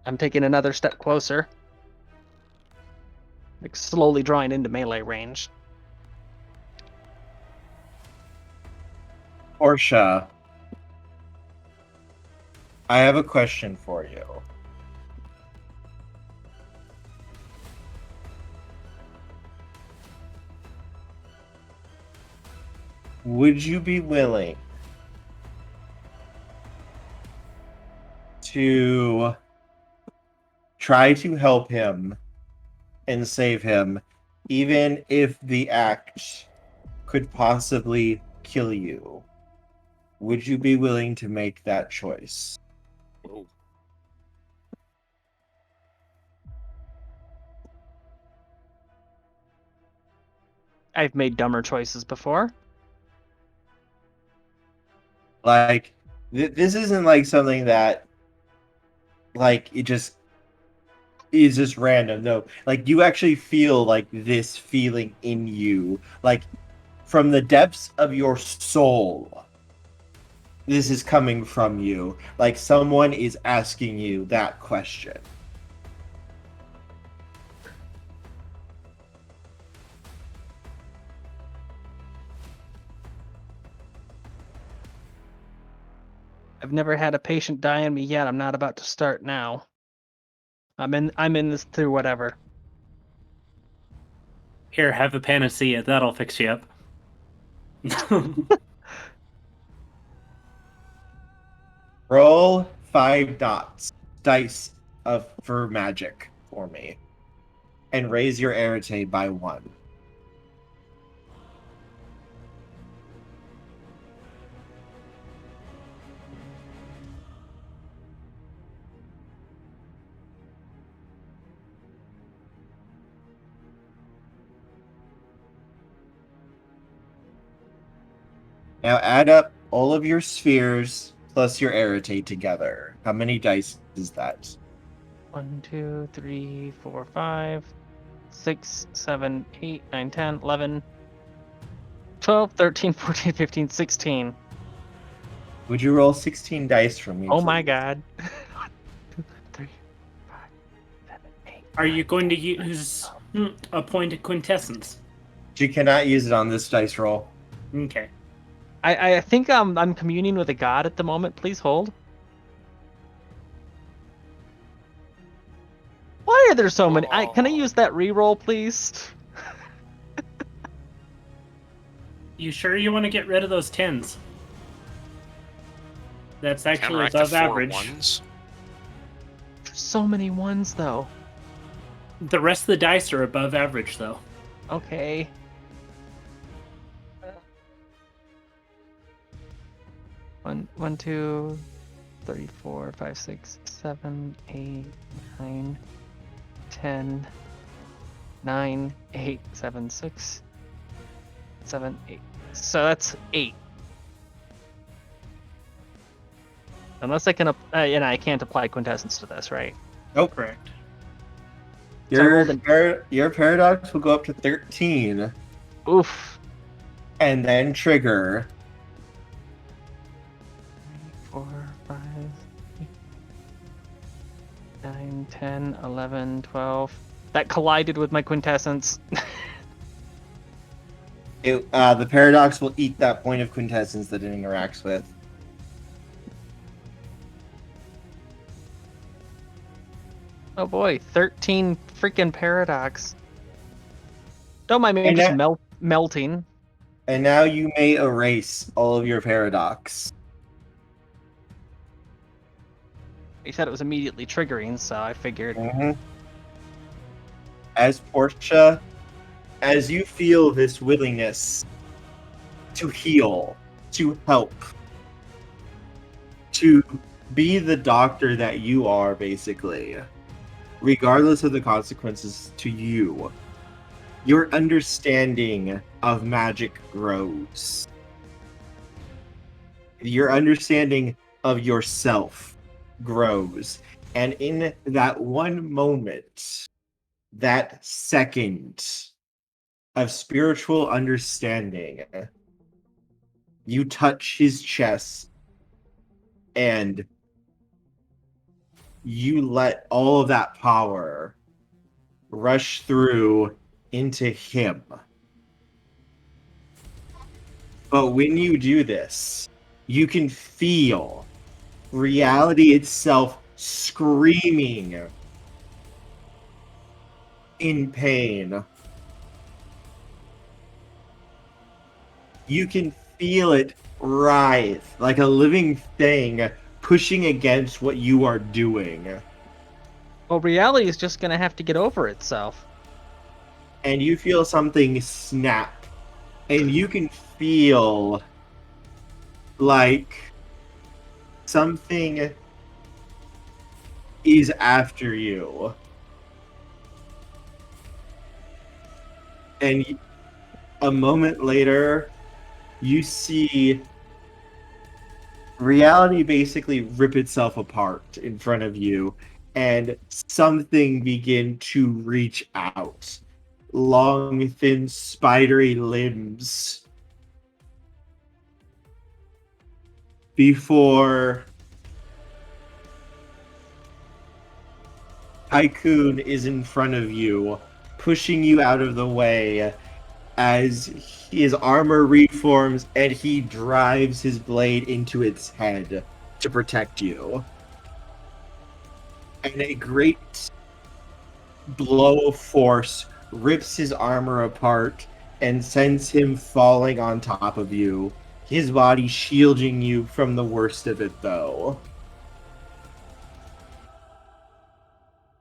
I'm taking another step closer, like slowly drawing into melee range. Portia, I have a question for you. Would you be willing to try to help him and save him, even if the act could possibly kill you? Would you be willing to make that choice? Whoa. I've made dumber choices before. Like, this isn't like something that, like, it just is just random. No, like, you actually feel like this feeling in you, like, from the depths of your soul. this is coming from you. Like someone is asking you that question. I've never had a patient die on me yet. I'm not about to start now. I'm in this through whatever. Here, have a panacea. That'll fix you up. Roll 5 dice for magic for me. And raise your arete by 1. Now add up all of your spheres plus your arete together. How many dice is that? 1, 2, 3, 4, 5, 6, 7, 8, 9, 10, 11, 12, 13, 14, 15, 16. Would you roll 16 dice for me? Oh my please? god. 1, 2, 3, 5, 7, 8. Are you going to use a point of quintessence? You cannot use it on this dice roll. Okay. I think I'm communing with a god at the moment. Please hold. Why are there so many? Can I use that reroll, please? You sure you want to get rid of those 10s? That's actually Counteract the above 4 average. ones. There's so many ones, though. The rest of the dice are above average, though. Okay. One, 2, 3, 4, 5, 6, 7, 8, 9, 10, 9, 8, 7, 6, 7, 8. So that's 8. Unless I can, and I can't apply quintessence to this, right? Nope. Correct. So I rolled Your paradox will go up to 13. Oof. And then trigger. 4, 5, 9, 10, 11, 12. That collided with my quintessence. The paradox will eat that point of quintessence that it interacts with. Oh boy, 13 freaking paradox. Don't mind me, I'm And just that- melting. And now you may erase all of your paradox. He said it was immediately triggering, so I figured. As Portia, as you feel this willingness to heal, to help, to be the doctor that you are, basically, regardless of the consequences to you, your understanding of magic grows. Your understanding of yourself grows. And in that one moment, that second of spiritual understanding, you touch his chest and you let all of that power rush through into him. But when you do this, you can feel reality itself screaming in pain. You can feel it writhe like a living thing pushing against what you are doing. Well, reality is just gonna have to get over itself. And you feel something snap. And you can feel like something is after you. And a moment later, you see reality basically rip itself apart in front of you, and something begin to reach out. Long, thin, spidery limbs before Tycoon is in front of you, pushing you out of the way as his armor reforms and he drives his blade into its head to protect you. And a great blow of force rips his armor apart and sends him falling on top of you, his body shielding you from the worst of it, though.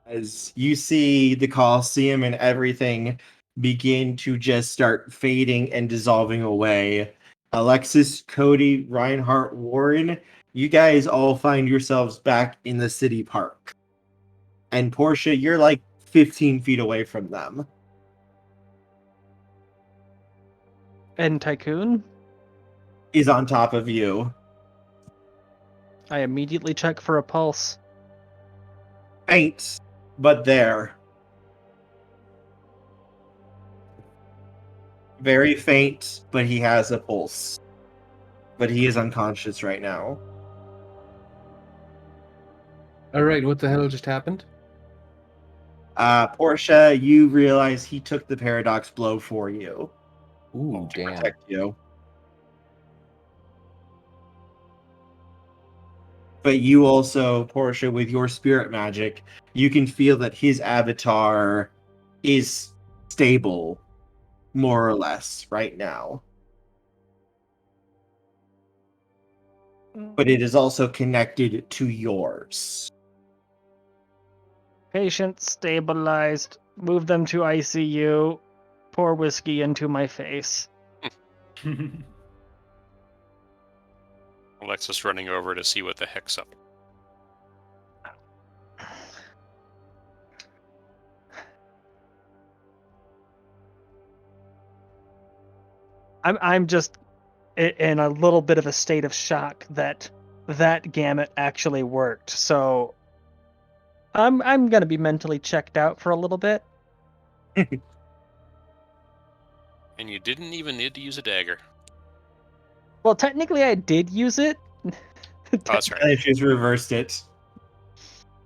As you see the Colosseum and everything begin to just start fading and dissolving away, Alexis, Cody, Reinhardt, Warren, you guys all find yourselves back in the city park. And Portia, you're like 15 feet away from them. And Tycoon? Is on top of you. I immediately check for a pulse. Faint, but there. Very faint, but he has a pulse. But he is unconscious right now. Alright, what the hell just happened? Portia, you realize he took the paradox blow for you. Ooh, To damn. protect you. But you also, Portia, with your spirit magic, you can feel that his avatar is stable, more or less, right now. But it is also connected to yours. Patient stabilized. Move them to ICU. Pour whiskey into my face. Alexis running over to see what the heck's up. I'm just in a little bit of a state of shock that gamut actually worked. So I'm gonna be mentally checked out for a little bit. And you didn't even need to use a dagger. Well, technically I did use it. Oh, that's right. I just reversed it.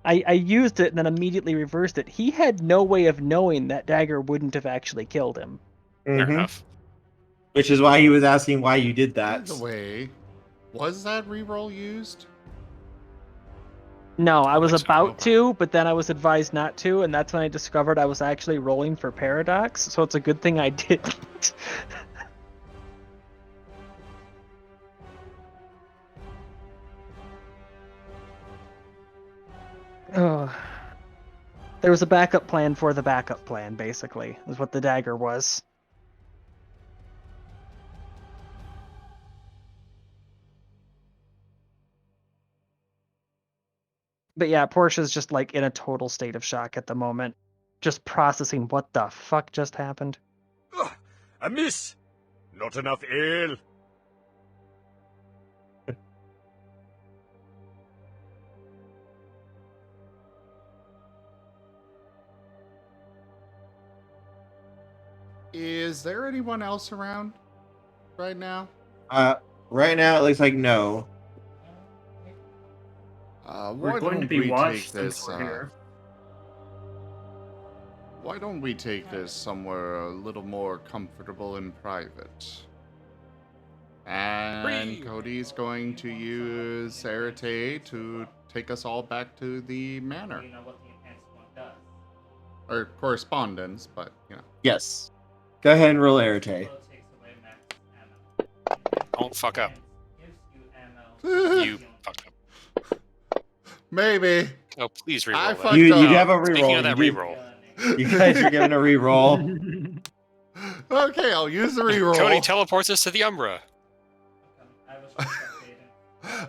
I used it and then immediately reversed it. He had no way of knowing that dagger wouldn't have actually killed him. Fair Mhm. enough. Which is why he was asking why you did By that. the way, was that reroll used? No, I was think so. about to, but then I was advised not to, and that's when I discovered I was actually rolling for paradox, so it's a good thing I didn't. Oh. There was a backup plan for the backup plan, basically, is what the dagger was. But yeah, Portia's just like in a total state of shock at the moment. Just processing what the fuck just happened. Ugh, a miss! Not enough ale. Is there anyone else around right now? Right now it looks like no. Why We're going to don't be we watched take this? since we're here. Why don't we take this somewhere a little more comfortable and private? And Free. Cody's going to use Sarate to take us all back to the manor. Or correspondence, but, you know. Yes. Go ahead and roll Arete. Don't fuck up. You fucked up. Maybe. Oh, please I reroll that. fucked You up. have a Speaking reroll. of that You reroll, You guys are giving a reroll. Okay, I'll use the reroll. Cody teleports us to the Umbra.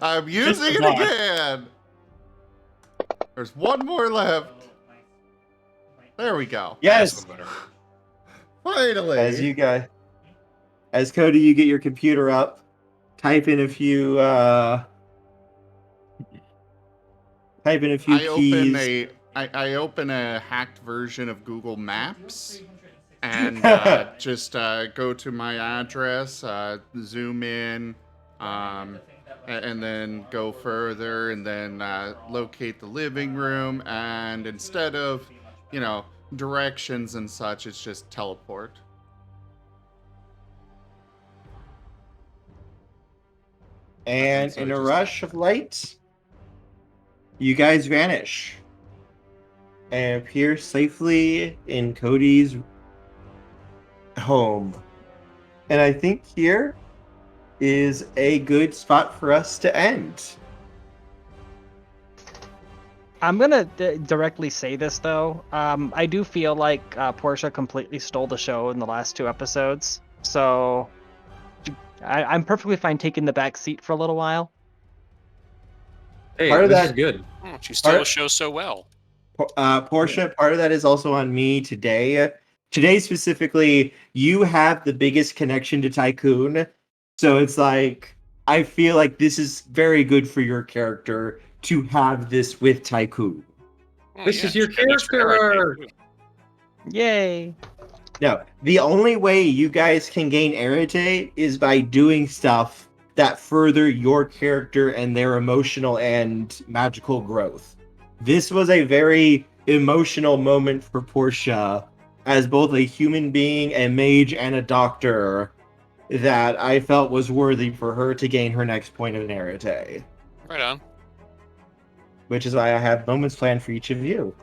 I'm using it again. There's one more left. There we go. Yes. Finally. As Cody, you get your computer up, type in a few keys. I open a hacked version of Google Maps and just go to my address, zoom in, and then go further, and then locate the living room. And instead of, directions and such, it's just teleport. And So in it a just rush does of light, you guys vanish and appear safely in Cody's home. And I think here is a good spot for us to end. I'm gonna directly say this though. I do feel like Portia completely stole the show in the last 2 episodes, so I'm perfectly fine taking the back seat for a little while. Hey, Part of this that- is good. Oh, she stole the show so well. Portia, part of that is also on me today. Today specifically, you have the biggest connection to Tycoon, so it's like I feel like this is very good for your character to have this with Tycoon. Oh, This yeah, is your she got extra arrow character tape, arc. too. Yay! No, the only way you guys can gain Arete is by doing stuff that further your character and their emotional and magical growth. This was a very emotional moment for Portia as both a human being, a mage, and a doctor that I felt was worthy for her to gain her next point of Arete. Right on. Which is why I have moments planned for each of you.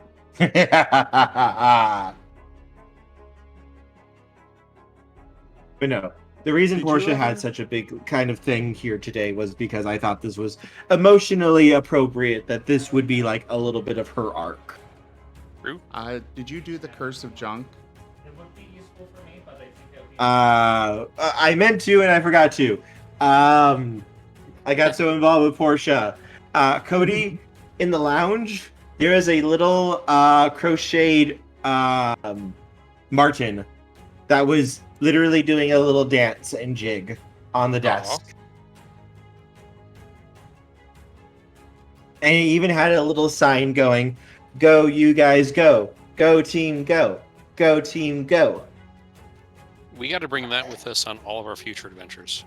But no, the reason Did you Portia had ever- such a big kind of thing here today was because I thought this was emotionally appropriate, that this would be like a little bit of her arc. True. Did you do the Curse of Junk? I meant to and I forgot to. I got so involved with Portia. Cody, in the lounge, there is a little crocheted Marten that was literally doing a little dance and jig on the desk. And he even had a little sign going, "Go, you guys, go. Go, team, go. Go, team, go." We got to bring that with us on all of our future adventures.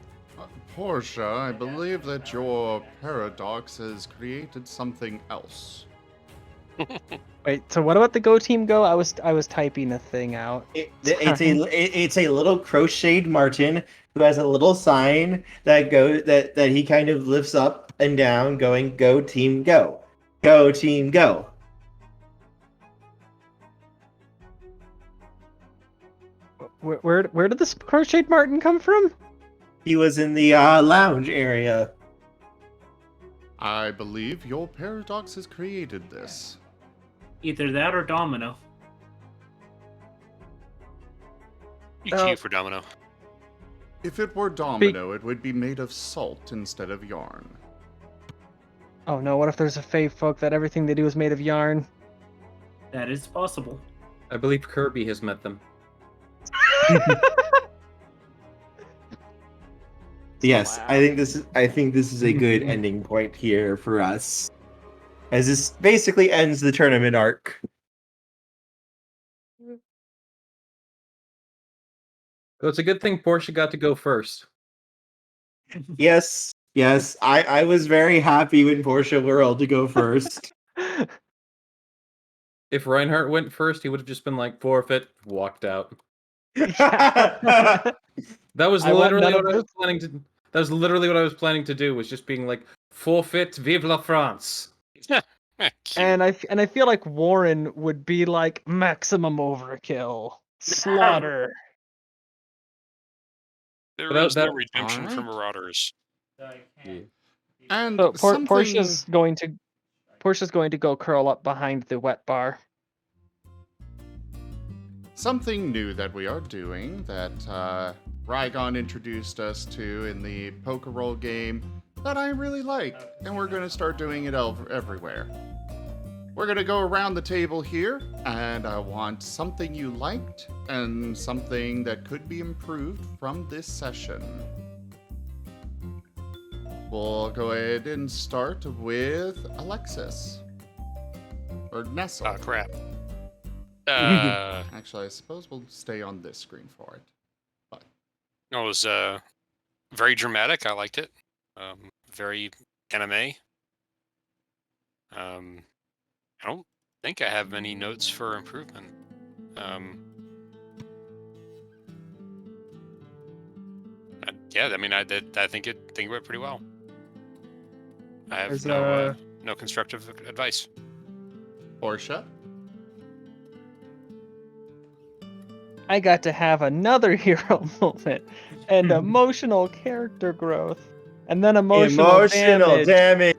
Portia, I believe that your paradox has created something else. Wait, so what about the Go Team Go? I was typing a thing out. It's a little crocheted Marten who has a little sign that he kind of lifts up and down, going, "Go, team, go. Go, team, go." Where did this crocheted Marten come from? He was in the lounge area. I believe your paradox has created this. Either that or Domino. You cute for Domino. If it were Domino, it would be made of salt instead of yarn. Oh no, what if there's a Fae folk that everything they do is made of yarn? That is possible. I believe Kirby has met them. Yes, Wow. I think this is a good ending point here for us, as this basically ends the tournament arc. So it's a good thing Portia got to go first. Yes, I was very happy when Portia World to go first. If Reinhardt went first, he would have just been like, forfeit, walked out. Yeah. That was I want literally none of what I was planning to. That was literally what I was planning to do. Was just being like, forfeit, vive la France. Cute. and I feel like Warren would be like maximum overkill, slaughter. There But is no that- redemption for Alright. Marauders. And So something... Portia's going to go curl up behind the wet bar. Something new that we are doing that Rygon introduced us to in the poker roll game that I really like, and we're going to start doing it everywhere. We're going to go around the table here, and I want something you liked and something that could be improved from this session. We'll go ahead and start with Alexis. Or Nestle. Oh, crap. Actually, I suppose we'll stay on this screen for it. It was very dramatic. I liked it. very anime. I don't think I have many notes for improvement. Yeah, I mean, I think it went pretty well. I have Is, no constructive advice. Portia? I got to have another hero moment and emotional character growth, and then emotional damage.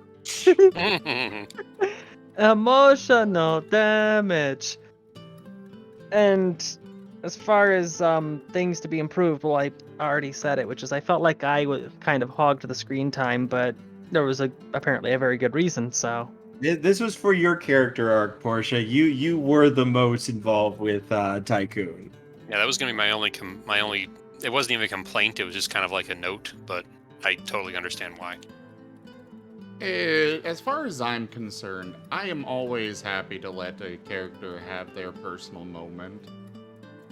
Emotional damage. And as far as things to be improved, well, I already said it, which is I felt like I was kind of hogged the screen time, but there was apparently a very good reason. So This was for your character arc, Portia. You were the most involved with Tycoon. Yeah, that was gonna be my only. It wasn't even a complaint. It was just kind of like a note, but I totally understand why. As far as I'm concerned, I am always happy to let a character have their personal moment.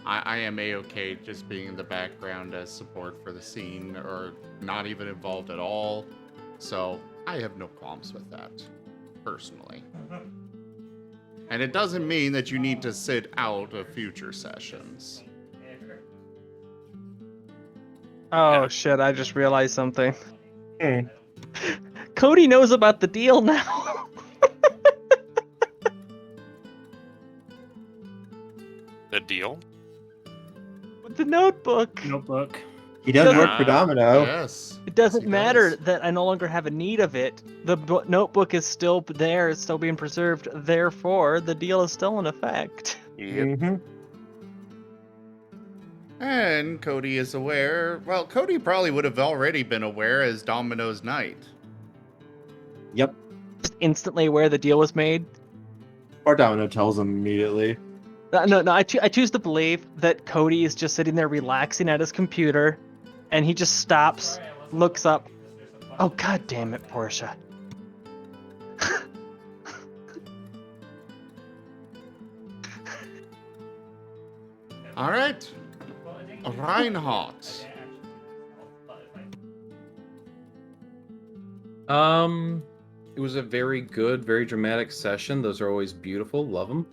I am a-okay just being in the background as support for the scene, or not even involved at all. So I have no qualms with that, personally. And it doesn't mean that you need to sit out of future sessions. oh shit! I just realized something. Cody knows about the deal now. The deal? With the notebook. Notebook. He does work for Domino. Yes. It doesn't Yes, he matter does. that I no longer have a need of it. The notebook is still there. It's still being preserved. Therefore, the deal is still in effect. Yep. And Cody is aware. Well, Cody probably would have already been aware as Domino's Knight. Yep. Just instantly aware the deal was made. Or Domino tells him immediately. No. I choose to believe that Cody is just sitting there relaxing at his computer, and he just stops, looks up. Oh, god damn it, Portia. All right. Reinhardt. It was a very good, very dramatic session. Those are always beautiful. Love them.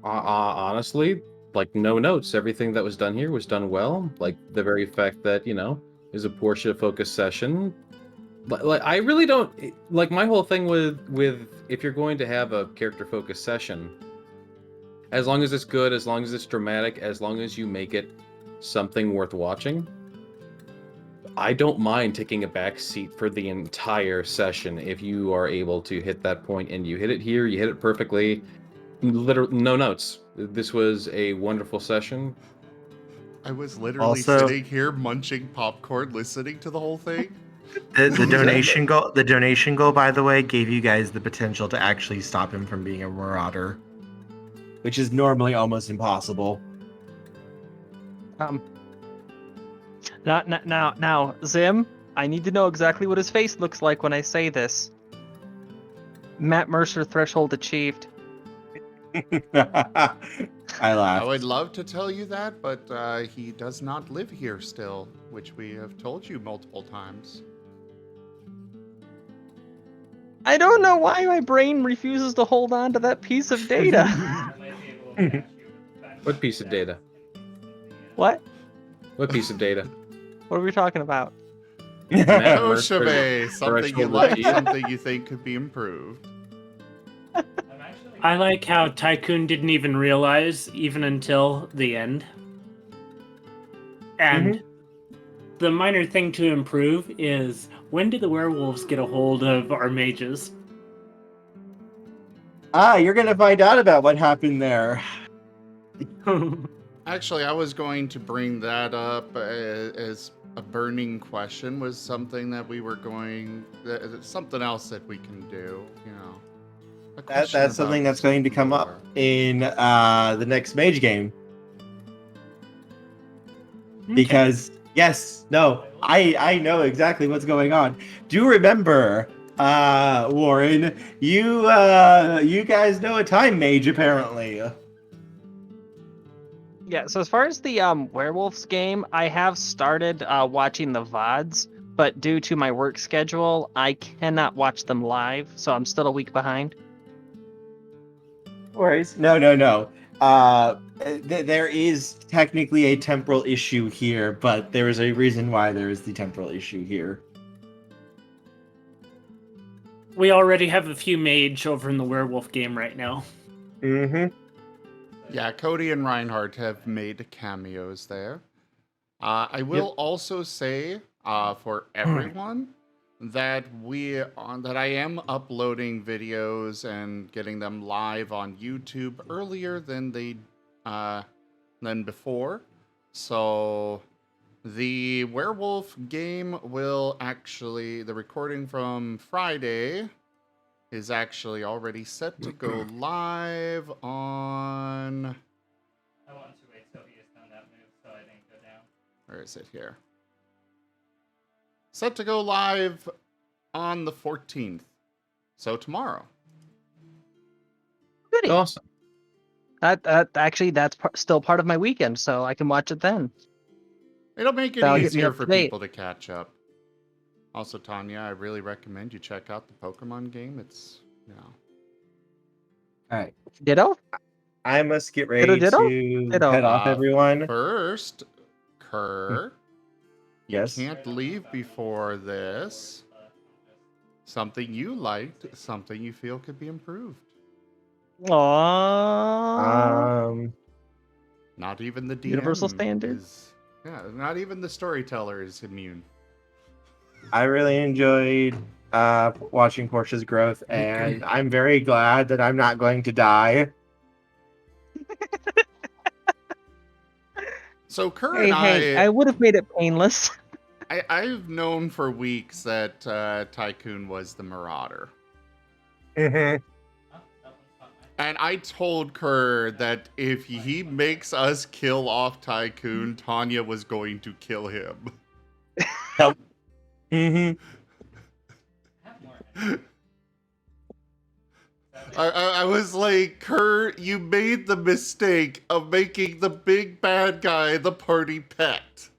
Honestly, like no notes. Everything that was done here was done well. Like the very fact that is a Portia focused session. Like I really don't like my whole thing with if you're going to have a character focused session. As long as it's good, as long as it's dramatic, as long as you make it something worth watching, I don't mind taking a back seat for the entire session if you are able to hit that point, and you hit it here, you hit it perfectly. Literally, no notes. This was a wonderful session. I was literally sitting here munching popcorn, listening to the whole thing. The donation goal, by the way, gave you guys the potential to actually stop him from being a marauder, which is normally almost impossible. Now, Zim, I need to know exactly what his face looks like when I say this. Matt Mercer threshold achieved. I laughed. I would love to tell you that, but he does not live here still, which we have told you multiple times. I don't know why my brain refuses to hold on to that piece of data. What piece of data? What? What piece of data? What are we talking about? Oh, Shabe, something you threshold like, achieved. something you think could be improved. I like how Tycoon didn't even realize even until the end. And the minor thing to improve is, when did the werewolves get a hold of our mages? You're gonna find out about what happened there. Actually, I was going to bring that up as a burning question. Was something that we were going, something else that we can do. A question That's something about that's going to come up lore. in the next Mage game. Because I know exactly what's going on. Do remember, Warren, you guys know a time mage apparently. Yeah, so as far as the werewolves game, I have started watching the VODs, but due to my work schedule, I cannot watch them live, so I'm still a week behind. No worries. No. There is technically a temporal issue here, but there is a reason why there is the temporal issue here. We already have a few mage over in the werewolf game right now. Mm-hmm. Yeah, Cody and Reinhardt have made cameos there. I will also say for everyone that that I am uploading videos and getting them live on YouTube earlier than than before. So the werewolf game will actually, the recording from Friday is actually already set to go live on... I want to wait till he has done that move so I didn't go down. Where is it here? Set to go live on the 14th. So tomorrow. Goody. Awesome. Actually, that's still part of my weekend, so I can watch it then. It'll make it That'll get me easier up for to date. people to catch up. Also, Tanya, I really recommend you check out the Pokemon game. It's, All right. Ditto? I must get ready Ditto? to Ditto. head off, everyone. First, Kerr, Yes. can't leave before this. Something you liked, something you feel could be improved. Aww. Not even the DM Universal standard? not even the storyteller is immune. I really enjoyed watching Portia's growth, and I'm very glad that I'm not going to die. So Kerr Hey, and I would have made it painless. I've known for weeks that Tycoon was the Marauder. Mm-hmm. And I told Kerr that if he makes us kill off Tycoon, Tanya was going to kill him. Yep. Mm-hmm. I was like, Kerr, you made the mistake of making the big bad guy the party pet.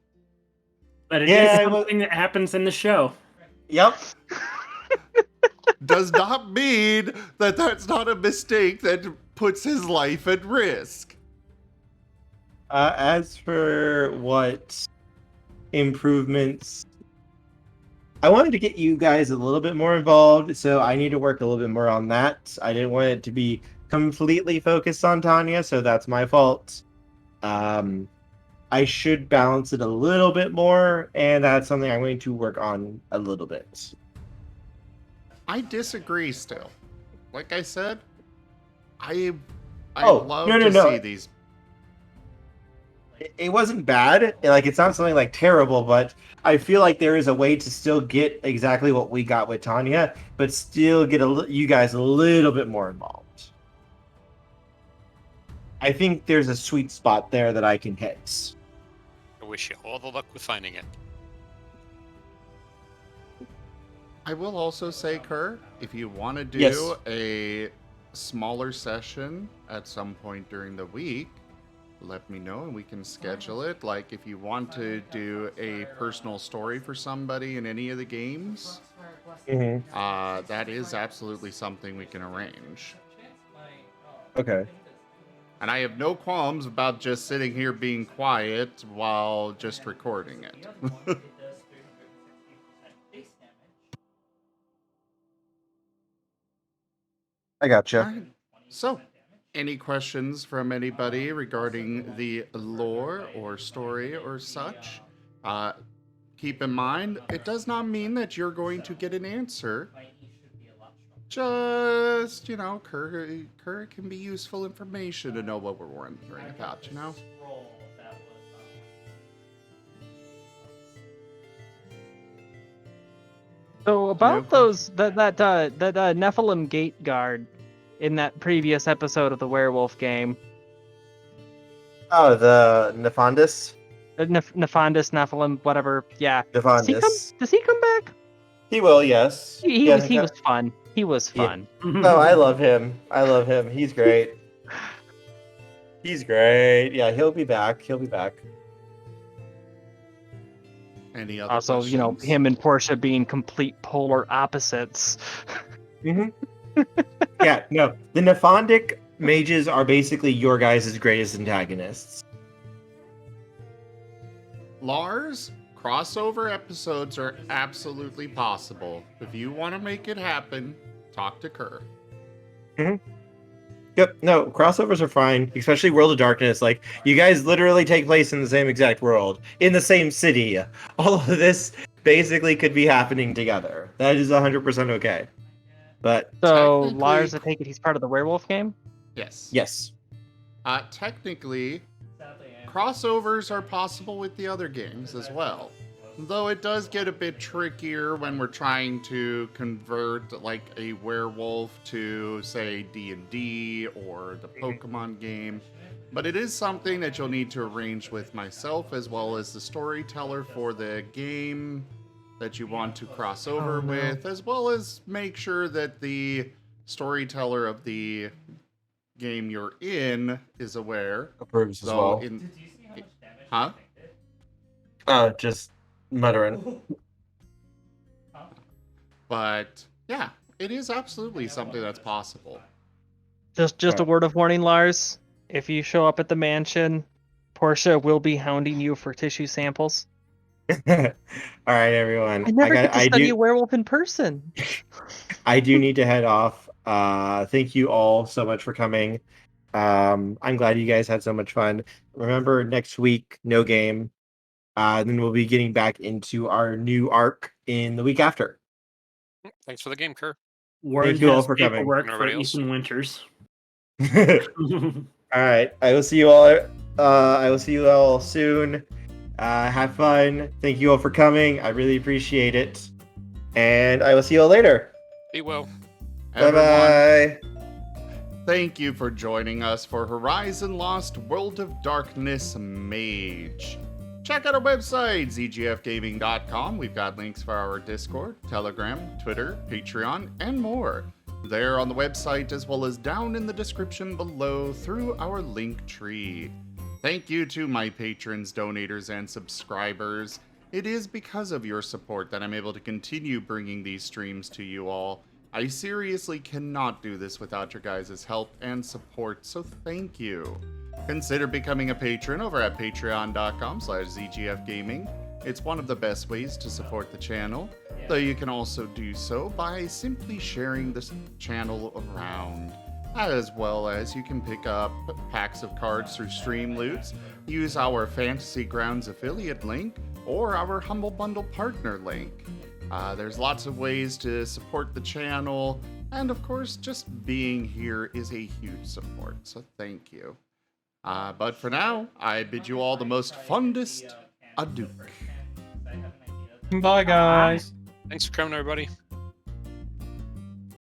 But it is something that happens in the show. Yep. Does not mean that that's not a mistake that puts his life at risk. As for what improvements, I wanted to get you guys a little bit more involved, so I need to work a little bit more on that. I didn't want it to be completely focused on Tanya, so that's my fault. I should balance it a little bit more, and that's something I'm going to work on a little bit. I disagree still. Like I said, I Oh, love no, to no. see these. It wasn't bad. Like, it's not something like terrible, but I feel like there is a way to still get exactly what we got with Tanya, but still get you guys a little bit more involved. I think there's a sweet spot there that I can hit. I wish you all the luck with finding it. I will also say, Kerr, if you want to do Yes. a smaller session at some point during the week, let me know and we can schedule it. Like, if you want to do a personal story for somebody in any of the games, that is absolutely something we can arrange. Okay. And I have no qualms about just sitting here being quiet while just recording it. I gotcha. Alright. So, any questions from anybody regarding the lore or story or such? Keep in mind, it does not mean that you're going to get an answer. Just, Kerr can be useful information to know what we're wondering about, So about that Nephilim gate guard in that previous episode of the werewolf game. Oh, the Nefandus? Nefandus, Nephilim, whatever. Yeah. Nefandus. Does he come back? He will, yes. He was fun. He was fun. Oh, I love him. He's great. He's great. Yeah, he'll be back. He'll be back. Any other Also, questions? him and Portia being complete polar opposites. Yeah, no. The Nephandic mages are basically your guys' greatest antagonists. Lars, crossover episodes are absolutely possible. If you want to make it happen, talk to Kerr. Yep, no, crossovers are fine, especially World of Darkness. Like, you guys literally take place in the same exact world, in the same city. All of this basically could be happening together. That is 100% okay. But, So Technically- Lars, I take it he's part of the werewolf game? Yes. yes. Technically, crossovers are possible with the other games as well. Though it does get a bit trickier when we're trying to convert like a werewolf to, say, D&D or the Pokemon game. But it is something that you'll need to arrange with myself as well as the storyteller for the game that you want to cross over with, as well as make sure that the storyteller of the game you're in is aware. Approves as Though well. Did you see how much damage Huh? they inflicted? Just muttering. But yeah, it is absolutely something that's possible. Just a word of warning, Lars. If you show up at the mansion, Portia will be hounding you for tissue samples. All right, everyone. I never get to study a do, werewolf in person. I do need to head off. Thank you all so much for coming. I'm glad you guys had so much fun. Remember, next week, no game. Then we'll be getting back into our new arc in the week after. Thanks for the game, Kerr. Warren Thank you all has for coming. paperwork And for everybody else. Ethan Winters. All right. I will see you all. I will see you all soon. Have fun. Thank you all for coming. I really appreciate it. And I will see you all later. Be well. Bye Everyone, bye. thank you for joining us for Horizon Lost World of Darkness Mage. Check out our website, zgfgaming.com. We've got links for our Discord, Telegram, Twitter, Patreon, and more. There on the website, as well as down in the description below through our link tree. Thank you to my patrons, donators, and subscribers. It is because of your support that I'm able to continue bringing these streams to you all. I seriously cannot do this without your guys' help and support, so thank you. Consider becoming a patron over at patreon.com/zgfgaming. It's one of the best ways to support the channel, though you can also do so by simply sharing this channel around. As well as you can pick up packs of cards through Stream Loots, use our Fantasy Grounds affiliate link, or our Humble Bundle partner link. There's lots of ways to support the channel, and of course, just being here is a huge support, so thank you. But for now, I bid you all the most fundest adieu. I have an idea. Bye, guys. Thanks for coming, everybody.